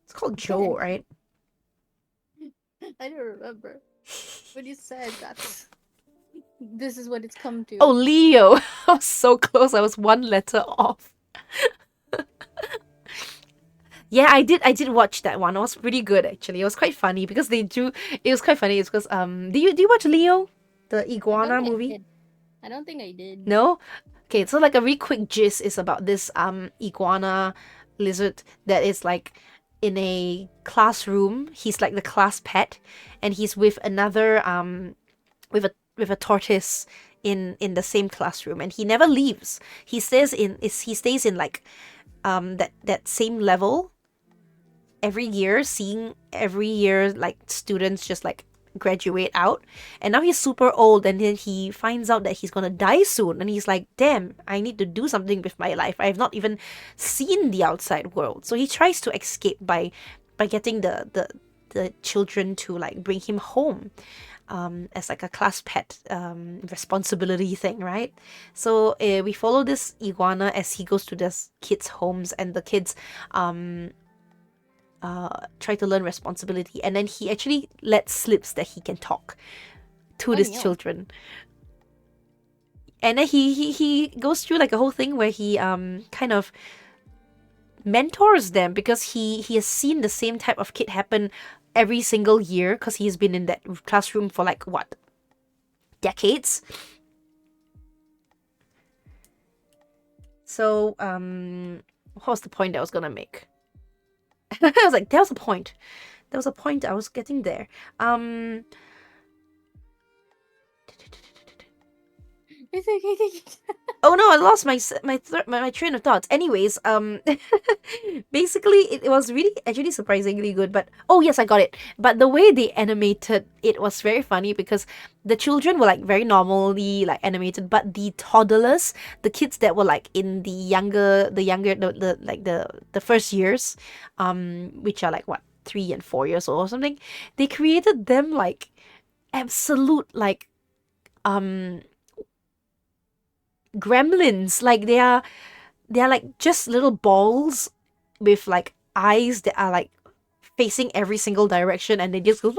It's called Joe, right?
I don't remember. But you said that's this is what it's come
Oh,
to.
Leo. I was so close. I was one letter off. Yeah, I did watch that one. It was pretty good actually. It was quite funny because they do it was quite funny. It's because do you watch Leo? The
I don't
iguana
think I
movie?
did. I don't think I did.
No? Okay, so like a really quick gist is about this iguana lizard that is like in a classroom. He's like the class pet, and he's with another with a tortoise in the same classroom, and he never leaves. He stays in like that same level every year, seeing every year like students just like graduate out. And now he's super old, and then he finds out that he's gonna die soon, and he's like, damn, I need to do something with my life. I have not even seen the outside world. So he tries to escape by getting the children to like bring him home, as like a class pet, responsibility thing, right? So we follow this iguana as he goes to this kids' homes, and the kids try to learn responsibility, and then he actually lets slips that he can talk to
Oh
these
no.
children. And then he goes through like a whole thing where he kind of mentors them, because he has seen the same type of kid happen every single year, because he's been in that classroom for like what, decades. So what was the point I was gonna make? I was like, there was a point. There was a point I was getting there.
It's okay.
Oh no, I lost my train of thoughts. Anyways, basically it was really actually surprisingly good. But oh yes, I got it. But the way they animated it was very funny, because the children were like very normally like animated, but the toddlers, the kids that were like in the first years, which are like what, 3 and 4 years old or something, they created them like absolute like um gremlins. Like they are like just little balls with like eyes that are like facing every single direction, and they just go.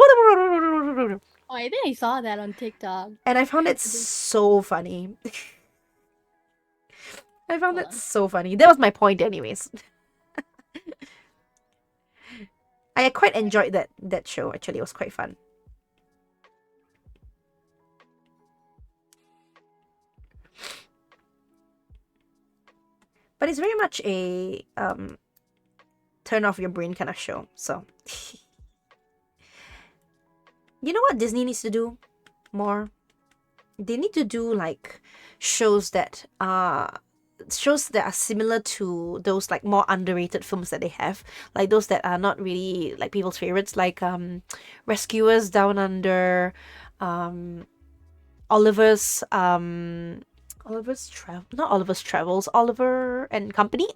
Oh, I think I saw that on TikTok.
And I found it
I think-
so funny. I found
Hold
it
on.
so funny. That was my point, anyways. I quite enjoyed that show. Actually, it was quite fun. But it's very much a turn off your brain kind of show. So, you know what Disney needs to do more? they need to do like shows that are similar to those like more underrated films that they have, like those that are not really like people's favorites, like Rescuers Down Under, um Oliver's not Oliver's Travels, Oliver and Company,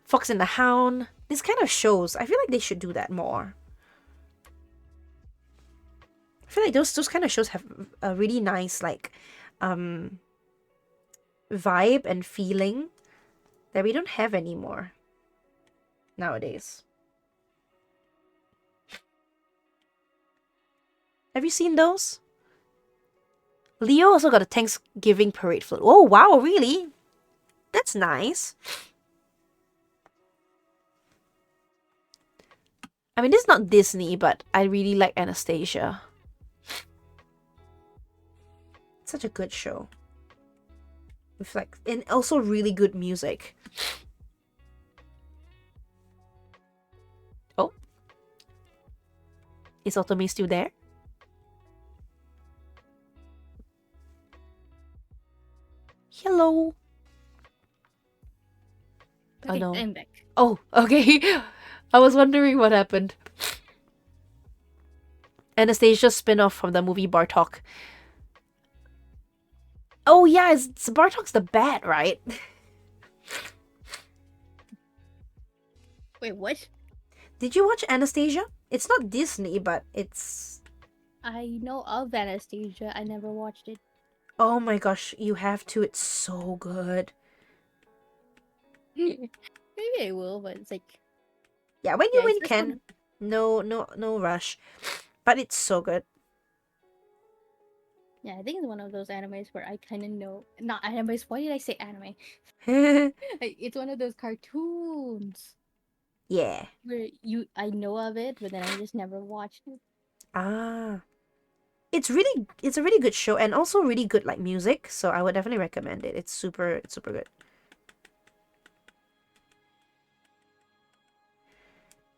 Fox and the Hound. These kind of shows, I feel like they should do that more. I feel like those kind of shows have a really nice like vibe and feeling that we don't have anymore nowadays. Have you seen those? Leo also got a Thanksgiving parade float. Oh wow, really? That's nice. I mean, this is not Disney, but I really like Anastasia. It's such a good show. With like, and also really good music. Oh. Is Otome still there? Hello.
Okay,
Oh no.
I'm back.
Oh, okay. I was wondering what happened. Anastasia's spin-off from the movie Bartok. Oh yeah, it's Bartok's the bat, right?
Wait, what?
Did you watch Anastasia? It's not Disney, but it's...
I know of Anastasia. I never watched it.
Oh my gosh, you have to. It's so good.
Maybe I will, but it's like,
Yeah, when
yeah,
you can. No rush. But it's so good.
yeah, I think it's one of those animes where I kind of know. Not animes. Why did I say anime? It's one of those cartoons
Yeah.
where I know of it, but then I just never watched it.
Ah. It's a really good show and also really good like music, so I would definitely recommend it. It's super good.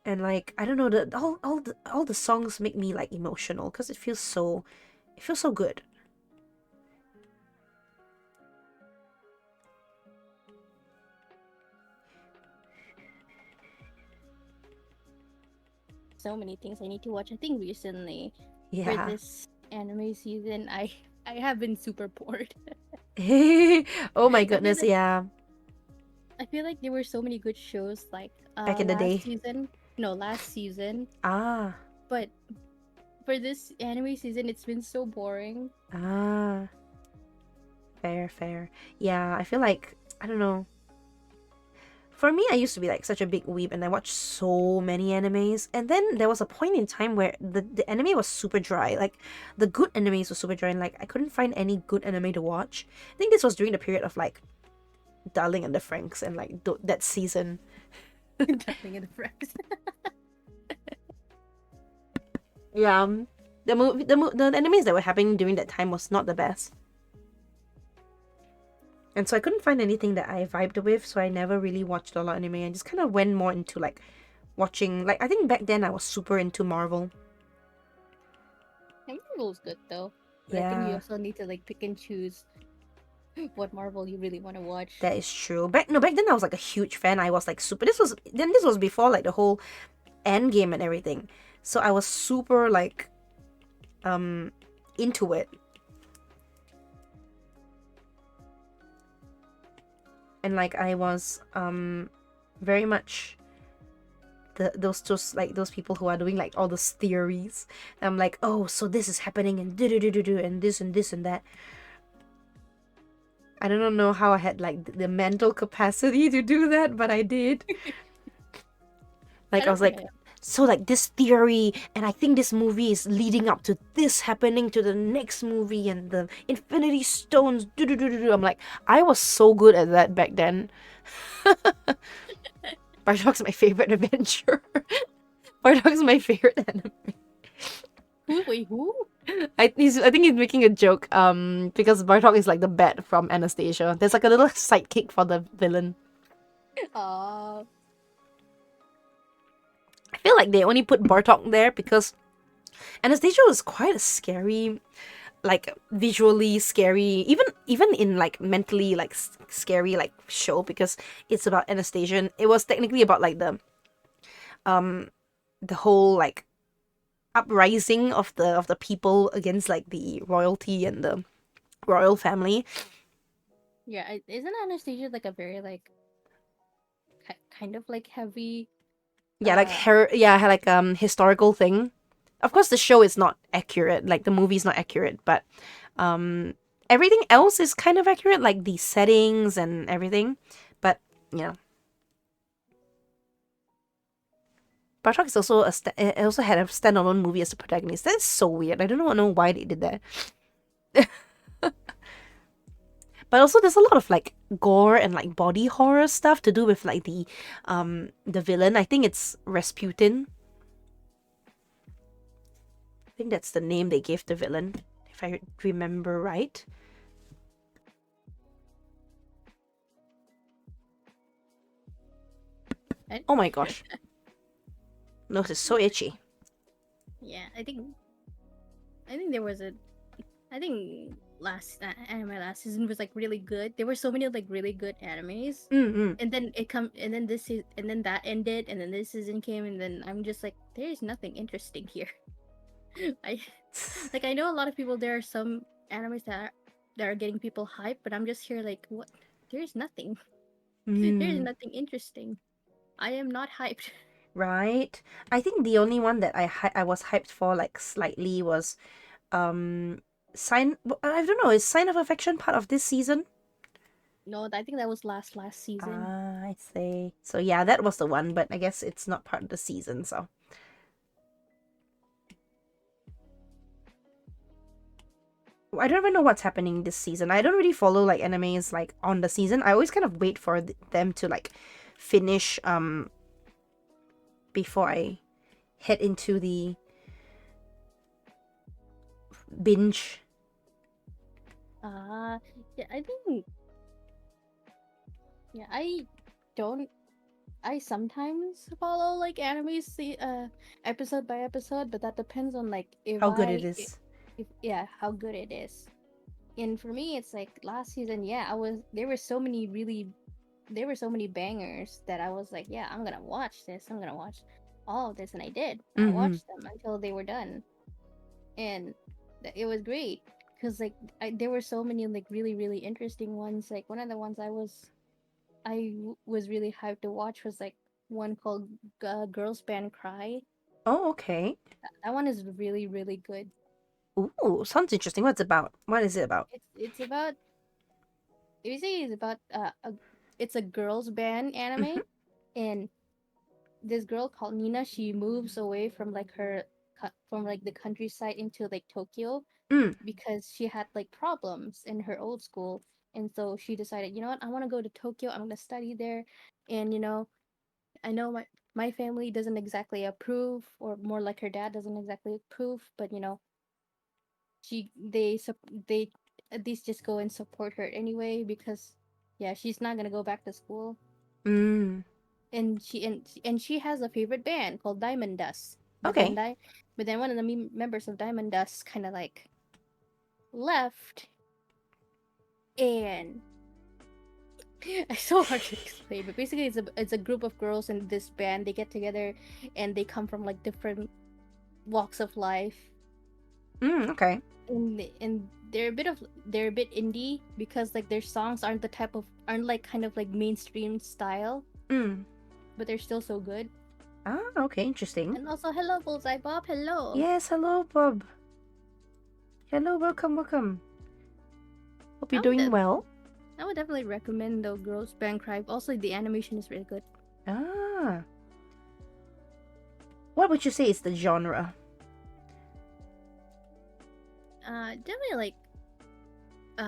And like I don't know, all the songs make me like emotional because it feels so good.
So many things I need to watch. I think recently for
Yeah.
this anime season, I have been super bored.
Oh my
I feel
goodness,
like
yeah.
I feel like there were so many good shows like
Back in the
last
day.
season. No, last season.
Ah.
But for this anime season, it's been so boring.
Ah. Fair. Yeah, I feel like I don't know. For me, I used to be like such a big weeb and I watched so many animes. And then there was a point in time where the anime was super dry. Like the good animes were super dry and like I couldn't find any good anime to watch. I think this was during the period of like Darling and the Franxx and like that season.
Darling in the Franxx.
Yeah, the animes that were happening during that time was not the best. And so I couldn't find anything that I vibed with, so I never really watched a lot of anime. I just kind of went more into like watching, like I think back then I was super into Marvel.
Marvel's good though. But I think you
Yeah,
also need to like pick and choose what Marvel you really want to watch.
that is true. Back then I was like a huge fan. I was like super. This was before like the whole Endgame and everything. So I was super like into it. And like I was very much those people who are doing like all those theories. I'm like, oh, so this is happening and do and this and that. I don't know how I had like the mental capacity to do that, but I did. Like I was like, so like this theory, and I think this movie is leading up to this happening to the next movie, and the Infinity Stones. I'm like, I was so good at that back then. Bartok's my favorite adventure. Bartok's my favorite anime.
Wait, who?
I think he's making a joke. Because Bartok is like the bat from Anastasia. There's like a little sidekick for the villain. I feel like they only put Bartok there because Anastasia was quite a scary like visually scary, even in like mentally like scary like show, because it's about Anastasia. It was technically about like the whole like uprising of the people against like the royalty and the royal family.
Yeah, isn't Anastasia like a very like kind of like heavy?
Yeah, like like historical thing. Of course, the show is not accurate. Like the movie's not accurate, but um, everything else is kind of accurate, like the settings and everything. But you know, Bartok is also it also had a standalone movie as the protagonist. That's so weird. I don't know why they did that. But also, there's a lot of like gore and like body horror stuff to do with like the villain. I think it's Rasputin. I think that's the name they gave the villain, if I remember right. Oh my gosh. Nose is so itchy.
Yeah, I think there was a I think anime last season was like really good. There were so many like really good animes,
Mm-hmm.
and then it come and then and then that ended, and then this season came, and then I'm just like, there's nothing interesting here. I I know a lot of people. There are some animes that are getting people hyped, but I'm just here like, what? There's nothing. There's
Mm,
nothing interesting. I am not hyped.
right. I think the only one that I was hyped for like slightly was sign. I don't know. Is Sign of Affection part of this season?
No, I think that was last season.
Ah, I see. So yeah, that was the one, but I guess it's not part of the season. So I don't even know what's happening this season. I don't really follow like animes like on the season. I always kind of wait for them to like finish before I head into the binge.
Yeah, I think yeah, don't I sometimes follow like anime episode by episode, but that depends on like
How good it is.
if yeah, how good it is. And for me it's like last season, yeah, I was there were so many bangers that I was like, yeah, I'm gonna watch this. I'm gonna watch all of this, and I did. I
Mm-hmm.
watched them until they were done. And it was great because like there were so many like really interesting ones. Like one of the ones was really hyped to watch was like one called Girls Band Cry.
Oh, okay.
That one is really good.
Ooh, sounds interesting. What's it about? What is it about?
It's about basically it's about it's a girls band
Mm-hmm.
anime, and this girl called Nina, she moves away from like from like the countryside into like Tokyo
Mm.
because she had like problems in her old school, and so she decided, you know what, I want to go to Tokyo. I'm gonna study there, and I know my family doesn't exactly approve, or more like her dad doesn't exactly approve, but they at least just go and support her anyway because yeah, she's not gonna go back to school,
Mm.
and she has a favorite band called Diamond Dust,
Okay.
but then one of the members of Diamond Dust kind of like left, and it's so hard to explain, but basically it's a group of girls in this band. They get together and they come from like different walks of life,
Mm, okay.
and they're a bit indie because like their songs aren't like kind of like mainstream style,
Mm.
but they're still so good.
Ah, okay, interesting.
And also, hello Bullseye Bob, hello.
Yes, hello, Bob. Hello, welcome, welcome. Hope you're
I would
doing
de-
well.
I would definitely recommend the Girls Band Cry. Also, the animation is really good.
Ah. What would you say is the genre?
Definitely like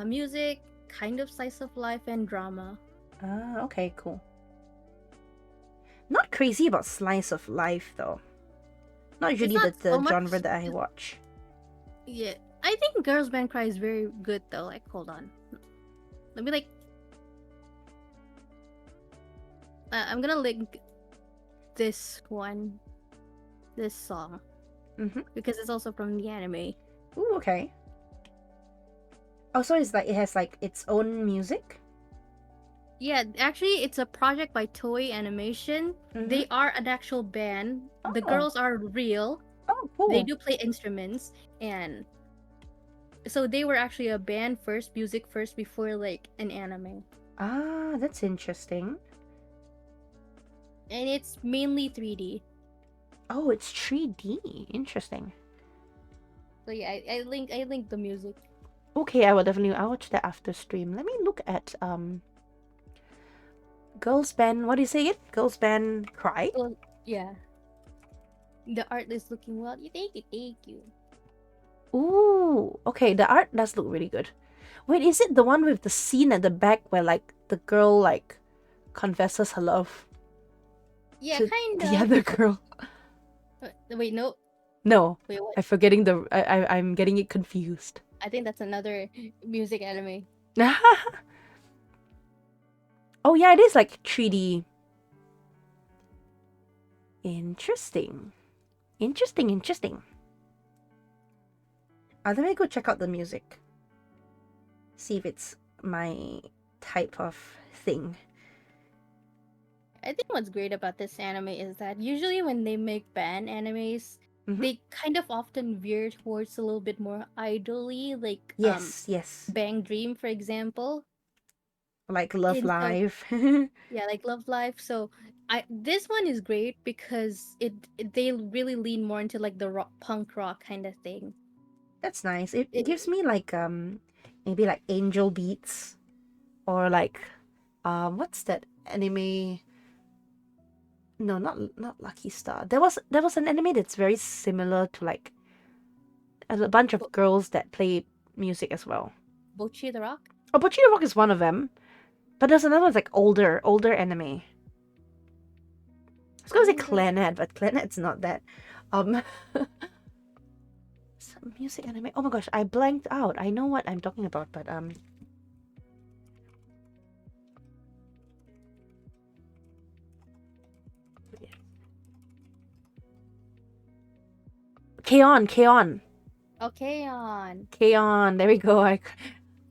music, kind of slice of life, and drama.
Ah, okay, cool. Not crazy about slice of life though. Not
It's
usually
not so
the genre
much.
that I watch.
Yeah, I think Girls Band Cry is very good though. Like, hold on, let me like. I'm gonna link this one, this song,
Mm-hmm.
because it's also from the anime.
Ooh, okay. Oh, so it's like it has like its own music.
Yeah, actually, it's a project by Toei Animation.
Mm-hmm.
They are an actual band. The
Oh,
girls are real.
oh,
They
cool.
do play instruments, and so they were actually a band first, music first, before like an anime.
Ah, that's interesting.
And it's mainly 3D.
Oh, it's 3D. Interesting.
So yeah, I link the music.
Okay, I will definitely. I'll watch that after stream. Let me look at Girls Band. What do you say it? Girls Band Cry.
Well, yeah, the art is looking well. You thank you, thank you.
Ooh, okay. The art does look really good. Wait, is it the one with the scene at the back where like the girl like confesses her love
Yeah,
to
kind
the
of.
other girl?
Wait, no.
No,
Wait, what?
I'm forgetting the. I'm getting it confused.
I think that's another music anime.
Oh yeah, it is like 3D. Interesting. Interesting. Interesting. Let me go check out the music. See if it's my type of thing.
I think what's great about this anime is that usually when they make band animes,
Mm-hmm.
they kind of often veer towards a little bit more idol-y, like
Yes, yes.
Bang Dream, for example.
Like Love
And so
Live.
yeah, like Love Life. So I this one is great because they really lean more into like the rock, punk rock kind of thing.
That's nice. It
It
gives me like maybe like Angel Beats or like what's that anime? No, not Lucky Star. There was an anime that's very similar to like a bunch of girls that play music as well.
Bochi the Rock.
Oh, but Rock is one of them. But there's another like older anime. I was gonna say
Older.
Clannad, but Clannad's not that. Um, some music anime. Oh my gosh, I blanked out. I know what I'm talking about, but K-On!
Okay, on.
K-On! There we go.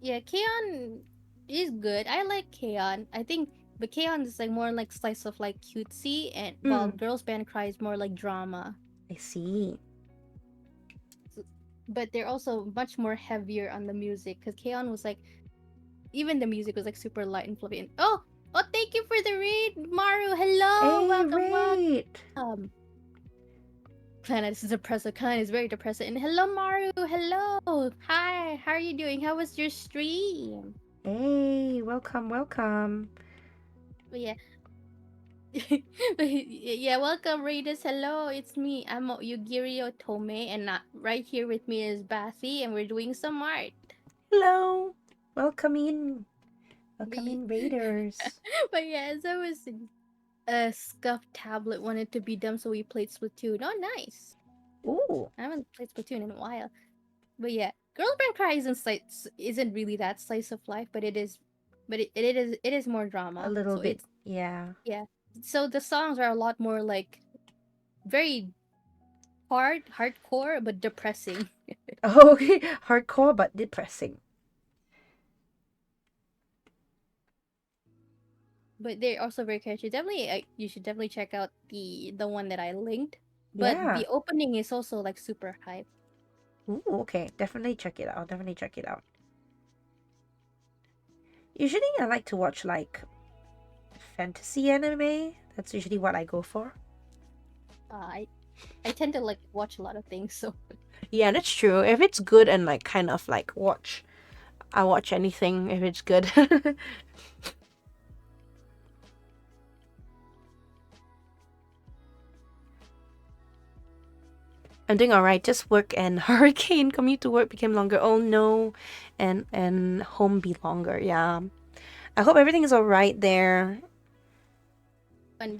Yeah, K-On is good. I like K-On. I think but K-On is like more like slice of like cutesy, and while
Mm,
Girls Band Cry is more like drama.
I see.
So, but they're also much more heavier on the music because K-On was like even the music was like super light and fluffy. And oh, thank you for the read, Maru. Hello,
Hey,
welcome,
Raid!
welcome. Planet, this is depressing. Planet is very depressing. And hello, Maru. Hello. Hi. How are you doing? How was your stream?
Hey, welcome.
But yeah. Yeah, welcome, Raiders. Hello, it's me. I'm Yugiri Otome, and right here with me is Bathy, and we're doing some art.
Hello! Welcome in.
But,
Welcome in, Raiders.
but yeah, as I was a scuffed tablet wanted to be dumb, so we played Splatoon. Oh, nice.
Ooh,
I haven't played Splatoon in a while. But yeah, Girl Band Cry isn't really that slice of life, but it is more
a
drama.
little
So
bit,
it's
yeah.
yeah. So the songs are a lot more like very hardcore, but depressing.
Okay, hardcore but depressing.
But they're also very catchy. Definitely, you should definitely check out the one that I linked. But
Yeah.
the opening is also like super hype.
Ooh, okay. Definitely check it out. Definitely check it out. Usually I like to watch like fantasy anime. That's usually what I go for.
I tend to like watch a lot of things, so
Yeah, that's true. If it's good and like kind of like I watch anything if it's good. I'm doing alright. Just work and hurricane commute to work became longer. Oh no, and home be longer. Yeah. I hope everything is alright there.
and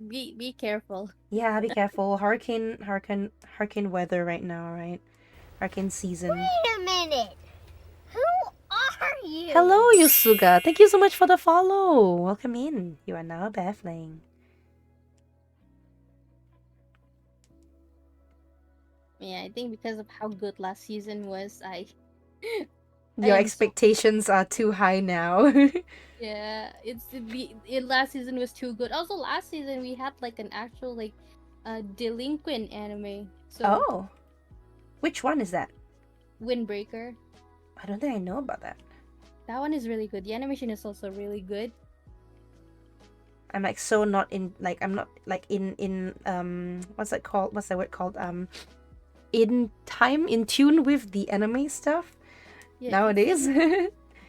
be careful.
Yeah, be careful. Hurricane weather right now, right? Hurricane season.
Wait a minute. Who are you?
Hello, Yusuga. Thank you so much for the follow. Welcome in. You are now baffling.
Yeah, I think because of how good last season was, I I
Your
am so
expectations are too high now.
yeah. Last season was too good. Also, last season we had like an actual like delinquent anime. So
Oh, which one is that?
Windbreaker.
I don't think I know about that.
That one is really good. The animation is also really good.
I'm like so not in like I'm not like in what's that called? What's that word called? In tune with the anime stuff
Yeah,
nowadays.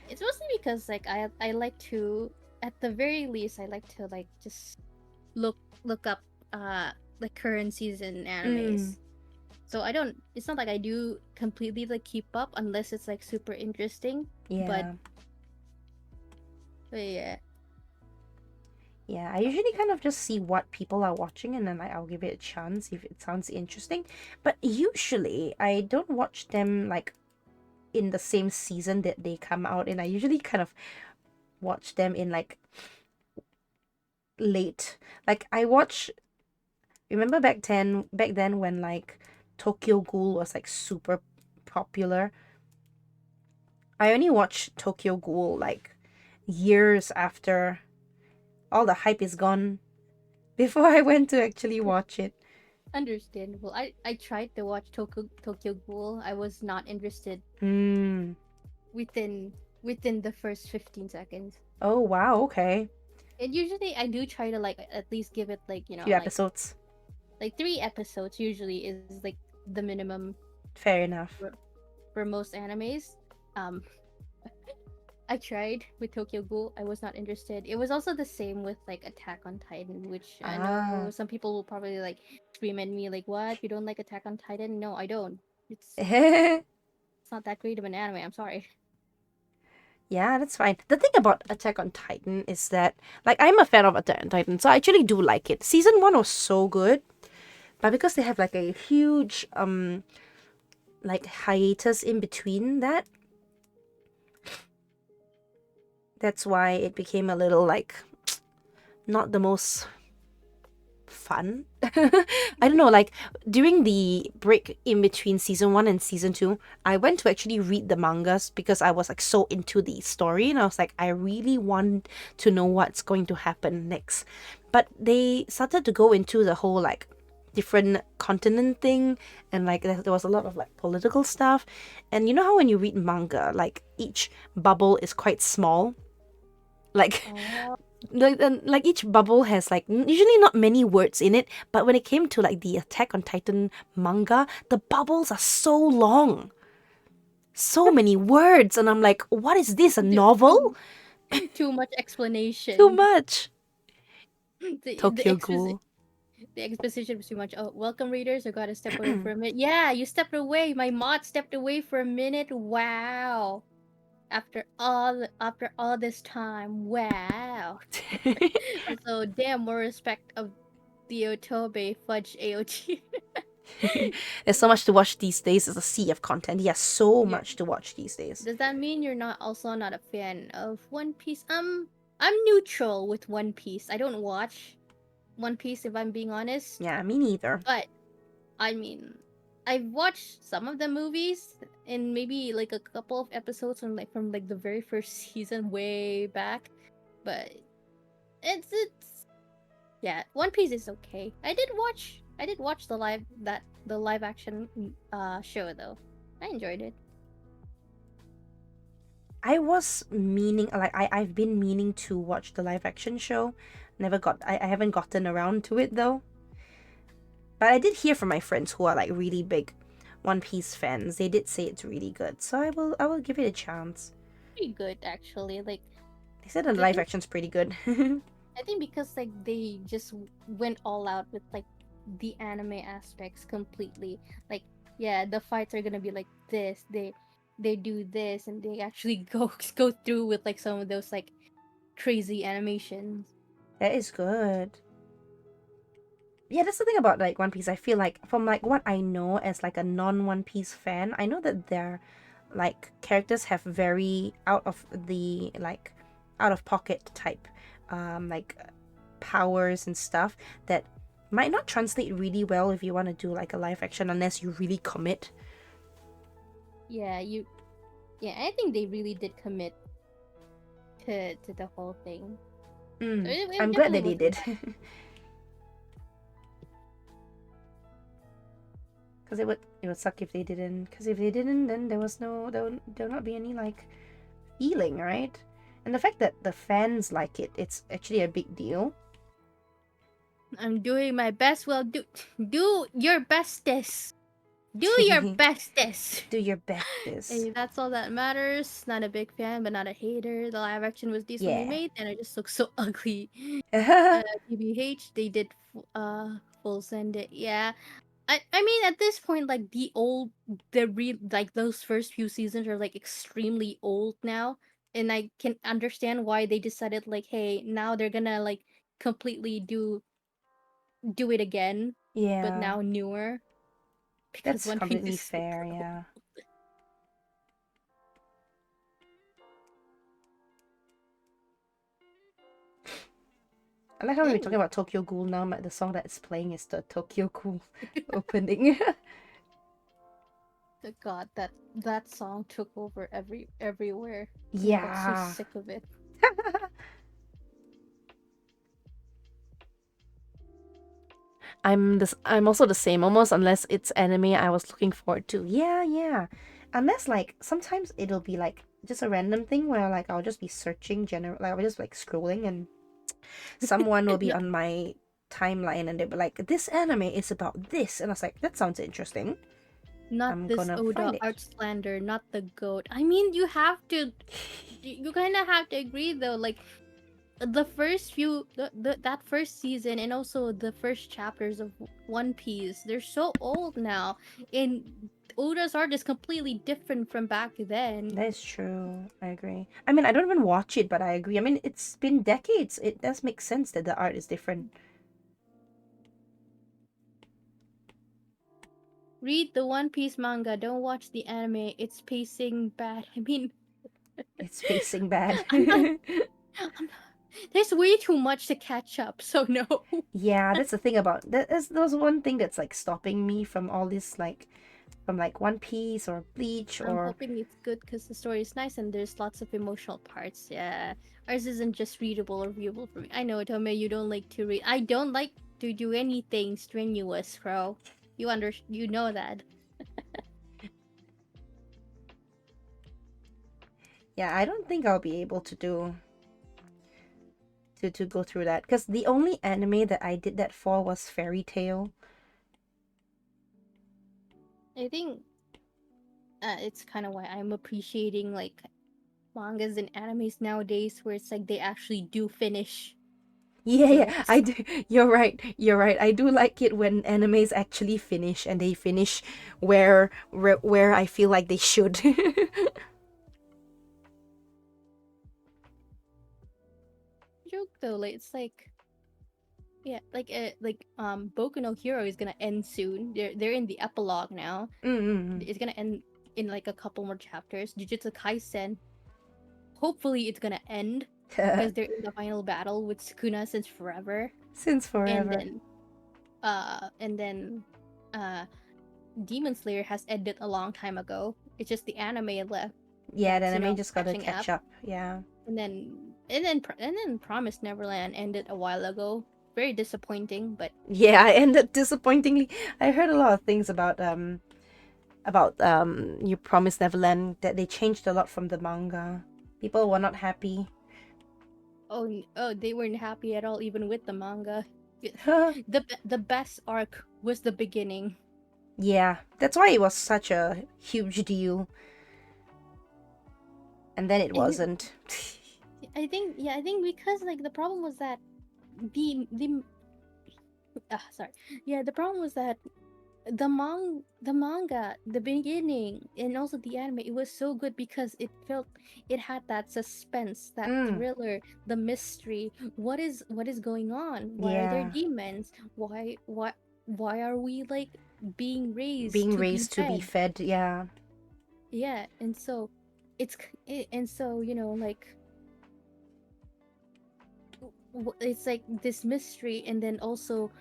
it's mostly because like I like to, at the very least, I like to like just look up like current season
Mm,
animes. So I don't. It's not like I do completely like keep up unless it's like super interesting. But,
yeah.
but yeah,
Yeah, I usually kind of just see what people are watching and then I'll give it a chance if it sounds interesting. But usually I don't watch them like in the same season that they come out in. I usually kind of watch them in like late. Like I watch remember back then when like Tokyo Ghoul was like super popular. I only watched Tokyo Ghoul like years after all the hype is gone before I went to actually watch it.
understandable. I tried to watch Tokyo Ghoul. I was not interested
Hmm.
within within the first 15 seconds.
Oh wow, okay.
And usually I do try to like at least give it like
Few episodes.
like 3 episodes usually is like the minimum
Fair enough.
for, for most animes. Um, I tried with Tokyo Ghoul. I was not interested. It was also the same with like Attack on Titan, which I know
Ah.
some people will probably like scream at me like, "What? You don't like Attack on Titan?" No, I don't. It's not that great of an anime. I'm sorry.
Yeah, that's fine. The thing about Attack on Titan is that, like, I'm a fan of Attack on Titan, so I actually do like it. Season 1 was so good, but because they have, like, a huge, like, hiatus in between that's why it became a little, like, not the most fun. I don't know, like during the break in between season 1 and season 2, I went to actually read the mangas because I was like so into the story and I was like I really want to know what's going to happen next. But they started to go into the whole like different continent thing and like there was a lot of like political stuff. And you know how when you read manga, like each bubble is quite small? Like
Oh,
like each bubble has like usually not many words in it, but when it came to like the Attack on Titan manga, the bubbles are so long, so many words, and I'm like, what is this, a novel?
too much
Too
explanation.
much.
The
Tokyo Ghoul.
the exposition was too much. Oh, welcome readers. I gotta step away for a minute. Yeah, you stepped away. My mod stepped away for a minute. Wow. After all this time. Wow. Also, damn, more respect of the Otome fudge AOT.
There's so much to watch these days. There's a sea of content. Yes, so
Yeah.
much to watch these days.
Does that mean you're not also not a fan of One Piece? I'm neutral with One Piece. I don't watch One Piece if I'm being honest.
Yeah, me neither.
But I mean, I've watched some of the movies and maybe like a couple of episodes from the very first season way back. But it's yeah, One Piece is okay. I did watch the live action show though. I enjoyed it.
I was meaning like I've been meaning to watch the live action show. I haven't gotten around to it though. But I did hear from my friends who are like really big One Piece fans. They did say it's really good. So I will give it a chance.
Pretty good actually. Like
They said the
I
live
think
action's pretty good.
I think because like they just went all out with like the anime aspects completely. Like yeah, the fights are gonna be like this. They do this and they actually go through with like some of those like crazy animations.
That is good. Yeah, that's the thing about like One Piece. I feel like from like what I know as like a non One Piece fan, I know that their like characters have very out of pocket type like powers and stuff that might not translate really well if you want to do like a live action unless you really commit.
Yeah, Yeah, I think they really did commit to the whole thing. So it
I'm glad
definitely
that they
wasn't
did.
bad.
Because it would suck if they didn't. Because if they didn't, then there'll not be any like feeling, right? And the fact that the fans like it's actually a big deal.
I'm doing my best. Well, do your bestest. Do your bestest.
Do your bestest.
Hey, that's all that matters. Not a big fan, but not a hater. The live action was decently
Yeah.
made, and it just looks so ugly. TBH, they did full send it. Yeah, I mean at this point, like like those first few seasons are like extremely old now, and I can understand why they decided like, hey, now they're gonna like completely do it again, but
Yeah.
now newer because
That's
One Piece
completely
is
fair,
super old.
yeah. I like how we're talking
Hey,
about Tokyo Ghoul now, but the song that's playing is the Tokyo Ghoul opening.
God, that song took over everywhere, and I got so
Yeah.
sick of it.
I'm also the same, almost, unless it's anime I was looking forward to. Yeah, yeah. Unless like sometimes it'll be like just a random thing where like I'll just be searching like I'll just like scrolling and someone will be
No,
on my timeline and they'll be like, this anime is about this, and I was like, that sounds interesting.
not
I'm
this
gonna
Oda
find it.
art slander, not the goat. I mean, you have to, you kind of have to agree though. Like the first few, that first season, and also the first chapters of One Piece, they're so old now, and Oda's art is completely different from back then.
That is true. I agree. I mean, I don't even watch it, but I agree. I mean, it's been decades. It does make sense that the art is different.
Read the One Piece manga. Don't watch the anime. It's pacing bad. I mean,
It's pacing bad.
I'm not. I'm not. There's way too much to catch up. So no.
Yeah, that's the thing about that. There's one thing that's like stopping me from all this, like from like One Piece or Bleach
I'm
or
hoping it's good because the story is nice and there's lots of emotional parts. Yeah, ours isn't just readable or viewable for me. I know, Tome, you don't like to read. I don't like to do anything strenuous, bro. You know that.
yeah. I don't think I'll be able to do to go through that because the only anime that I did that for was Fairy Tail.
I think it's kind of why I'm appreciating like mangas and animes nowadays, where it's like they actually do finish
Yeah,
the
yeah,
whole
I do. You're right. You're right. I do like it when animes actually finish and they finish where I feel like they should.
joke though. Like it's like yeah, Boku no Hero is gonna end soon. They're in the epilogue now.
Mm-hmm.
It's gonna end in like a couple more chapters. Jujutsu Kaisen, hopefully it's gonna end because they're in the final battle with Sukuna since forever.
Since
And
forever.
then and then uh Demon Slayer has ended a long time ago. It's just the anime left
Yeah,
that's
then I may just gotta
catching up.
catch up. Yeah.
And then Promised Neverland ended a while ago. Very disappointing, but
Yeah, I ended disappointingly. I heard a lot of things about You Promised Neverland that they changed a lot from the manga. People were not happy.
oh, they weren't happy at all even with the manga. The best arc was the beginning.
Yeah, that's why it was such a huge deal, and then it
And
wasn't.
I think because like the problem was that the sorry. Yeah, the problem was that the manga, the beginning, and also the anime, it was so good because it had that suspense, that
Mm,
thriller, the mystery. What is going on? Why are there
yeah,
demons? Why are we like being raised
being
to be
raised to be
fed?
fed. Yeah,
Yeah, and so and so like it's like this mystery, and then also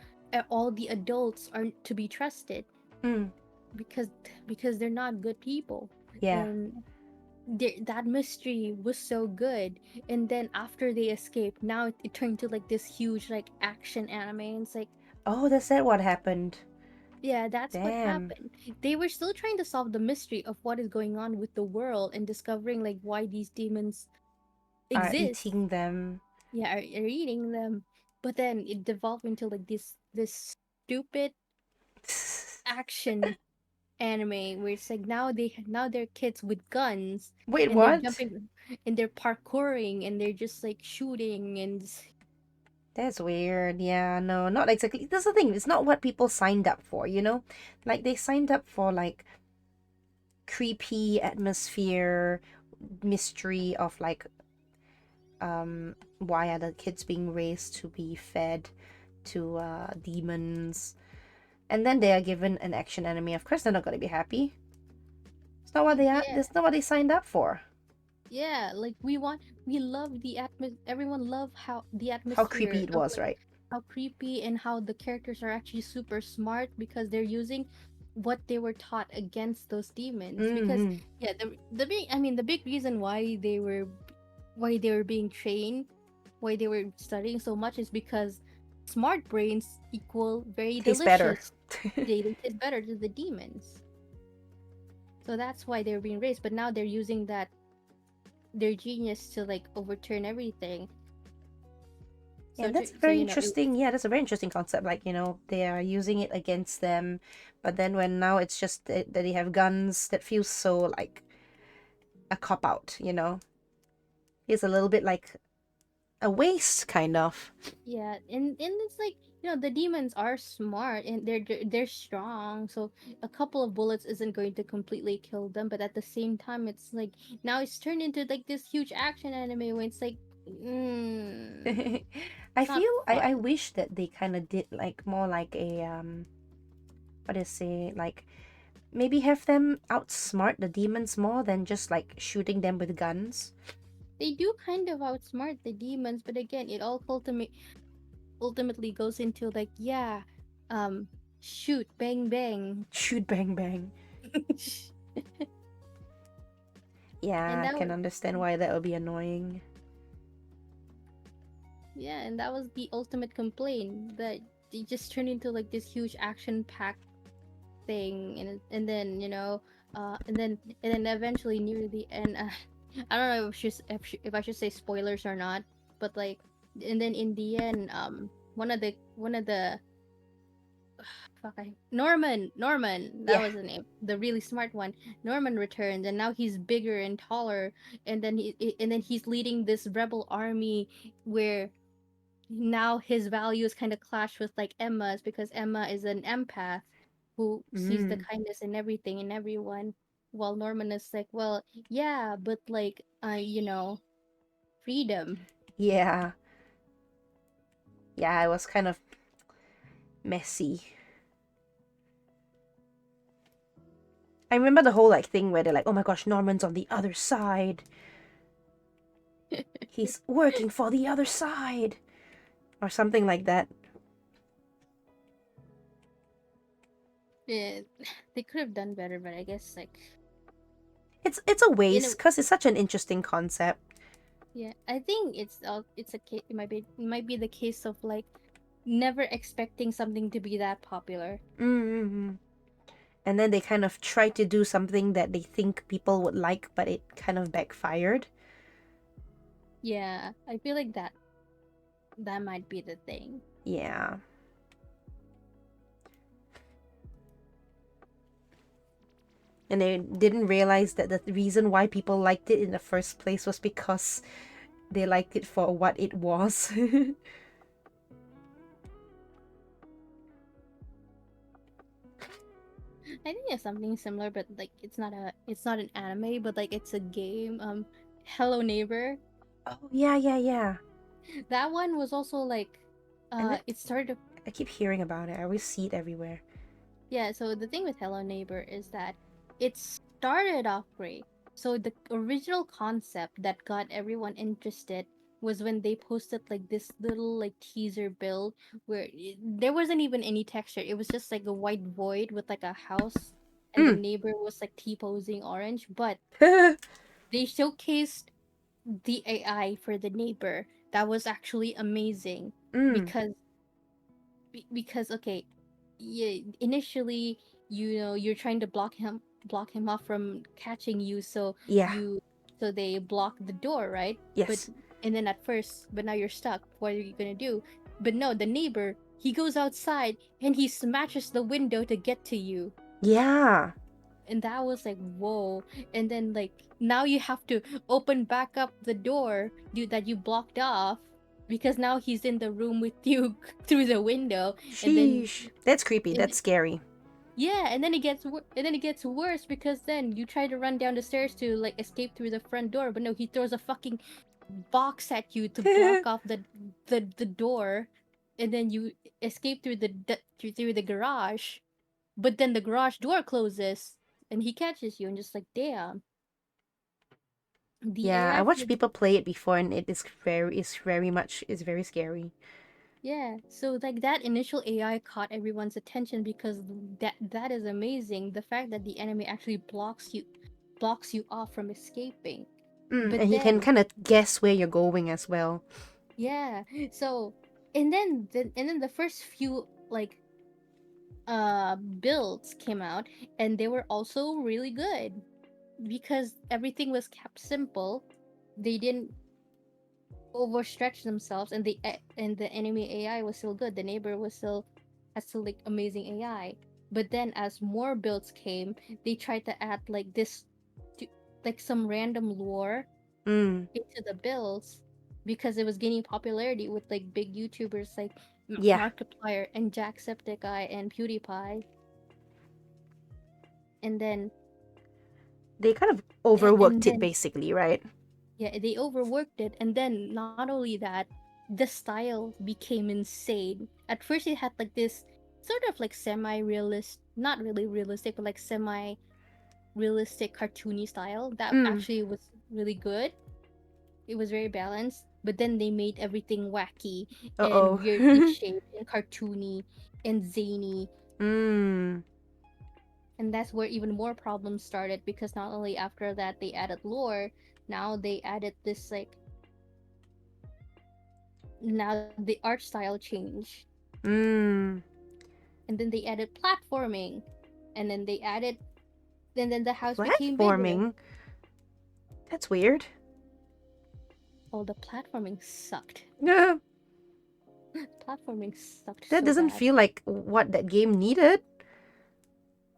all the adults aren't to be trusted
mm,
because they're not good people.
yeah,
and that mystery was so good, and then after they escaped, now it turned to like this huge like action anime, and it's like,
Oh, that's that what happened.
yeah, that's what
Damn.
happened. They were still trying to solve the mystery of what is going on with the world and discovering like why these demons
Are
exist.
eating them.
Yeah, are eating them. But then it devolved into like this stupid action anime where it's like now they're kids with guns,
Wait,
and they're
what?
jumping and they're parkouring and they're just like shooting and
That's weird. Yeah, no, not exactly. That's the thing. It's not what people signed up for, you know? Like, they signed up for, like, creepy atmosphere, mystery of, like, why are the kids being raised to be fed to demons? And then they are given an action anime. Of course, they're not going to be happy. It's not what they are.
yeah.
That's not what they signed up for.
Yeah, like we love the everyone love how the
How creepy
atmosphere
it
of
was,
like
right?
how creepy and how the characters are actually super smart because they're using what they were taught against those demons. Because
Mm-hmm.
yeah, the big I mean the big reason why they were being trained, why they were studying so much is because smart brains equal very
Tastes better.
delicious. They taste better to the demons. So that's why they were being raised. But now they're using that their genius to like overturn everything.
Yeah,
So
that's
so
very
you know
interesting. Yeah, that's a very interesting concept. Like, they are using it against them, but then when now it's just that they have guns, that feels so like a cop out. It's a little bit like a waste, kind of.
yeah, and it's like the demons are smart and they're strong. So a couple of bullets isn't going to completely kill them. But at the same time, it's like now it's turned into like this huge action anime where it's like,
I
it's not
feel I
fun.
wish that they kind of did like more like a what do you say, like maybe have them outsmart the demons more than just like shooting them with guns.
They do kind of outsmart the demons, but again, it all ultimately goes into like, yeah, um, shoot, bang, bang.
Shoot, bang bang.
And
Yeah, I
that
can
was
understand why that would be annoying.
Yeah, and that was the ultimate complaint that they just turned into like this huge action-packed thing, and then and then eventually near the end, I don't know if I should say spoilers or not, but like, and then in the end, one of the fuck, Norman, that
Yeah.
was the name, the really smart one. Norman returned, and now he's bigger and taller, and then he's leading this rebel army where now his values kind of clash with like Emma's because Emma is an empath who sees the
Mm.
kindness in everything and everyone, while Norman is like, well, yeah, but like, freedom.
Yeah. Yeah, it was kind of messy. I remember the whole like thing where they're like, "Oh my gosh, Norman's on the other side. He's working for the other side." Or something like that.
Yeah, they could have done better, but I guess like
It's a
in a
waste cuz it's such an interesting concept.
yeah, I think it's a case. It might be the case of like never expecting something to be that popular.
Mm-hmm. And then they kind of try to do something that they think people would like, but it kind of backfired.
Yeah, I feel like that might be the thing.
Yeah. And they didn't realize that the reason why people liked it in the first place was because they liked it for what it was.
I think it's something similar, but like it's not an anime, but like it's a game. Hello Neighbor.
Oh, yeah, yeah, yeah.
That one was also like,
And then
it started.
I keep hearing about it. I always see it everywhere.
Yeah. So the thing with Hello Neighbor is that it started off great. So the original concept that got everyone interested was when they posted like this little like teaser build where there wasn't even any texture. It was just like a white void with like a house, and the
Mm.
neighbor was like T posing orange, but they showcased the AI for the neighbor. That was actually amazing
Mm.
because because okay, yeah, initially you're trying to block him off from catching you, so
Yeah.
you so they block the door, right? But
Yes.
and then at first, but now you're stuck. What are you gonna do? But no, the neighbor, he goes outside and he smashes the window to get to you.
Yeah.
And that was like, whoa. And then like now you have to open back up the door that you blocked off because now he's in the room with you through the window. And then
Sheesh. That's creepy.
and
That's scary.
yeah, and then it gets worse because then you try to run down the stairs to like escape through the front door, but no, he throws a fucking box at you to block off the door, and then you escape through the garage, but then the garage door closes and he catches you and just like, damn. The
Yeah, I
AI for
watched
the
people play it before, and it's very scary.
Yeah, so like that initial AI caught everyone's attention because that is amazing. The fact that the enemy actually blocks you off from escaping.
Mm,
But
and he can
then
kind of guess where you're going as well.
yeah, so and then the first few like builds came out and they were also really good because everything was kept simple. They didn't overstretch themselves, and the enemy AI was still good. The neighbor was still has still like amazing AI. But then as more builds came, they tried to add like to, like some random lore
Mm,
into the builds because it was gaining popularity with like big YouTubers like
yeah,
Markiplier and Jacksepticeye and PewDiePie. And then
they kind of
and
overworked it
then
basically, right?
yeah, they overworked it, and then not only that, the style became insane. At first, it had like this sort of like semi-realist, not really realistic, but like semi-realistic cartoony style that
Mm,
actually was really good. It was very balanced, but then they made everything wacky and
uh-oh.
weirdly shaped and cartoony and zany.
Mm,
And that's where even more problems started because not only after that they added lore, now they added this like now the art style changed,
mm.
and then they added platforming, and then they added then the house became bigger.
Platforming? That's weird.
Oh, the platforming sucked.
Yeah,
Platforming sucked
that
so
doesn't
bad.
feel like what that game needed.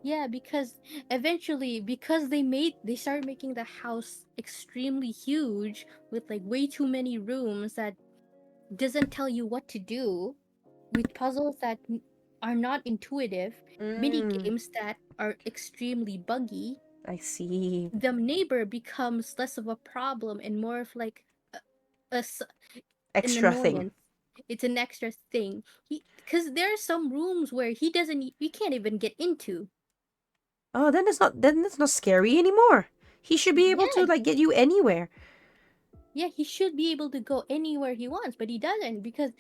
Yeah, because eventually because they started making the house extremely huge with like way too many rooms that doesn't tell you what to do, with puzzles that are not intuitive, mini
Mm,
games that are extremely buggy.
I see.
The neighbor becomes less of a problem and more of like a, an
Extra thing.
annoyance. It's an extra thing. Because there are some rooms where he can't even get into.
Oh, then that's not scary anymore. He should be able to
Yeah,
like get you anywhere.
yeah, he should be able to go anywhere he wants, but he doesn't because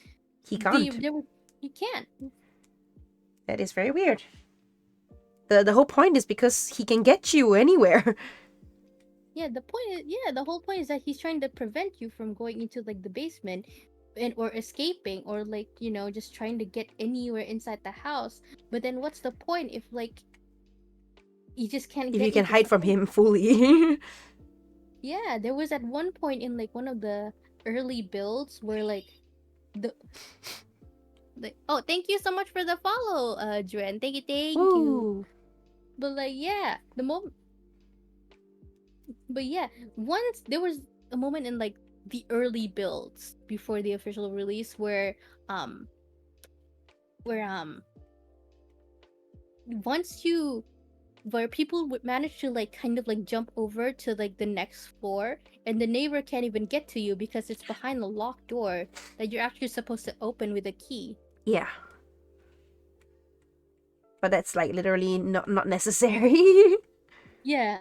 He can't.
there were he can't.
That is very weird. The whole point is because he can get you anywhere.
The whole point is that he's trying to prevent you from going into like the basement and or escaping or like, just trying to get anywhere inside the house. But then what's the point if like you just can't
If you
get
can
into
hide from
something?
him fully.
Yeah, there was at one point in like one of the early builds where the oh, thank you so much for the follow, Dren. Thank you.
Woo.
But like yeah, the moment but yeah, once there was a moment in like the early builds before the official release um where once you where people would manage to like kind of like jump over to like the next floor and the neighbor can't even get to you because it's behind the locked door that you're actually supposed to open with a key.
Yeah. But that's like literally not necessary.
Yeah,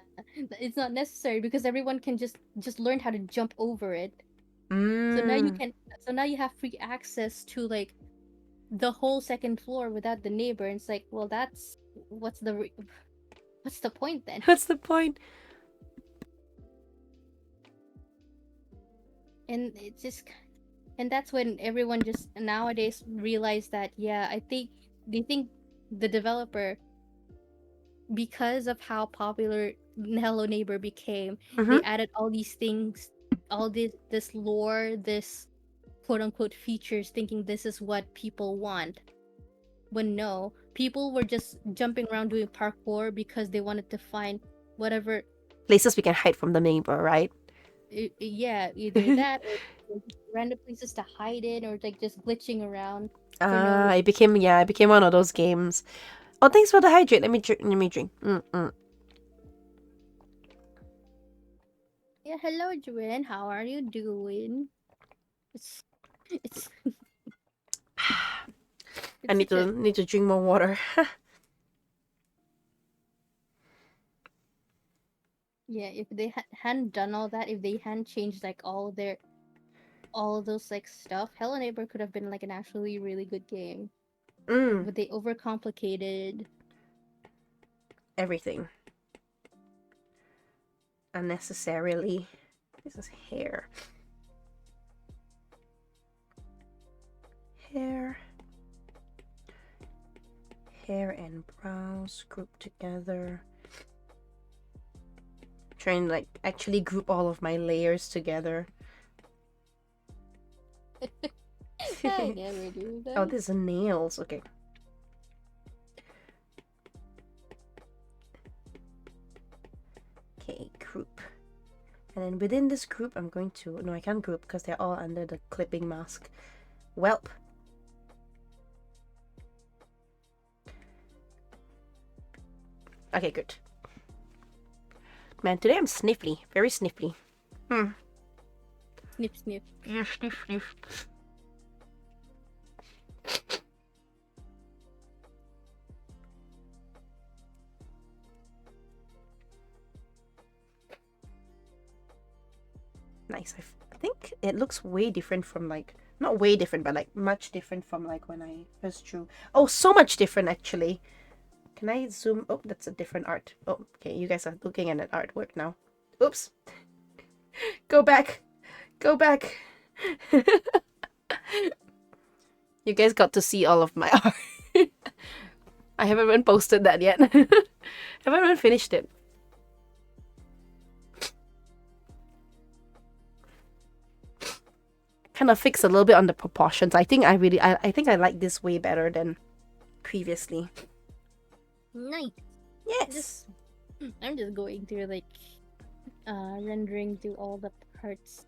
it's not necessary because everyone can just learn how to jump over it. So now you
Mm.
can so now you have free access to like the whole second floor without the neighbor. And it's like, well, what's the what's the point then?
What's the point?
And it's just, and that's when everyone just nowadays realize that, yeah, I think they think the developer, because of how popular Hello Neighbor became,
Mm-hmm.
they added all these things, all this lore, this quote unquote features, thinking this is what people want. When no, people were just jumping around doing parkour because they wanted to find whatever.
Places we can hide from the neighbor, right?
Yeah, either that or just random places to hide in, or like just glitching around for no reason.
It became one of those games. Oh, thanks for the hydrate. Let me drink. Let me drink.
Yeah, hello, Joanne. How are you doing? It's it's
I
it's such a,
need to drink more water.
yeah. If they hadn't done all that, if they hadn't changed like all those like stuff, Hello Neighbor could have been like an actually really good game.
Mm,
But they overcomplicated.
everything unnecessarily. This is hair. Hair. Hair and brows grouped together. Trying to like actually group all of my layers together.
I never do
Oh,
that.
these are nails. Okay. Okay, group. And then within this group, I'm going to... No, I can't group because they're all under the clipping mask. Welp. Okay, good. Man, today I'm sniffly. Very sniffly.
Snip, snip.
Yeah, sniff, sniff. Nice. I think it looks way different from like... Not way different, but like much different from like when I first drew. Oh, so much different actually. Can I zoom? Oh, that's a different art. Oh, okay. You guys are looking at an artwork now. Oops. Go back. Go back. You guys got to see all of my art. I haven't even posted that yet. Haven't even finished it. Kind of fix a little bit on the proportions. I think I think I like this way better than previously.
Nice.
Yes.
I'm just going through like rendering through all the parts.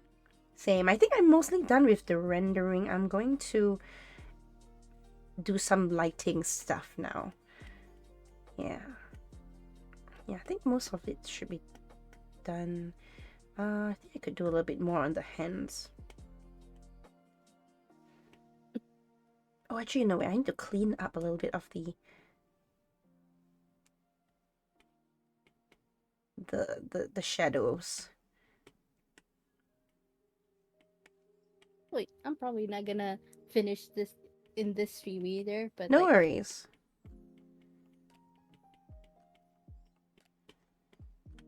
Same. I think I'm mostly done with the rendering. I'm going to do some lighting stuff now. Yeah. Yeah, I think most of it should be done. I think I could do a little bit more on the hands. Oh, actually, no, I need to clean up a little bit of the shadows.
Wait, I'm probably not gonna finish this in this stream either, but
No
like,
worries.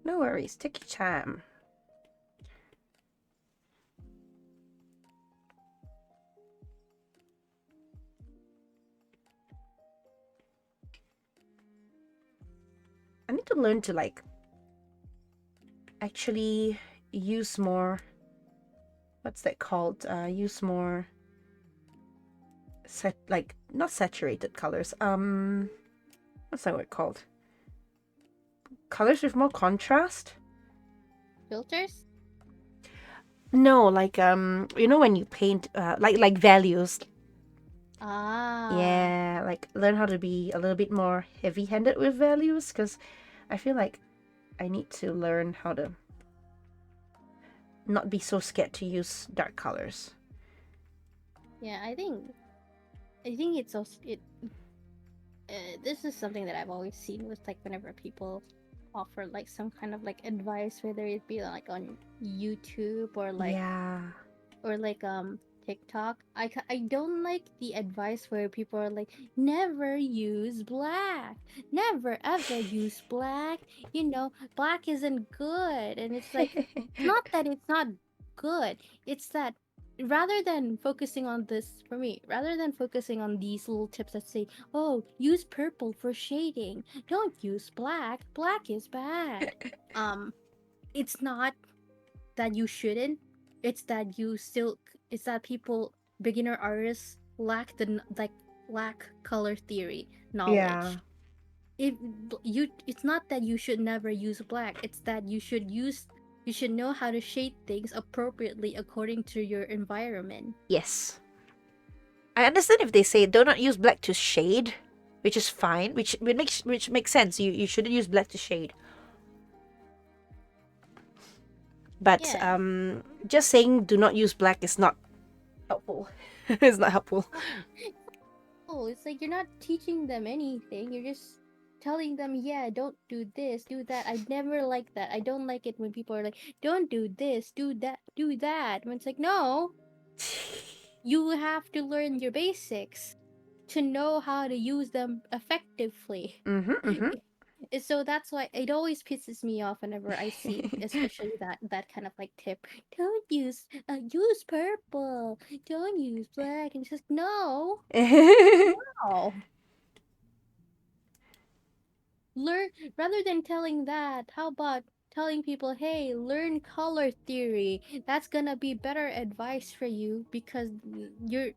No worries. Take your time. I need to learn to like actually use more, what's that called? Use more like not saturated colors. What's that word called? Colors with more contrast?
filters.
No, like you know when you paint like values.
Ah.
Yeah, like learn how to be a little bit more heavy-handed with values because I feel like I need to learn how to not be so scared to use dark colors.
Yeah, I think it's also it. This is something that I've always seen with like whenever people offer like some kind of like advice, whether it be like on YouTube
Yeah.
or like TikTok. I don't like the advice where people are like, never use black, never ever use black. You know, black isn't good, and it's like, it's not that it's not good. It's that rather than focusing on this for me, rather than focusing on these little tips that say, "Oh, use purple for shading. Don't use black. Black is bad." Um, it's not that you shouldn't. It's that you still. It's that people, beginner artists, lack color theory
Yeah.
knowledge. If you, it's not that you should never use black. It's that you should use. You should know how to shade things appropriately according to your environment.
Yes. I understand if they say do not use black to shade, which is fine, which makes sense. You shouldn't use black to shade. But
Yeah.
just saying do not use black is not helpful. It's not helpful.
Oh, it's like you're not teaching them anything. You're just telling them, yeah, don't do this, do that. I never like that. I don't like it when people are like, don't do this, do that, do that. When it's like, no, you have to learn your basics to know how to use them effectively. So that's why it always pisses me off whenever I see, especially that kind of like tip. Don't use purple. Don't use black. And it's just no. No. Learn rather than telling that. How about telling people, "Hey, learn color theory. That's gonna be better advice for you because you're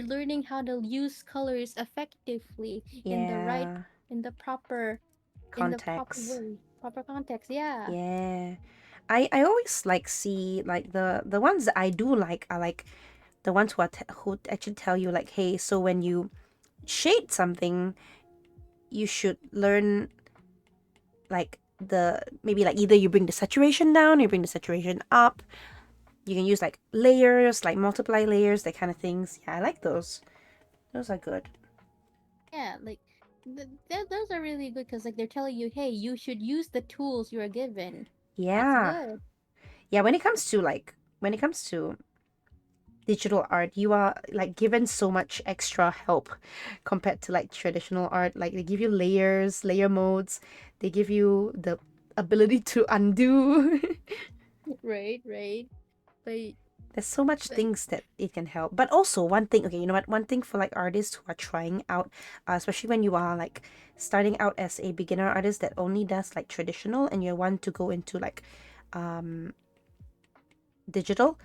learning how to use colors effectively in the right
Yeah.
in the proper
Context.
way, proper context." Yeah.
Yeah. I always like see like the ones that I do like are like the ones who actually tell you like, hey, so when you shade something, you should learn like the maybe like either you bring the saturation down, you bring the saturation up. You can use like layers, like multiply layers, that kind of things. Yeah, I like those. Those are good.
Yeah, like those are really good because like they're telling you, "Hey, you should use the tools you are given." That's
Yeah.
good.
Yeah, when it comes to digital art, you are like given so much extra help compared to like traditional art. Like they give you layers, layer modes, they give you the ability to undo.
Right, right. But
There's so much
but
things that it can help. But also one thing, okay, you know what? One thing for like artists who are trying out, especially when you are like starting out as a beginner artist that only does like traditional and you want to go into like digital,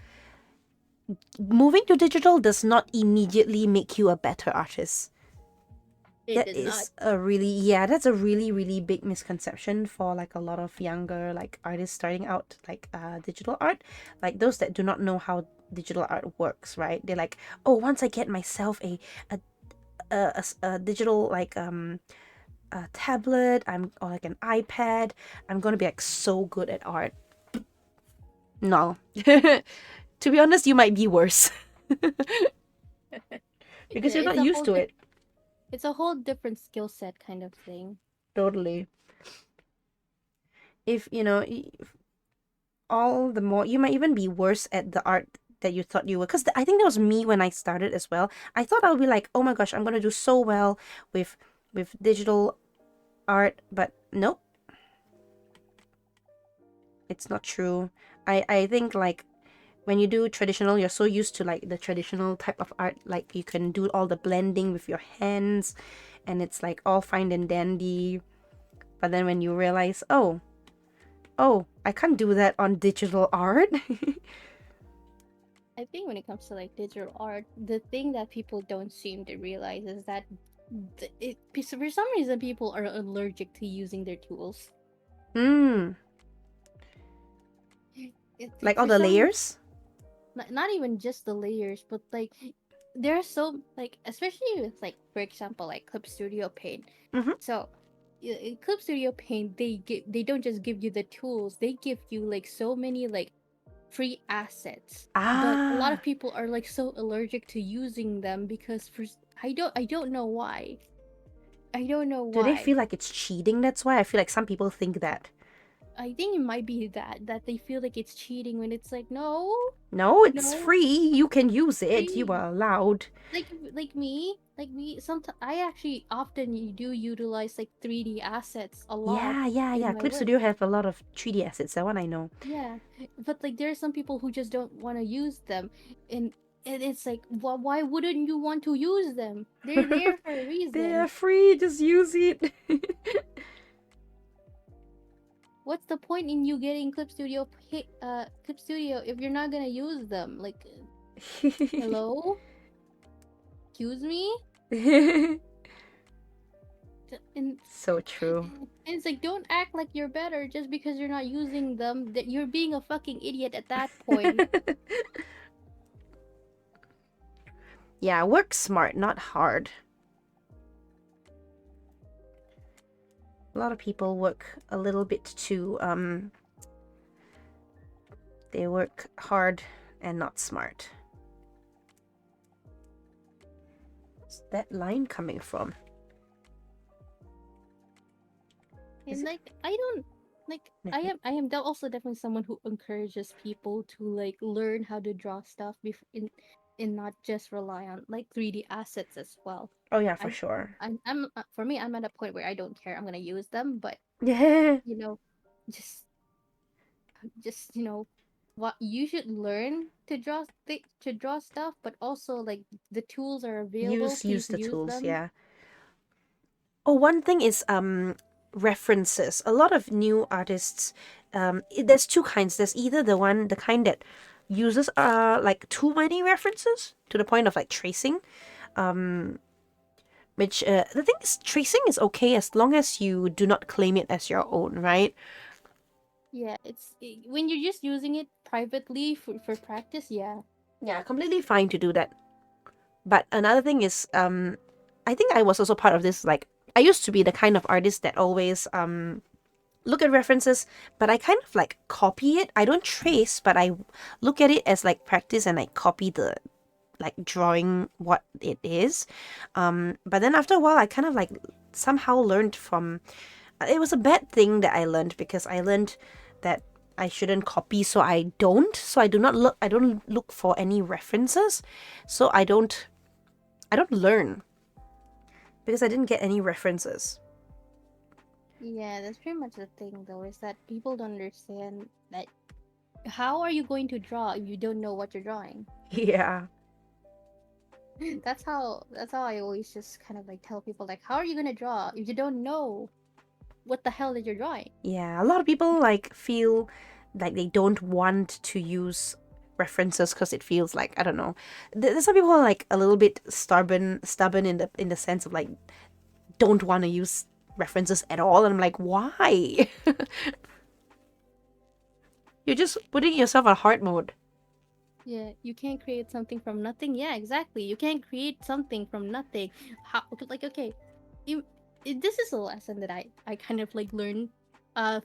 moving to digital does not immediately make you a better artist.
it
That
does not.
is a really, yeah, that's a really really big misconception for like a lot of younger like artists starting out like digital art, like those that do not know how digital art works, right? They're like, oh, once I get myself a a digital like a tablet, or like an iPad, I'm gonna be like so good at art. No. To be honest, you might be worse. Because you're
It's
not
a
used to it.
it's a whole different skill set kind of thing.
Totally. If you know, all the more you might even be worse at the art that you thought you were, because I think that was me when I started as well. I thought I would be like, oh my gosh, I'm gonna do so well with digital art, but nope, it's not true. I think like when you do traditional, you're so used to like the traditional type of art, like you can do all the blending with your hands and it's like all fine and dandy. But then when you realize, oh, I can't do that on digital art.
I think when it comes to like digital art, the thing that people don't seem to realize is that for some reason people are allergic to using their tools.
Hmm. Like all
For
the
some,
layers?
not even just the layers, but like there are so like especially with like for example like Clip Studio Paint.
Mm-hmm.
So in Clip Studio Paint, they don't just give you the tools; they give you like so many like free assets. But a lot
Ah.
of people are like so allergic to using them because I don't know why. I don't know
Do they
why.
feel like it's cheating? That's why I feel like some people think that.
I think it might be that they feel like it's cheating when it's like no,
No, it's
no,
free. You can use it. You
free.
are allowed.
Like me, sometimes I actually often do utilize like 3D assets a lot
Yeah.
in my
Clip
work.
Studio have a lot of 3D assets. That one I know.
Yeah, but like there are some people who just don't want to use them, and and it's like, why wouldn't you want to use them? They're there for a
They are
reason.
free. Just use it.
What's the point in you getting Clip Studio if you're not gonna use them? Like, hello, excuse me. And
So true.
and it's like, don't act like you're better just because you're not using them. That you're being a fucking idiot at that point.
Yeah, work smart, not hard. A lot of people work a little bit too, they work hard and not smart. Where's that line coming from? Is
And
it-
like, I don't like. I am also definitely someone who encourages people to like learn how to draw stuff before in and not just rely on like 3D assets as well.
Oh yeah, for
I
sure.
I'm for me, I'm at a point where I don't care. I'm gonna use them, but
Yeah.
you know, just what you should learn to to draw stuff, but also like the tools are available.
Use
Please
the
use
tools,
them.
yeah. Oh, one thing is references. A lot of new artists, there's two kinds. There's either the kind that uses like too many references to the point of like tracing. Um, which the thing is, tracing is okay as long as you do not claim it as your own, right?
Yeah, when you're just using it privately for practice. Yeah,
Yeah, completely fine to do that. But another thing is, I think I was also part of this. Like, I used to be the kind of artist that always look at references, but I kind of like copy it. I don't trace, but I look at it as like practice and I copy the like drawing what it is. But then after a while, I kind of like somehow learned from. It was a bad thing that I learned because I learned that I shouldn't copy, so I don't. So I do not look. I don't look for any references. So I don't. I don't learn because I didn't get any references.
yeah, that's pretty much the thing though, is that people don't understand that how are you going to draw if you don't know what you're drawing?
Yeah.
That's how I always just kind of like tell people, like, how are you gonna draw if you don't know what the hell that you're drawing?
Yeah, a lot of people like feel like they don't want to use references because it feels like I don't know. There's some people who are like a little bit stubborn in the sense of like don't want to use references at all, and I'm like, why? You're just putting yourself on hard mode.
Yeah, you can't create something from nothing. Yeah, exactly. You can't create something from nothing. How? Like, okay, this is a lesson that I kind of like learned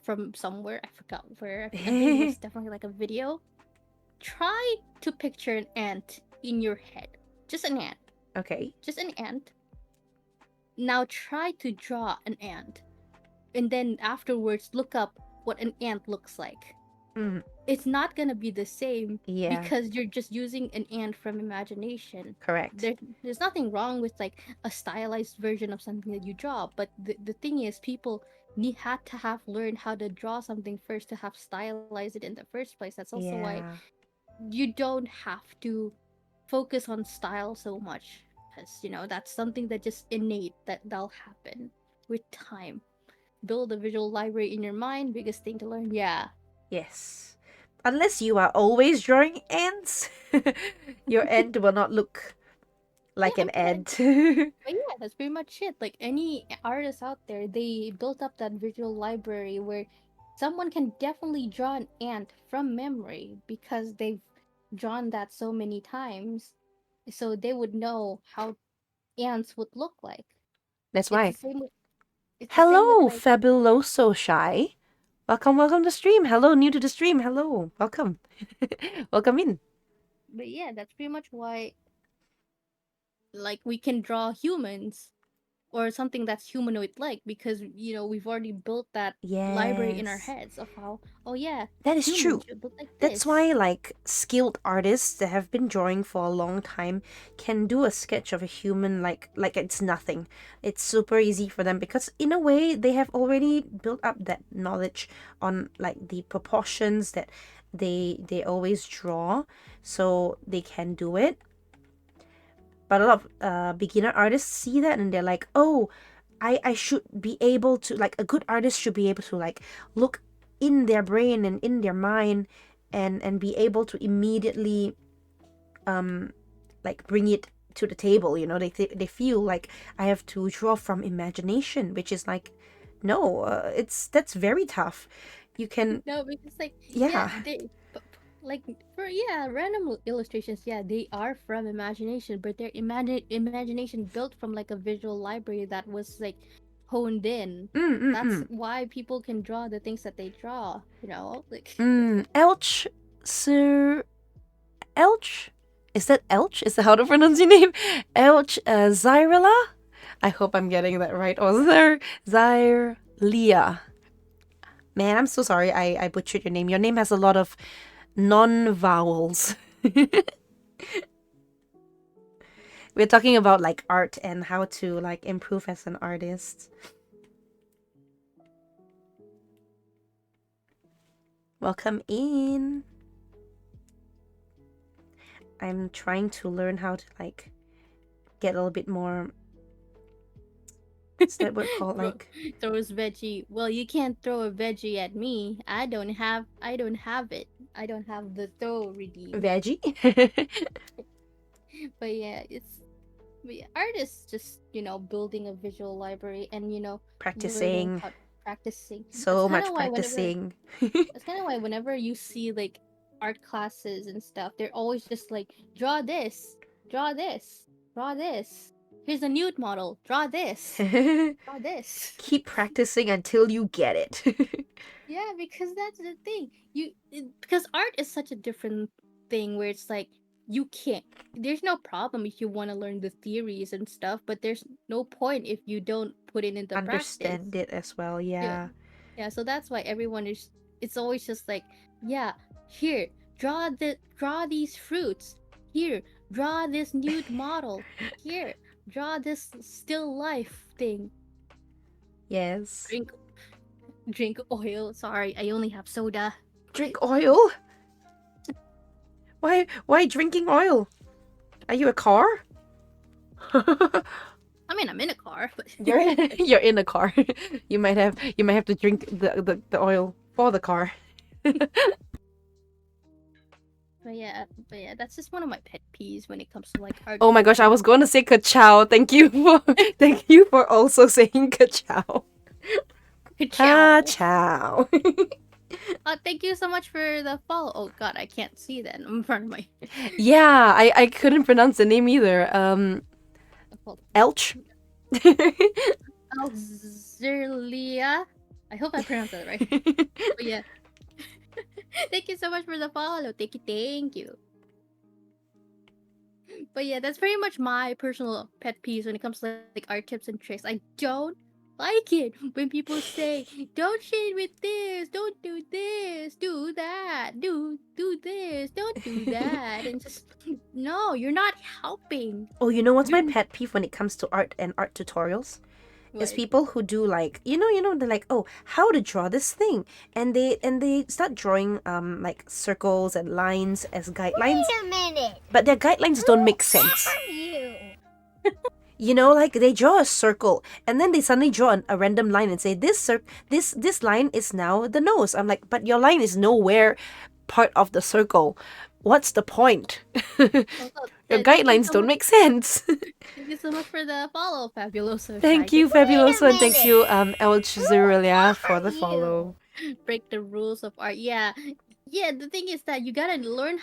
from somewhere. I forgot where. I think it was definitely like a video. Try to picture an ant in your head. Just an ant.
Okay.
Just an ant. Now try to draw an ant, and then afterwards look up what an ant looks like.
Mm,
It's not gonna be the same
yeah,
because you're just using an ant from imagination.
correct.
There's nothing wrong with like a stylized version of something that you draw, but the thing is, people had to have learned how to draw something first to have stylized it in the first place. That's also why
Yeah.
you don't have to focus on style so much, because that's something that just innate, that'll happen with time. Build a visual library in your mind. Biggest thing to learn. Yeah.
Yes. Unless you are always drawing ants, your ant will not look like
Yeah,
an
but
ant.
yeah, that's pretty much it. Like any artist out there, they built up that visual library where someone can definitely draw an ant from memory because they've drawn that so many times. So they would know how ants would look like.
That's
It's the
why.
same with
Hello,
like,
Fabuloso Shy. Welcome to the stream. Hello, new to the stream. Hello, welcome. Welcome in.
but yeah, that's pretty much why like we can draw humans or something that's humanoid like, because we've already built that library in our
Yes.
heads of how, oh yeah,
That is true.
humans should look like
That's
this.
why, like, skilled artists that have been drawing for a long time can do a sketch of a human like it's nothing. It's super easy for them because, in a way, they have already built up that knowledge on like the proportions that they always draw, so they can do it. But a lot of beginner artists see that and they're like, oh, I should be able to, like, a good artist should be able to, like, look in their brain and in their mind and be able to immediately like bring it to the table. They feel like I have to draw from imagination, which is like, no, that's very tough. You can,
No, because like
yeah.
like for random illustrations, they are from imagination, but they're imagination built from like a visual library that was like honed in. That's why people can draw the things that they draw, like
Elch, Sir Elch? Is that Elch? Is that how to pronounce your name? Elch Zyrilla? I hope I'm getting that right. Or Zyria. Man, I'm so sorry I butchered your name. Your name has a lot of non-vowels. We're talking about like art and how to like improve as an artist. Welcome in. I'm trying to learn how to like get a little bit more. What's that word called? Like
throws veggie. Well, you can't throw a veggie at me. I don't have it. I don't have the throw redeem.
Veggie.
But yeah, art is just building a visual library and
Practicing.
Practicing.
So much practicing.
That's kind of why whenever you see like art classes and stuff, they're always just like, draw this, draw this, draw this. Here's a nude model. Draw this. Draw this.
Keep practicing until you get it.
Yeah, because that's the thing. Because art is such a different thing where it's like there's no problem if you want to learn the theories and stuff, but there's no point if you don't put it into
Understand
practice.
it as well, yeah.
Yeah, so that's why it's always just like, yeah, here, draw these fruits. Here, draw this nude model. Here, draw this still life thing.
Yes.
Drink oil. Sorry, I only have soda.
Drink oil? Why drinking oil? Are you a car?
I mean, I'm in a car, but
You're in a car. You might have to drink the oil for the car.
But yeah, that's just one of my pet peeves when it comes to like art.
Oh my gosh, I was going to say ka-chow. Thank you for also saying ka-chow. Ka-chow.
Thank you so much for the follow. Oh god, I can't see that in front of my.
Yeah, I couldn't pronounce the name either. Elch.
Alzerlia. I hope I pronounced that right. But yeah. Thank you so much for the follow. Thank you. But yeah, that's pretty much my personal pet peeves when it comes to like art tips and tricks. I don't like it when people say, don't shade with this, don't do this, do that, do this, don't do that. And just, no, you're not helping.
Oh, you know what's my pet peeve when it comes to art and art tutorials? Is people who do like they're like, oh, how to draw this thing, and they start drawing like circles and lines as guidelines.
Wait a minute.
But their guidelines don't make sense.
You.
Like they draw a circle and then they suddenly draw a random line and say this line is now the nose. I'm like, but your line is nowhere part of the circle. What's the point? Your guidelines don't make sense.
Thank you so much for the follow, Fabuloso.
Thank you, Fabuloso, and thank you, Elch Zerulia, for the follow.
Break the rules of art. Yeah. The thing is that you gotta learn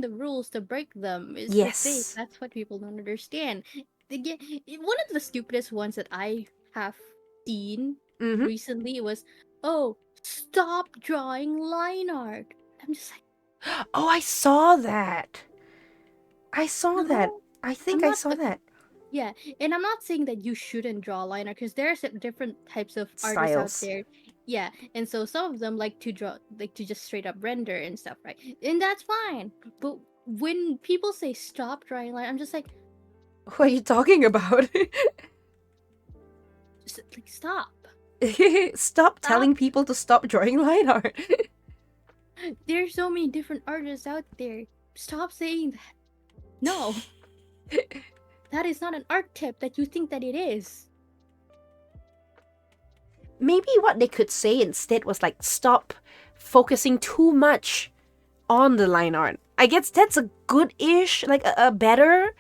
the rules to break them. Is the thing. That's what people don't understand. One of the stupidest ones that I have seen recently was, oh, stop drawing line art. I'm just like,
oh, I saw that. I think I saw that.
Yeah, and I'm not saying that you shouldn't draw line art because there's different types of artists out
Styles.
there. Yeah, and so some of them like to draw, like to just straight up render and stuff, right? And that's fine. But when people say stop drawing line, I'm just like,
What are you talking about?
like stop.
Stop telling people to stop drawing line art.
There's so many different artists out there. Stop saying that. No, that is not an art tip that you think that it is.
Maybe what they could say instead was like, stop focusing too much on the line art. I guess that's a good-ish, like a better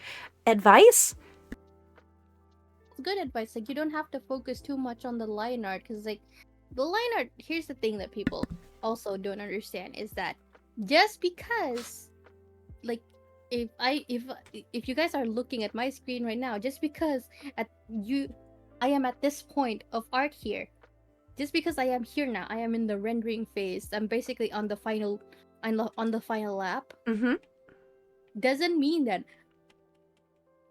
advice.
Good advice. Like, you don't have to focus too much on the line art because, like, the line art. Here's the thing that people also don't understand is that just because, like, if you guys are looking at my screen right now, just because I am at this point of art here. Just because I am here now, I am in the rendering phase. I'm basically on the final, on the final lap.
Mm-hmm.
Doesn't mean that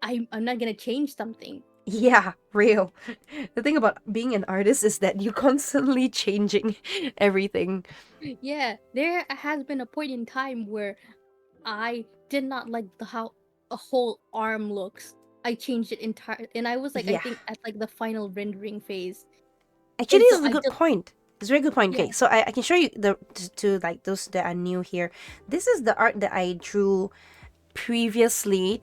I'm not gonna change something.
Yeah, real. The thing about being an artist is that you're constantly changing everything.
Yeah, there has been a point in time where I did not like how a whole arm looks. I changed it entire, and I was like, I
Yeah.
think at like the final rendering phase.
Actually,
And
this
so
is a
I
good
just,
point. It's a very good point.
yeah,
Okay, so I can show you to like those that are new here. This is the art that I drew previously,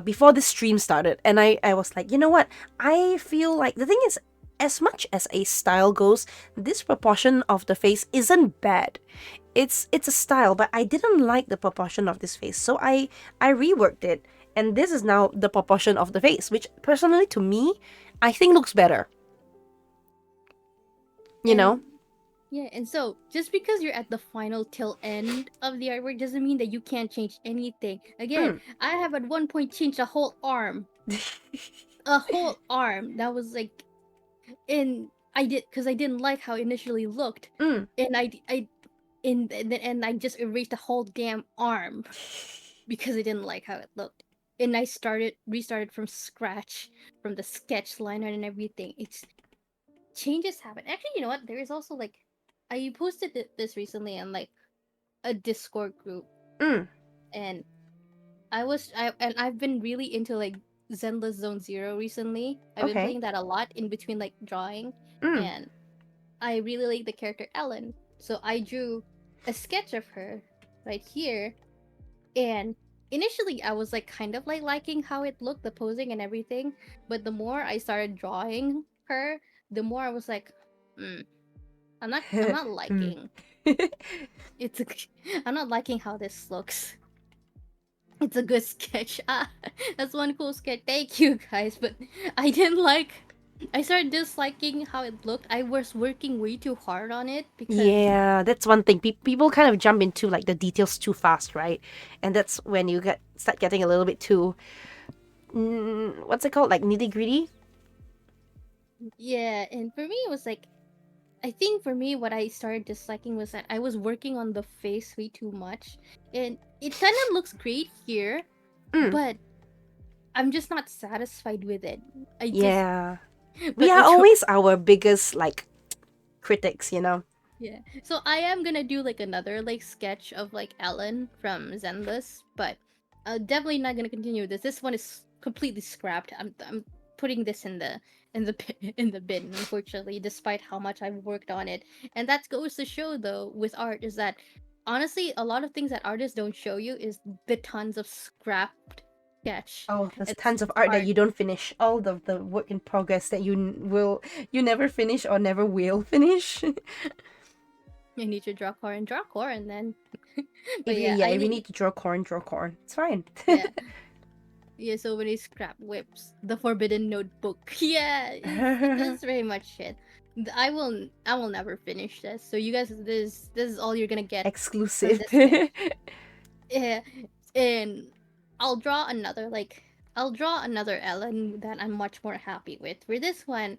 before the stream started, and I was like, you know what? I feel like the thing is, as much as a style goes, this proportion of the face isn't bad. It's a style, but I didn't like the proportion of this face, so I reworked it, and this is now the proportion of the face, which personally to me, I think looks better. You know?
and yeah, and so just because you're at the final till end of the artwork doesn't mean that you can't change anything. Again,
Mm.
I have at one point changed a whole arm that was like, and I did because I didn't like how it initially looked,
Mm.
and and I just erased the whole damn arm because I didn't like how it looked. And I restarted from scratch, from the sketch line art and everything. It's changes happen. Actually, you know what? There is also like, I posted this recently on like a Discord group,
Mm.
and I've been really into like Zenless Zone Zero recently. I've been
Okay.
playing that a lot in between like drawing,
Mm.
and I really like the character Ellen. So I drew a sketch of her right here, and initially I was like kind of like liking how it looked, the posing and everything. But the more I started drawing her, the more I was like, hmm, I'm not
Mm.
liking it's a, I'm not liking how this looks. It's a good sketch. Ah, that's one cool sketch. Thank you guys, but I didn't like. I started disliking how it looked. I was working way too hard on it because
Yeah, that's one thing. People kind of jump into like the details too fast, right? And that's when you start getting a little bit too, what's it called? Like nitty gritty.
yeah, and for me it was like, I think for me what I started disliking was that I was working on the face way too much, and it kind of looks great here,
Mm.
but I'm just not satisfied with it. I just
Yeah, we
but
are
okay.
always our biggest like critics, you know.
Yeah. So I am gonna do like another like sketch of like Ellen from Zenless, but definitely not gonna continue with this. This one is completely scrapped. I'm putting this in the in the bin, unfortunately, despite how much I've worked on it. And that goes to show though with art is that honestly a lot of things that artists don't show you is the tons of scrapped sketch.
Oh, there's
It's
tons of art that
art.
you don't finish. All the work in progress that you never finish or never will finish.
You need to draw core, and then but
If you,
yeah,
yeah,
I
if you
need
need to draw corn, draw corn. It's fine.
yeah. Yeah, so many scrap whips. The Forbidden Notebook. Yeah, this is very much it. I will never finish this. So you guys, this is all you're gonna get from
Exclusive.
this sketch. Yeah, and I'll draw another Ellen that I'm much more happy with. For this one,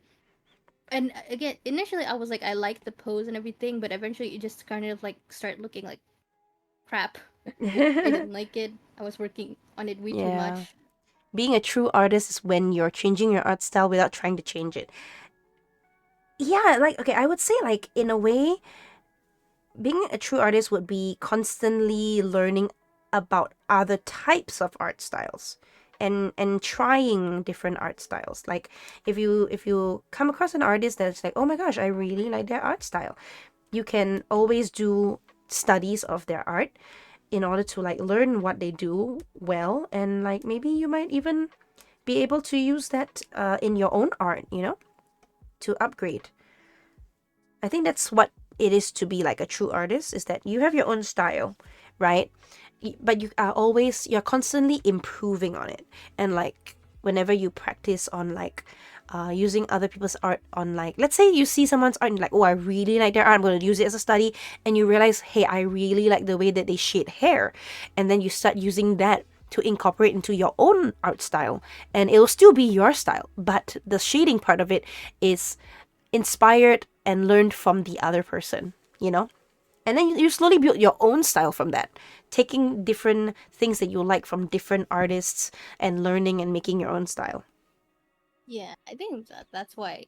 and again, initially I was like I liked the pose and everything, but eventually it just kind of like start looking like crap. I didn't like it. I was working on it way too
Yeah.
much.
being a true artist is when you're changing your art style without trying to change it. Yeah, like, okay, I would say, like, in a way, being a true artist would be constantly learning about other types of art styles and trying different art styles. Like, if you come across an artist that's like, oh my gosh, I really like their art style, you can always do studies of their art in order to like learn what they do well, and like maybe you might even be able to use that in your own art, to upgrade. I think that's what it is to be like a true artist, is that you have your own style, right? But you're constantly improving on it. And like whenever you practice on like using other people's art on, like, let's say you see someone's art and like, oh, I really like their art, I'm going to use it as a study, and you realize, hey, I really like the way that they shade hair, and then you start using that to incorporate into your own art style, and it'll still be your style, but the shading part of it is inspired and learned from the other person, and then you slowly build your own style from that, taking different things that you like from different artists and learning and making your own style.
Yeah, I think that's why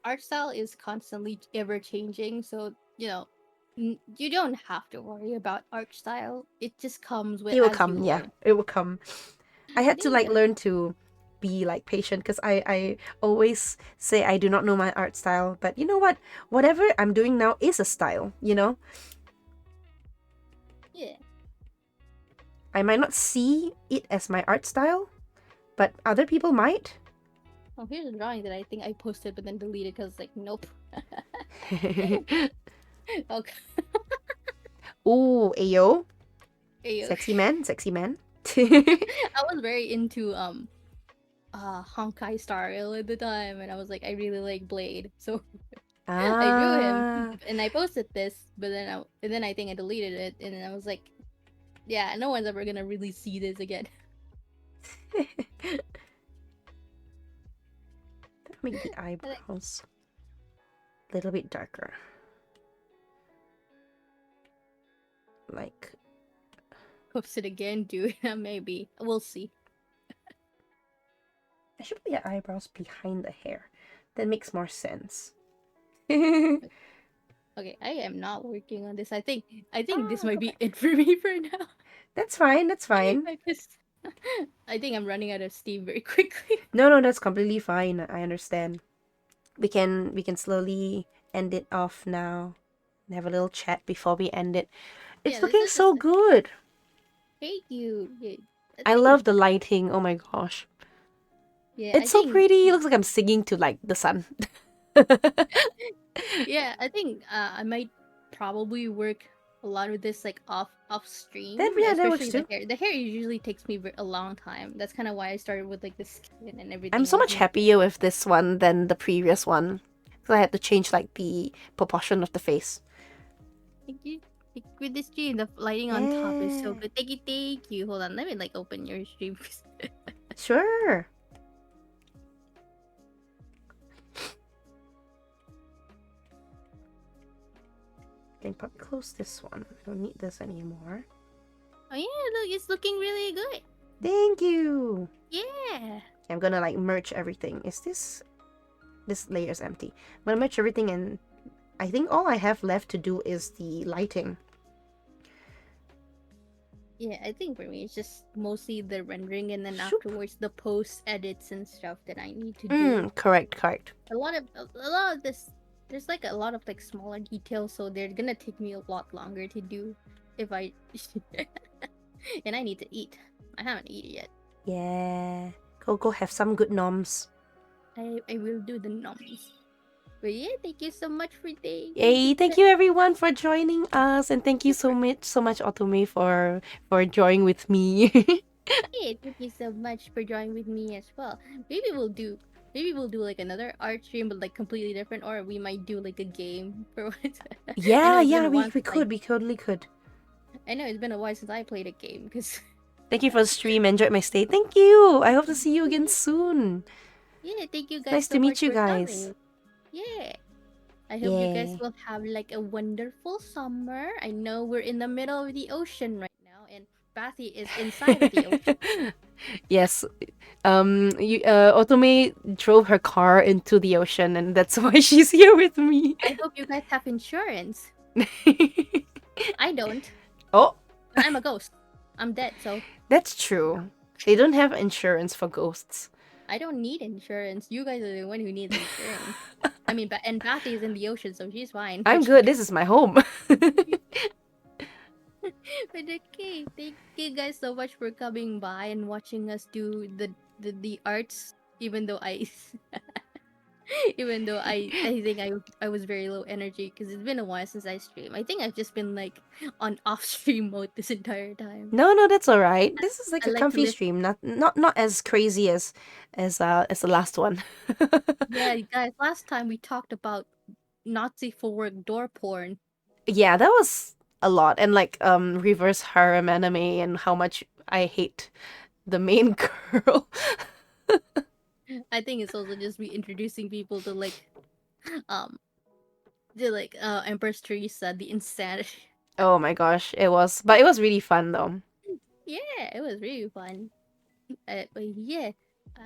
art style is constantly ever changing. So you don't have to worry about art style. It just comes with
It will
as you
come, yeah,
learn.
it will come. I
I
had to
think
like
that
learn to be like patient, because I always say I do not know my art style, but you know what, whatever I'm doing now is a style.
yeah.
I might not see it as my art style, but other people might.
Oh, here's a drawing that I think I posted but then deleted because like nope. Okay.
Ooh, ayo.
Ayo.
Sexy man, sexy man.
I was very into Honkai style at the time, and I was like, I really like Blade, so I drew him
Ah.
and I posted this, but then I think I deleted it, and then I was like, yeah, no one's ever gonna really see this again.
Make the eyebrows a little bit darker. Like,
Post it again, dude. Maybe we'll see.
I should put the eyebrows behind the hair. That makes more sense.
Okay, I am not working on this. I think this might be it for me for now.
That's fine. That's fine.
I think I'm running out of steam very quickly.
No, that's completely fine. I understand. We can slowly end it off now. And have a little chat before we end it. It's
Yeah,
looking
this
so
is
good.
thank you. Yeah,
I love the lighting. Oh my gosh.
Yeah,
It's so pretty. It looks like I'm singing to like the sun.
Yeah, I think I might probably work a lot with this like off stream.
That works
Especially
too.
the hair. The hair usually takes me a long time. That's kind of why I started with like the skin and everything.
I'm so much
else.
happier with this one than the previous one. So I had to change like the proportion of the face.
Thank you. With this stream, the lighting on top is so good. Thank you. Hold on, let me like open your stream.
Sure. Can probably close this one. I don't need this anymore.
Oh yeah, look, it's looking really good.
Thank you.
Yeah.
I'm gonna like merge everything. Is this layer is empty? I'm gonna merge everything, and I think all I have left to do is the lighting.
Yeah, I think for me it's just mostly the rendering, and then
Shoop.
afterwards the post edits and stuff that I need to do.
Correct.
A lot of this, there's like a lot of like smaller details, so they're gonna take me a lot longer to do if I and I need to eat. I haven't eaten yet.
Yeah. Go have some good noms.
I will do the noms. But yeah, thank you so much for the
Yay, thank you everyone for joining us, and thank you so much Otome for joining with me.
Yeah, thank you so much for joining with me as well. Maybe we'll do like another art stream, but like completely different, or we might do like a game for once.
Yeah, we
We
totally could.
I know it's been a while since I played a game because.
Thank you for the stream. Enjoyed my stay. Thank you. I hope to see you again soon.
Yeah, thank you guys.
Nice
so
to meet
much
you
for
guys.
coming. Yeah. I hope you guys will have like a wonderful summer. I know we're in the middle of the ocean right now, and Bathy is inside of the ocean.
Yes,
Otome drove her car into the ocean, and that's why she's here with me.
I hope you guys have insurance. I don't.
Oh,
But I'm a ghost. I'm dead, so
that's true. They don't have insurance for ghosts.
I don't need insurance. You guys are the one who needs insurance. I mean, and Bathy is in the ocean, so she's fine.
I'm good. This is my home.
But okay, thank you guys so much for coming by and watching us do the arts. Even though I, even though I think I was very low energy because it's been a while since I stream. I think I've just been like on off stream mode this entire time.
No, that's all right. This is like
I
a
like to
comfy
listen.
stream. Not as crazy as the last one.
Yeah, guys. Last time we talked about Nazi forward door porn.
Yeah, that was a lot, and like reverse harem anime and how much I hate the main girl.
I think it's also just me introducing people to um, Empress Teresa, the insanity.
Oh my gosh, it was really fun though.
Yeah, it was really fun. But yeah,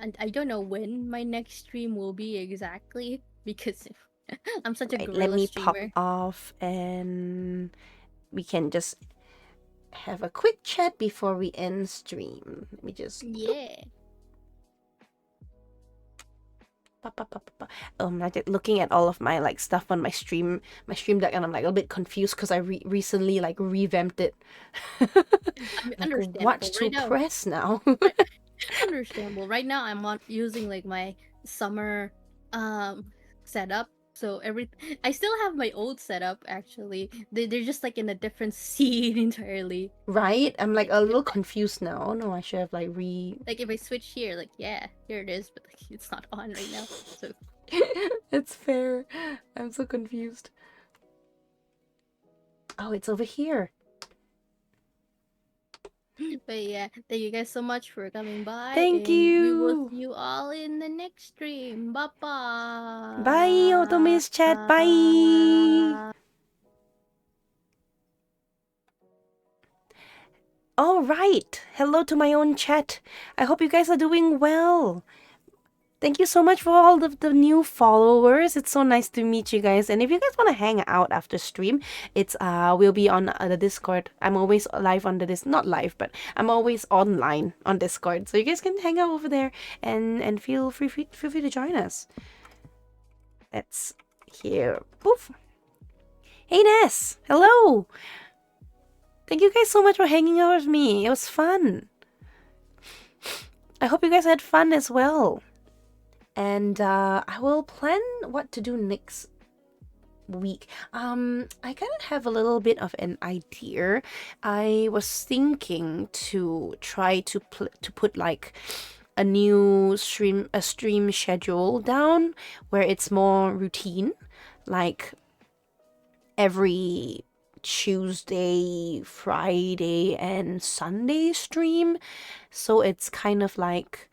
and I don't know when my next stream will be exactly because I'm such a
Right, let
guerrilla
me pop
streamer.
off and we can just have a quick chat before we end stream. Let me just
Yeah.
I'm like looking at all of my like stuff on my stream deck, and I'm like a bit confused because I recently like revamped it. Like,
Understandable.
what to
Right now,
press now?
understandable. Right now, I'm on using like my summer setup. So I still have my old setup actually. They're just like in a different scene entirely.
Right? I'm like a little confused now. Oh no, I should have like
Like if I switch here, like yeah, here it is, but like it's not on right now. So
It's fair. I'm so confused. Oh, it's over here.
but yeah, thank you guys so much for coming by.
Thank
and We will
you.
see you all in the next stream. Bye bye.
Bye, Otome's chat. Bye. All right. Hello to my own chat. I hope you guys are doing well. Thank you so much for all of the new followers. It's so nice to meet you guys. And if you guys want to hang out after stream, it's we'll be on the Discord. I'm always live on not live, but I'm always online on Discord. So you guys can hang out over there and feel free to join us. That's here. Poof. Hey Ness. Hello. Thank you guys so much for hanging out with me. It was fun. I hope you guys had fun as well. And I will plan what to do next week. I kind of have a little bit of an idea. I was thinking to try to put like a new stream schedule down where it's more routine, like every Tuesday, Friday, and Sunday stream. So it's kind of like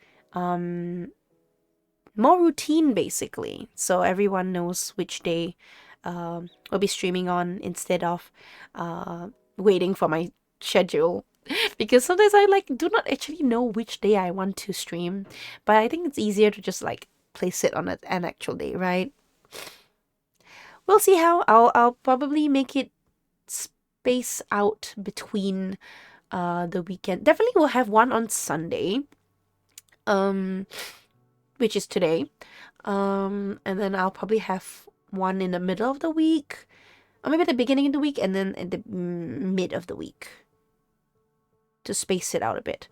more routine basically, so everyone knows which day we'll be streaming on instead of waiting for my schedule because sometimes I like do not actually know which day I want to stream, but I think it's easier to just like place it on an actual day, right? We'll see how. I'll probably make it space out between the weekend. Definitely we'll have one on Sunday, which is today. And then I'll probably have one in the middle of the week, or maybe at the beginning of the week, and then at the mid of the week to space it out a bit.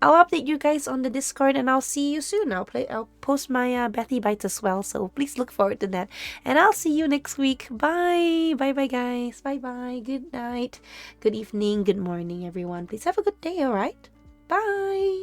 I'll update you guys on the Discord, and I'll see you soon. I'll post my Bethy Bites as well, so please look forward to that. And I'll see you next week. Bye. Bye, guys. Bye. Good night. Good evening. Good morning, everyone. Please have a good day, alright? Bye.